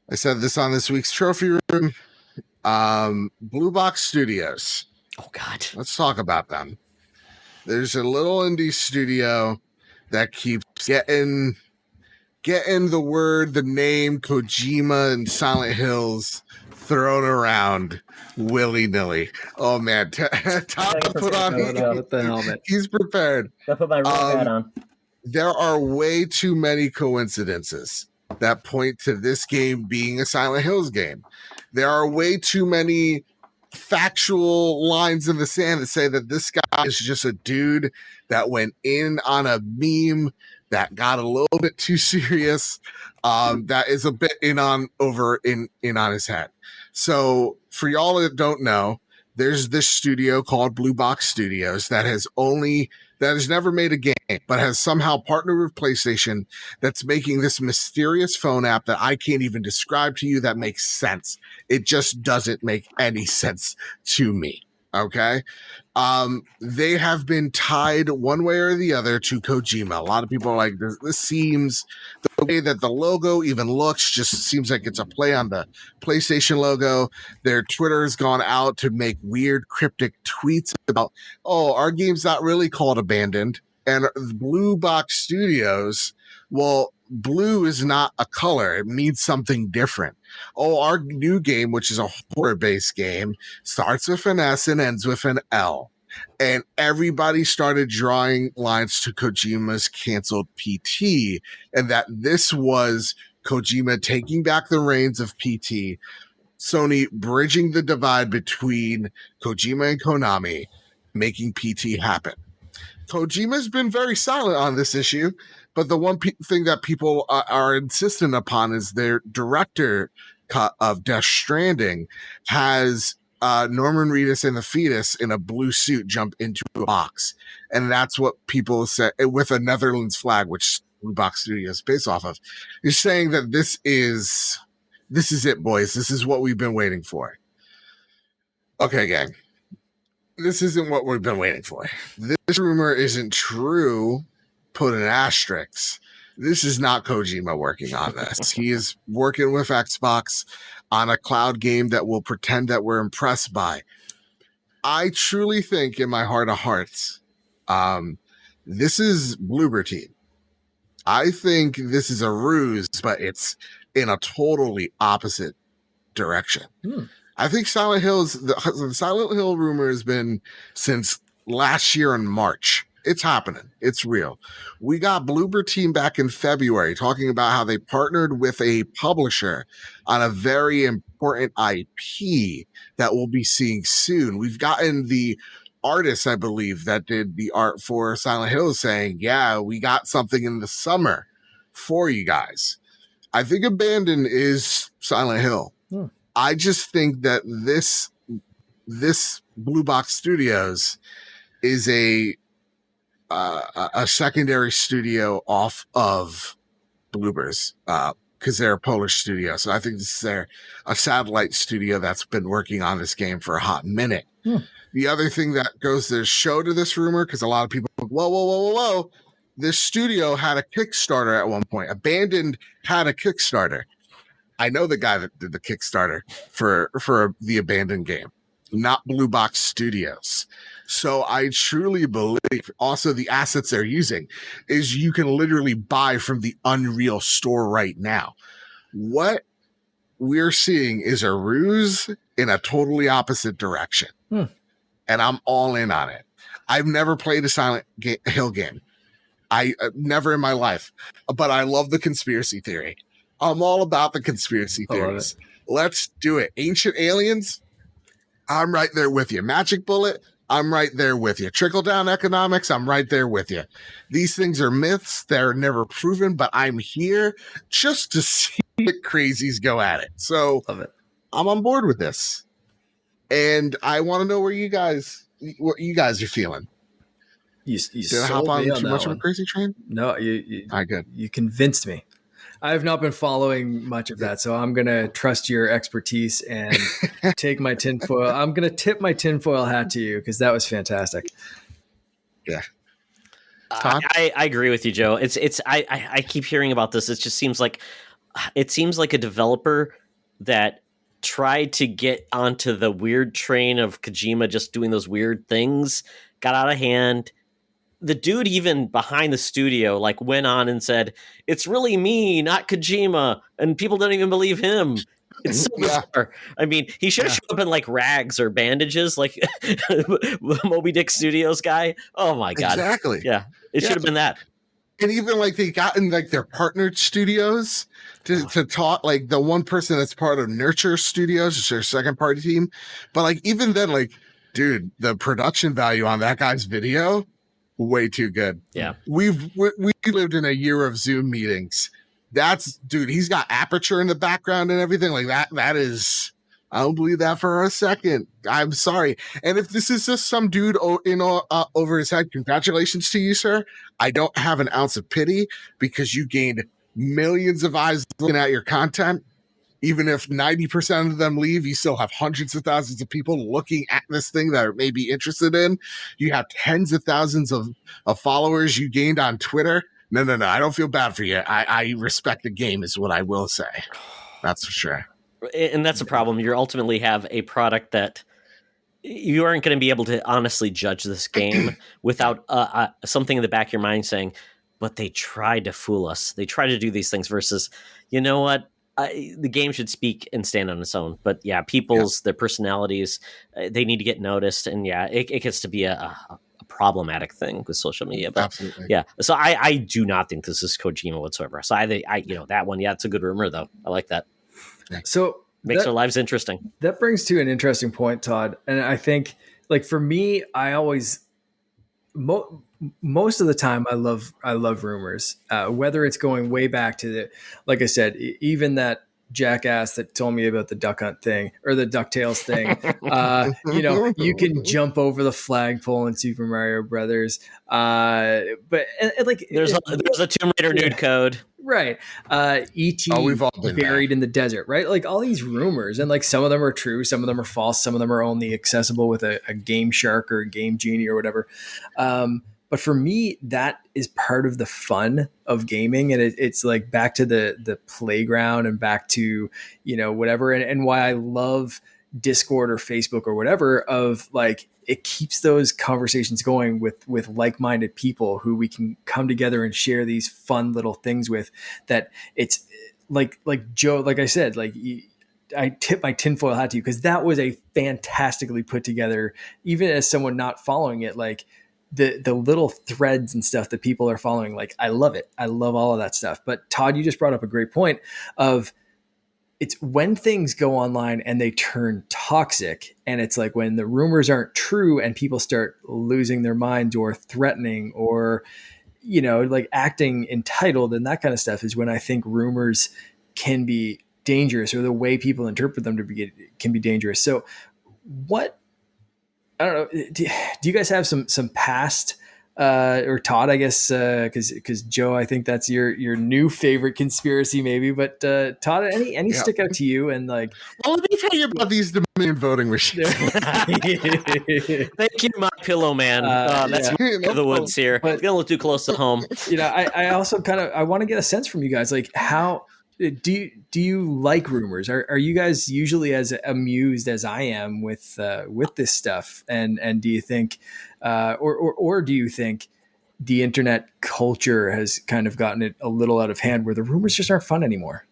I said this on this week's trophy room. Blue Box Studios. Oh God. Let's talk about them. There's a little indie studio that keeps getting the name Kojima and Silent Hills thrown around willy-nilly. Oh man, Tom put on the helmet. He's prepared. I put my hat on. There are way too many coincidences that point to this game being a Silent Hills game. There are way too many factual lines in the sand that say that this guy is just a dude that went in on a meme that got a little bit too serious, that is a bit in on his head. So for y'all that don't know, there's this studio called Blue Box Studios that has never made a game, but has somehow partnered with PlayStation that's making this mysterious phone app that I can't even describe to you that makes sense. It just doesn't make any sense to me. Okay. They have been tied one way or the other to Kojima. A lot of people are like, this seems, the way that the logo even looks just seems like it's a play on the PlayStation logo. Their Twitter has gone out to make weird cryptic tweets about, oh, our game's not really called Abandoned. And Blue Box Studios, well, blue is not a color. It means something different. Oh, our new game, which is a horror-based game, starts with an S and ends with an L. And everybody started drawing lines to Kojima's canceled PT, and that this was Kojima taking back the reins of PT, Sony bridging the divide between Kojima and Konami, making PT happen. Kojima's been very silent on this issue, but the one thing that people are insistent upon is their director cut of Death Stranding has Norman Reedus and the fetus in a blue suit jump into a box. And that's what people say with a Netherlands flag, which Blue Box Studios is based off of. You're saying that this is it, boys. This is what we've been waiting for. Okay, gang. This isn't what we've been waiting for. This rumor isn't true. Put an asterisk. This is not Kojima working on this. He is working with Xbox on a cloud game that will pretend that we're impressed by. I truly think in my heart of hearts, this is Bloober Team. I think this is a ruse, but it's in a totally opposite direction. I think Silent Hills, the Silent Hill rumor has been since last year in March. It's happening. It's real. We got Bloober Team back in February talking about how they partnered with a publisher on a very important IP that we'll be seeing soon. We've gotten the artist, I believe, that did the art for Silent Hill saying, yeah, we got something in the summer for you guys. I think Abandoned is Silent Hill. I just think that this Blue Box Studios is a secondary studio off of Bloobers because they're a Polish studio. So I think this is a satellite studio that's been working on this game for a hot minute. The other thing that goes to show to this rumor, because a lot of people, whoa, this studio had a Kickstarter at one point. Abandoned had a Kickstarter. I know the guy that did the Kickstarter for the Abandoned game, not Blue Box Studios. So I truly believe also the assets they're using is you can literally buy from the Unreal store right now. What we're seeing is a ruse in a totally opposite direction. And I'm all in on it. I've never played a Silent Hill game. I never in my life, but I love the conspiracy theory. I'm all about the conspiracy theories. Let's do it. Ancient aliens, I'm right there with you. Magic bullet, I'm right there with you. Trickle down economics, I'm right there with you. These things are myths. They're never proven, but I'm here just to see the crazies go at it. So Love it. I'm on board with this. And I want to know what you guys are feeling. You Did I hop sold on me on too that much of one. a crazy train? No, All right, good. you convinced me. I have not been following much of that, so I'm going to trust your expertise and take my tinfoil. I'm going to tip my tinfoil hat to you because that was fantastic. Yeah. I agree with you, Joe. I keep hearing about this. It seems like a developer that tried to get onto the weird train of Kojima just doing those weird things, got out of hand. The dude even behind the studio like went on and said, "It's really me, not Kojima," and people don't even believe him. It's so bizarre. I mean, he should have shown up in like rags or bandages, like Moby Dick Studios guy. Oh my god! Exactly. Yeah, it should have been that. And even like they got in like their partnered studios to talk, like the one person that's part of Nurture Studios, it's their second party team. But like even then, like, dude, the production value on that guy's video, way too good. Yeah. We lived in a year of Zoom meetings. Dude, he's got aperture in the background and everything like that. That is, I don't believe that for a second. I'm sorry. And if this is just some dude over his head, congratulations to you, sir. I don't have an ounce of pity because you gained millions of eyes looking at your content. Even if 90% of them leave, you still have hundreds of thousands of people looking at this thing that are maybe interested in. You have tens of thousands of followers you gained on Twitter. No. I don't feel bad for you. I respect the game is what I will say. That's for sure. And that's a problem. You ultimately have a product that you aren't going to be able to honestly judge this game without something in the back of your mind saying, but they tried to fool us. They tried to do these things versus, you know what? The game should speak and stand on its own. But yeah, their personalities, they need to get noticed. And yeah, it gets to be a problematic thing with social media. But absolutely. Yeah. So I do not think this is Kojima whatsoever. So I that one, yeah, it's a good rumor though. I like that. So makes our lives interesting. That brings to an interesting point, Todd. And I think, like for me, I always most of the time I love rumors, whether it's going way back to the, like I said, even that jackass that told me about the duck hunt thing or the DuckTales thing. You can jump over the flagpole in Super Mario Brothers. But like there's a Tomb Raider nude code. Right. E.T. We've all been buried in the desert, right? Like all these rumors, and like some of them are true, some of them are false, some of them are only accessible with a Game Shark or a Game Genie or whatever. But for me, that is part of the fun of gaming. And it's like back to the playground and back to, whatever. And why I love Discord or Facebook or whatever of like, it keeps those conversations going with like-minded people who we can come together and share these fun little things with. That it's like Joe, like I said, like I tip my tinfoil hat to you because that was a fantastically put together, even as someone not following it, like the little threads and stuff that people are following. Like, I love it. I love all of that stuff. But Todd, you just brought up a great point of it's when things go online and they turn toxic, and it's like when the rumors aren't true and people start losing their minds or threatening or, like acting entitled and that kind of stuff is when I think rumors can be dangerous, or the way people interpret them can be dangerous. So I don't know. Do you guys have some past, or Todd, I guess, because Joe, I think that's your new favorite conspiracy, maybe. But Todd, any stick out to you? And like, well, let me tell you about these Dominion voting machines. Thank you, my pillow man. That's the woods here. But, getting a little too close to home. I also I want to get a sense from you guys, like how. Do you like rumors? Are you guys usually as amused as I am with this stuff? And do you think, or do you think the internet culture has kind of gotten it a little out of hand where the rumors just aren't fun anymore?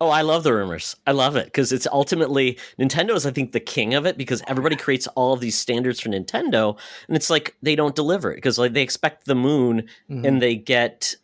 Oh, I love the rumors. I love it because it's ultimately Nintendo is, I think, the king of it because everybody creates all of these standards for Nintendo, and it's like they don't deliver it because like they expect the moon and they get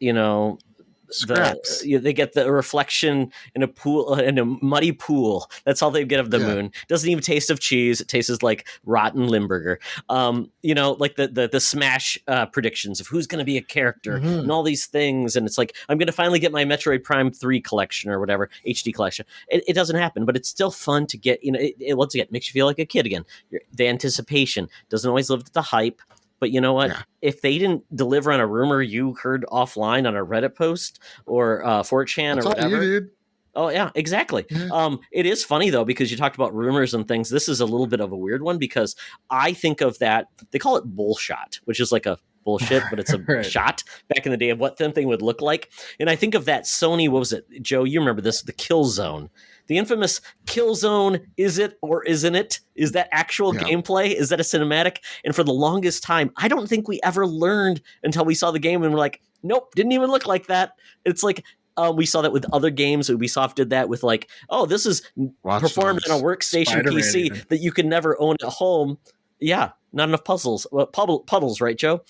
Scraps. they get the reflection in a pool in a muddy pool. That's all they get of the moon. Doesn't even taste of cheese. It tastes like rotten Limburger. Like the Smash predictions of who's going to be a character and all these things. And it's like I'm going to finally get my Metroid Prime 3 collection or whatever HD collection. It doesn't happen, but it's still fun to get. It once again makes you feel like a kid again. The anticipation doesn't always live to the hype. But you know what? Yeah. If they didn't deliver on a rumor you heard offline on a Reddit post or 4chan That's or whatever. all you did. Oh, yeah, exactly. Yeah. It is funny, though, because you talked about rumors and things. This is a little bit of a weird one because I think of that. They call it bullshot, which is like a bullshit, but it's a Right. shot back in the day of what something would look like. And I think of that Sony, what was it? Joe, you remember this, the Kill Zone. The infamous Kill Zone, is it or isn't it? Is that actual gameplay? Is that a cinematic? And for the longest time, I don't think we ever learned until we saw the game and we're like, nope, didn't even look like that. It's like, we saw that with other games. Ubisoft did that with like, oh, this is performed on a workstation Spider-Man PC even. that you can never own at home. Yeah, not enough puzzles. Well, puddles, right, Joe?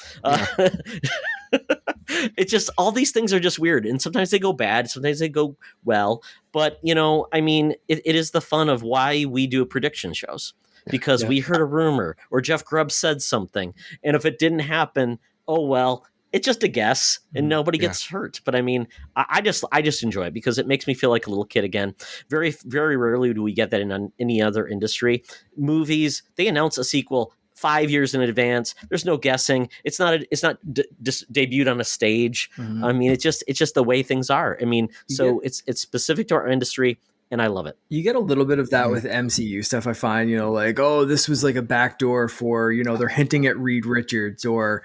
It's just all these things are just weird, and sometimes they go bad, sometimes they go well. But I mean, it is the fun of why we do prediction shows because we heard a rumor or Jeff Grubb said something, and if it didn't happen, oh well. It's just a guess, and nobody gets hurt. But I mean, I just enjoy it because it makes me feel like a little kid again. Very, very rarely do we get that in any other industry. Movies, they announce a sequel 5 years in advance. There's no guessing. It's not debuted on a stage. I mean, it's just the way things are. I mean, it's specific to our industry. And I love it. You get a little bit of that with MCU stuff, I find, like, oh, this was like a backdoor for, they're hinting at Reed Richards or,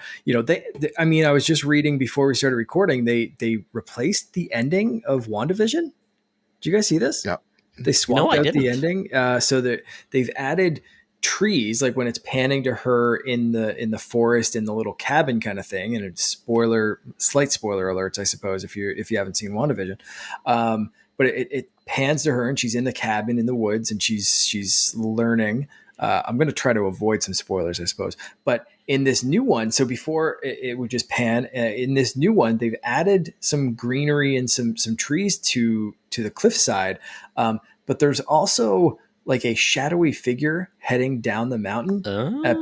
I mean, I was just reading before we started recording, they replaced the ending of WandaVision. Did you guys see this? Yeah. They swapped out the ending. So that they've added trees, like when it's panning to her in the forest in the little cabin kind of thing. And it's slight spoiler alerts, I suppose, if you haven't seen WandaVision. But it pans to her and she's in the cabin in the woods and she's learning. I'm going to try to avoid some spoilers, I suppose. But in this new one, so before it would just pan, in this new one, they've added some greenery and some trees to the cliffside. But there's also like a shadowy figure heading down the mountain.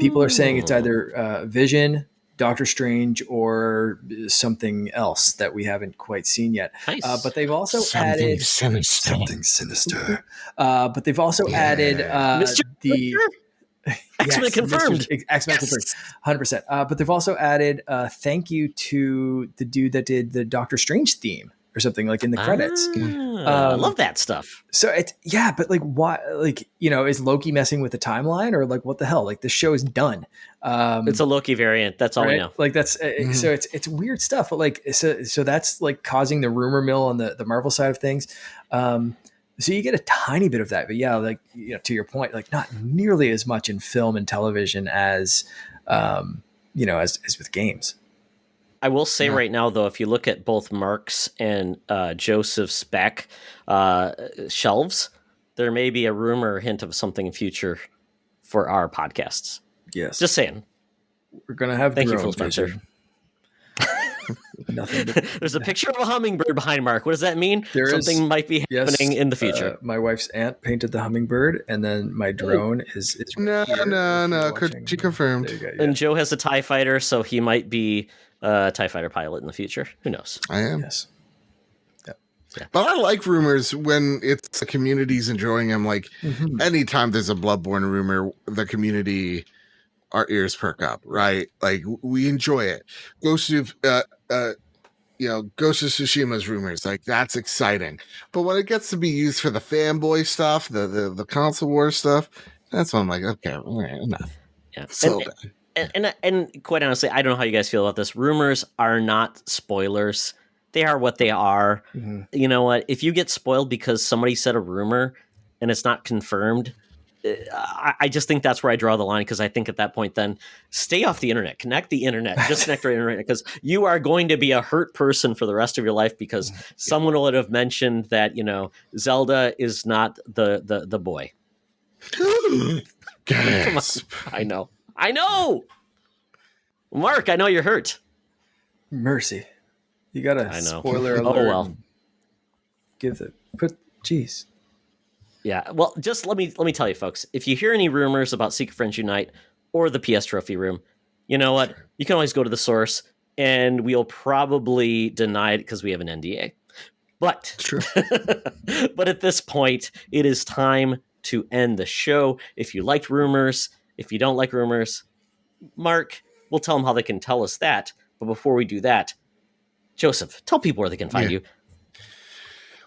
People are saying it's either Vision, Doctor Strange, or something else that we haven't quite seen yet. Nice. But they've also Something added sinister. But they've also added the X-Men confirmed. X-Men confirmed, 100%. But they've also added thank you to the dude that did the Doctor Strange theme or something like in the credits. I love that stuff. So it's but like why, like is Loki messing with the timeline or like what the hell? Like the show is done. It's a Loki variant. That's all I know. Like that's so it's weird stuff. But like so that's like causing the rumor mill on the Marvel side of things. So you get a tiny bit of that, but like to your point, like not nearly as much in film and television as as with games. I will say right now, though, if you look at both Mark's and Joseph's spec shelves, there may be a rumor or hint of something in future for our podcasts. Yes. Just saying. We're going to have Thank you, Phil Spencer. Nothing. There's a picture of a hummingbird behind Mark. What does that mean? Something might be happening in the future. My wife's aunt painted the hummingbird, and then my drone is No. She confirmed. And Joe has a TIE fighter, so he might be a TIE fighter pilot in the future. Who knows? I am. Yes. Yeah. But I like rumors when it's the community's enjoying them. Like anytime there's a Bloodborne rumor, the community, our ears perk up, right? Like we enjoy it. Ghost of Tsushima's rumors, like that's exciting. But when it gets to be used for the fanboy stuff, the console war stuff, that's when I'm like, okay, all right, enough. Yeah. So and quite honestly, I don't know how you guys feel about this. Rumors are not spoilers. They are what they are. You know what? If you get spoiled because somebody said a rumor and it's not confirmed, I just think that's where I draw the line, because I think at that point, then stay off the internet, connect the internet, just connect the internet, because you are going to be a hurt person for the rest of your life because someone would have mentioned that, Zelda is not the boy. Gasp. I know. Mark, I know you're hurt. Mercy. You got a spoiler alert. Oh, well. Jeez. Yeah, well, just let me tell you, folks. If you hear any rumors about Secret Friends Unite or the PS Trophy Room, you know what? You can always go to the source, and we'll probably deny it because we have an NDA. But True. But at this point, it is time to end the show. If you liked rumors, if you don't like rumors, Mark, we'll tell them how they can tell us that. But before we do that, Joseph, tell people where they can find you.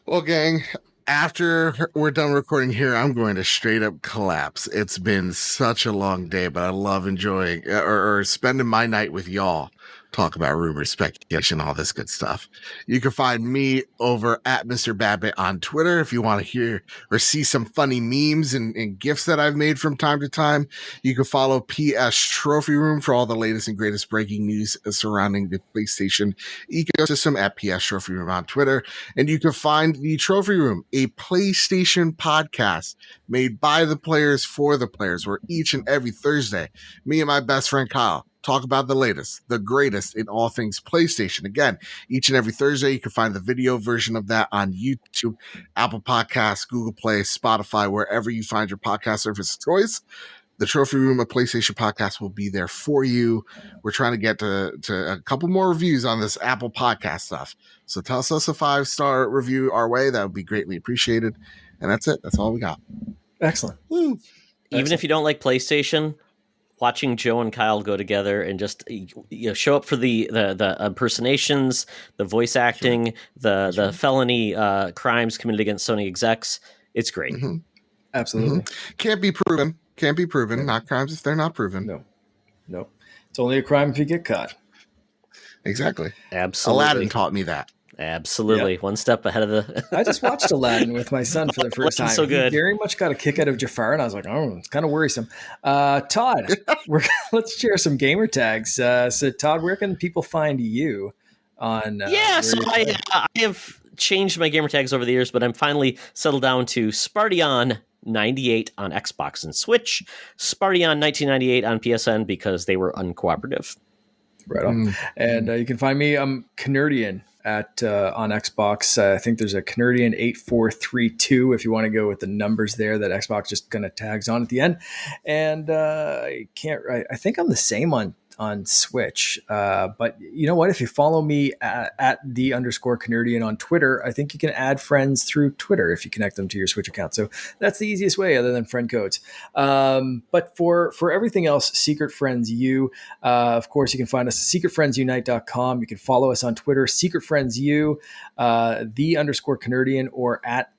Well, gang, after we're done recording here, I'm going to straight up collapse. It's been such a long day, but I love enjoying or spending my night with y'all. Talk about rumors, speculation, all this good stuff. You can find me over at Mr. Badbit on Twitter if you want to hear or see some funny memes and GIFs that I've made from time to time. You can follow PS Trophy Room for all the latest and greatest breaking news surrounding the PlayStation ecosystem at PS Trophy Room on Twitter. And you can find the Trophy Room, a PlayStation podcast made by the players for the players, where each and every Thursday, me and my best friend Kyle talk about the latest, the greatest in all things PlayStation. Again, each and every Thursday, you can find the video version of that on YouTube, Apple Podcasts, Google Play, Spotify, wherever you find your podcast service of choice. The Trophy Room, a PlayStation podcast, will be there for you. We're trying to get to a couple more reviews on this Apple Podcast stuff. So tell us a 5-star review our way. That would be greatly appreciated. And that's it. That's all we got. Excellent. Woo. Even if you don't like PlayStation, watching Joe and Kyle go together and just show up for the impersonations, the voice acting, the felony crimes committed against Sony execs, it's great. Mm-hmm. Absolutely. Mm-hmm. Can't be proven. No. Not crimes if they're not proven. No. It's only a crime if you get caught. Exactly. Absolutely. Aladdin taught me that. Absolutely. Yep. One step ahead of the... I just watched Aladdin with my son for the first time. So good. He very much got a kick out of Jafar, and I was like, oh, it's kind of worrisome. Todd, let's share some gamer tags. So, Todd, where can people find you on... so I have changed my gamer tags over the years, but I'm finally settled down to Spartion 98 on Xbox and Switch, Spartion 1998 on PSN because they were uncooperative. Right on. And you can find me, I'm Canardian on Xbox. I think there's a Canardian 8432 if you want to go with the numbers there that Xbox just kind of tags on at the end. And I think I'm the same on Switch. But you know what? If you follow me at _Canardian on Twitter, I think you can add friends through Twitter if you connect them to your Switch account. So that's the easiest way other than friend codes. But for everything else, Secret Friends U, of course, you can find us at secretfriendsunite.com. You can follow us on Twitter, Secret Friends U, _Canardian, or at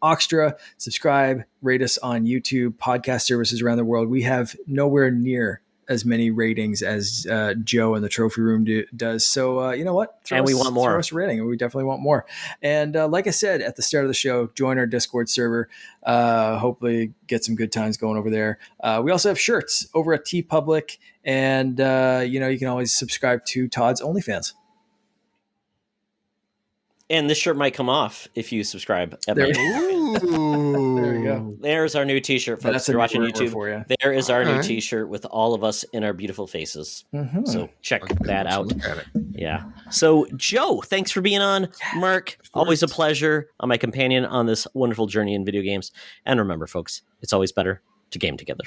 @Oxtra. Subscribe, rate us on YouTube, podcast services around the world. We have nowhere near as many ratings as Joe and the Trophy Room does. So you know what? We want more. Throw us a rating, and we definitely want more. And like I said at the start of the show, join our Discord server. Hopefully get some good times going over there. We also have shirts over at TeePublic, and you can always subscribe to Todd's OnlyFans. And this shirt might come off if you subscribe. There you go. There's our new T-shirt, folks. If you're watching YouTube, for you. There is our new T-shirt with all of us in our beautiful faces. Mm-hmm. So check that out. Yeah. So, Joe, thanks for being on. Mark, always a pleasure. My companion on this wonderful journey in video games. And remember, folks, it's always better to game together.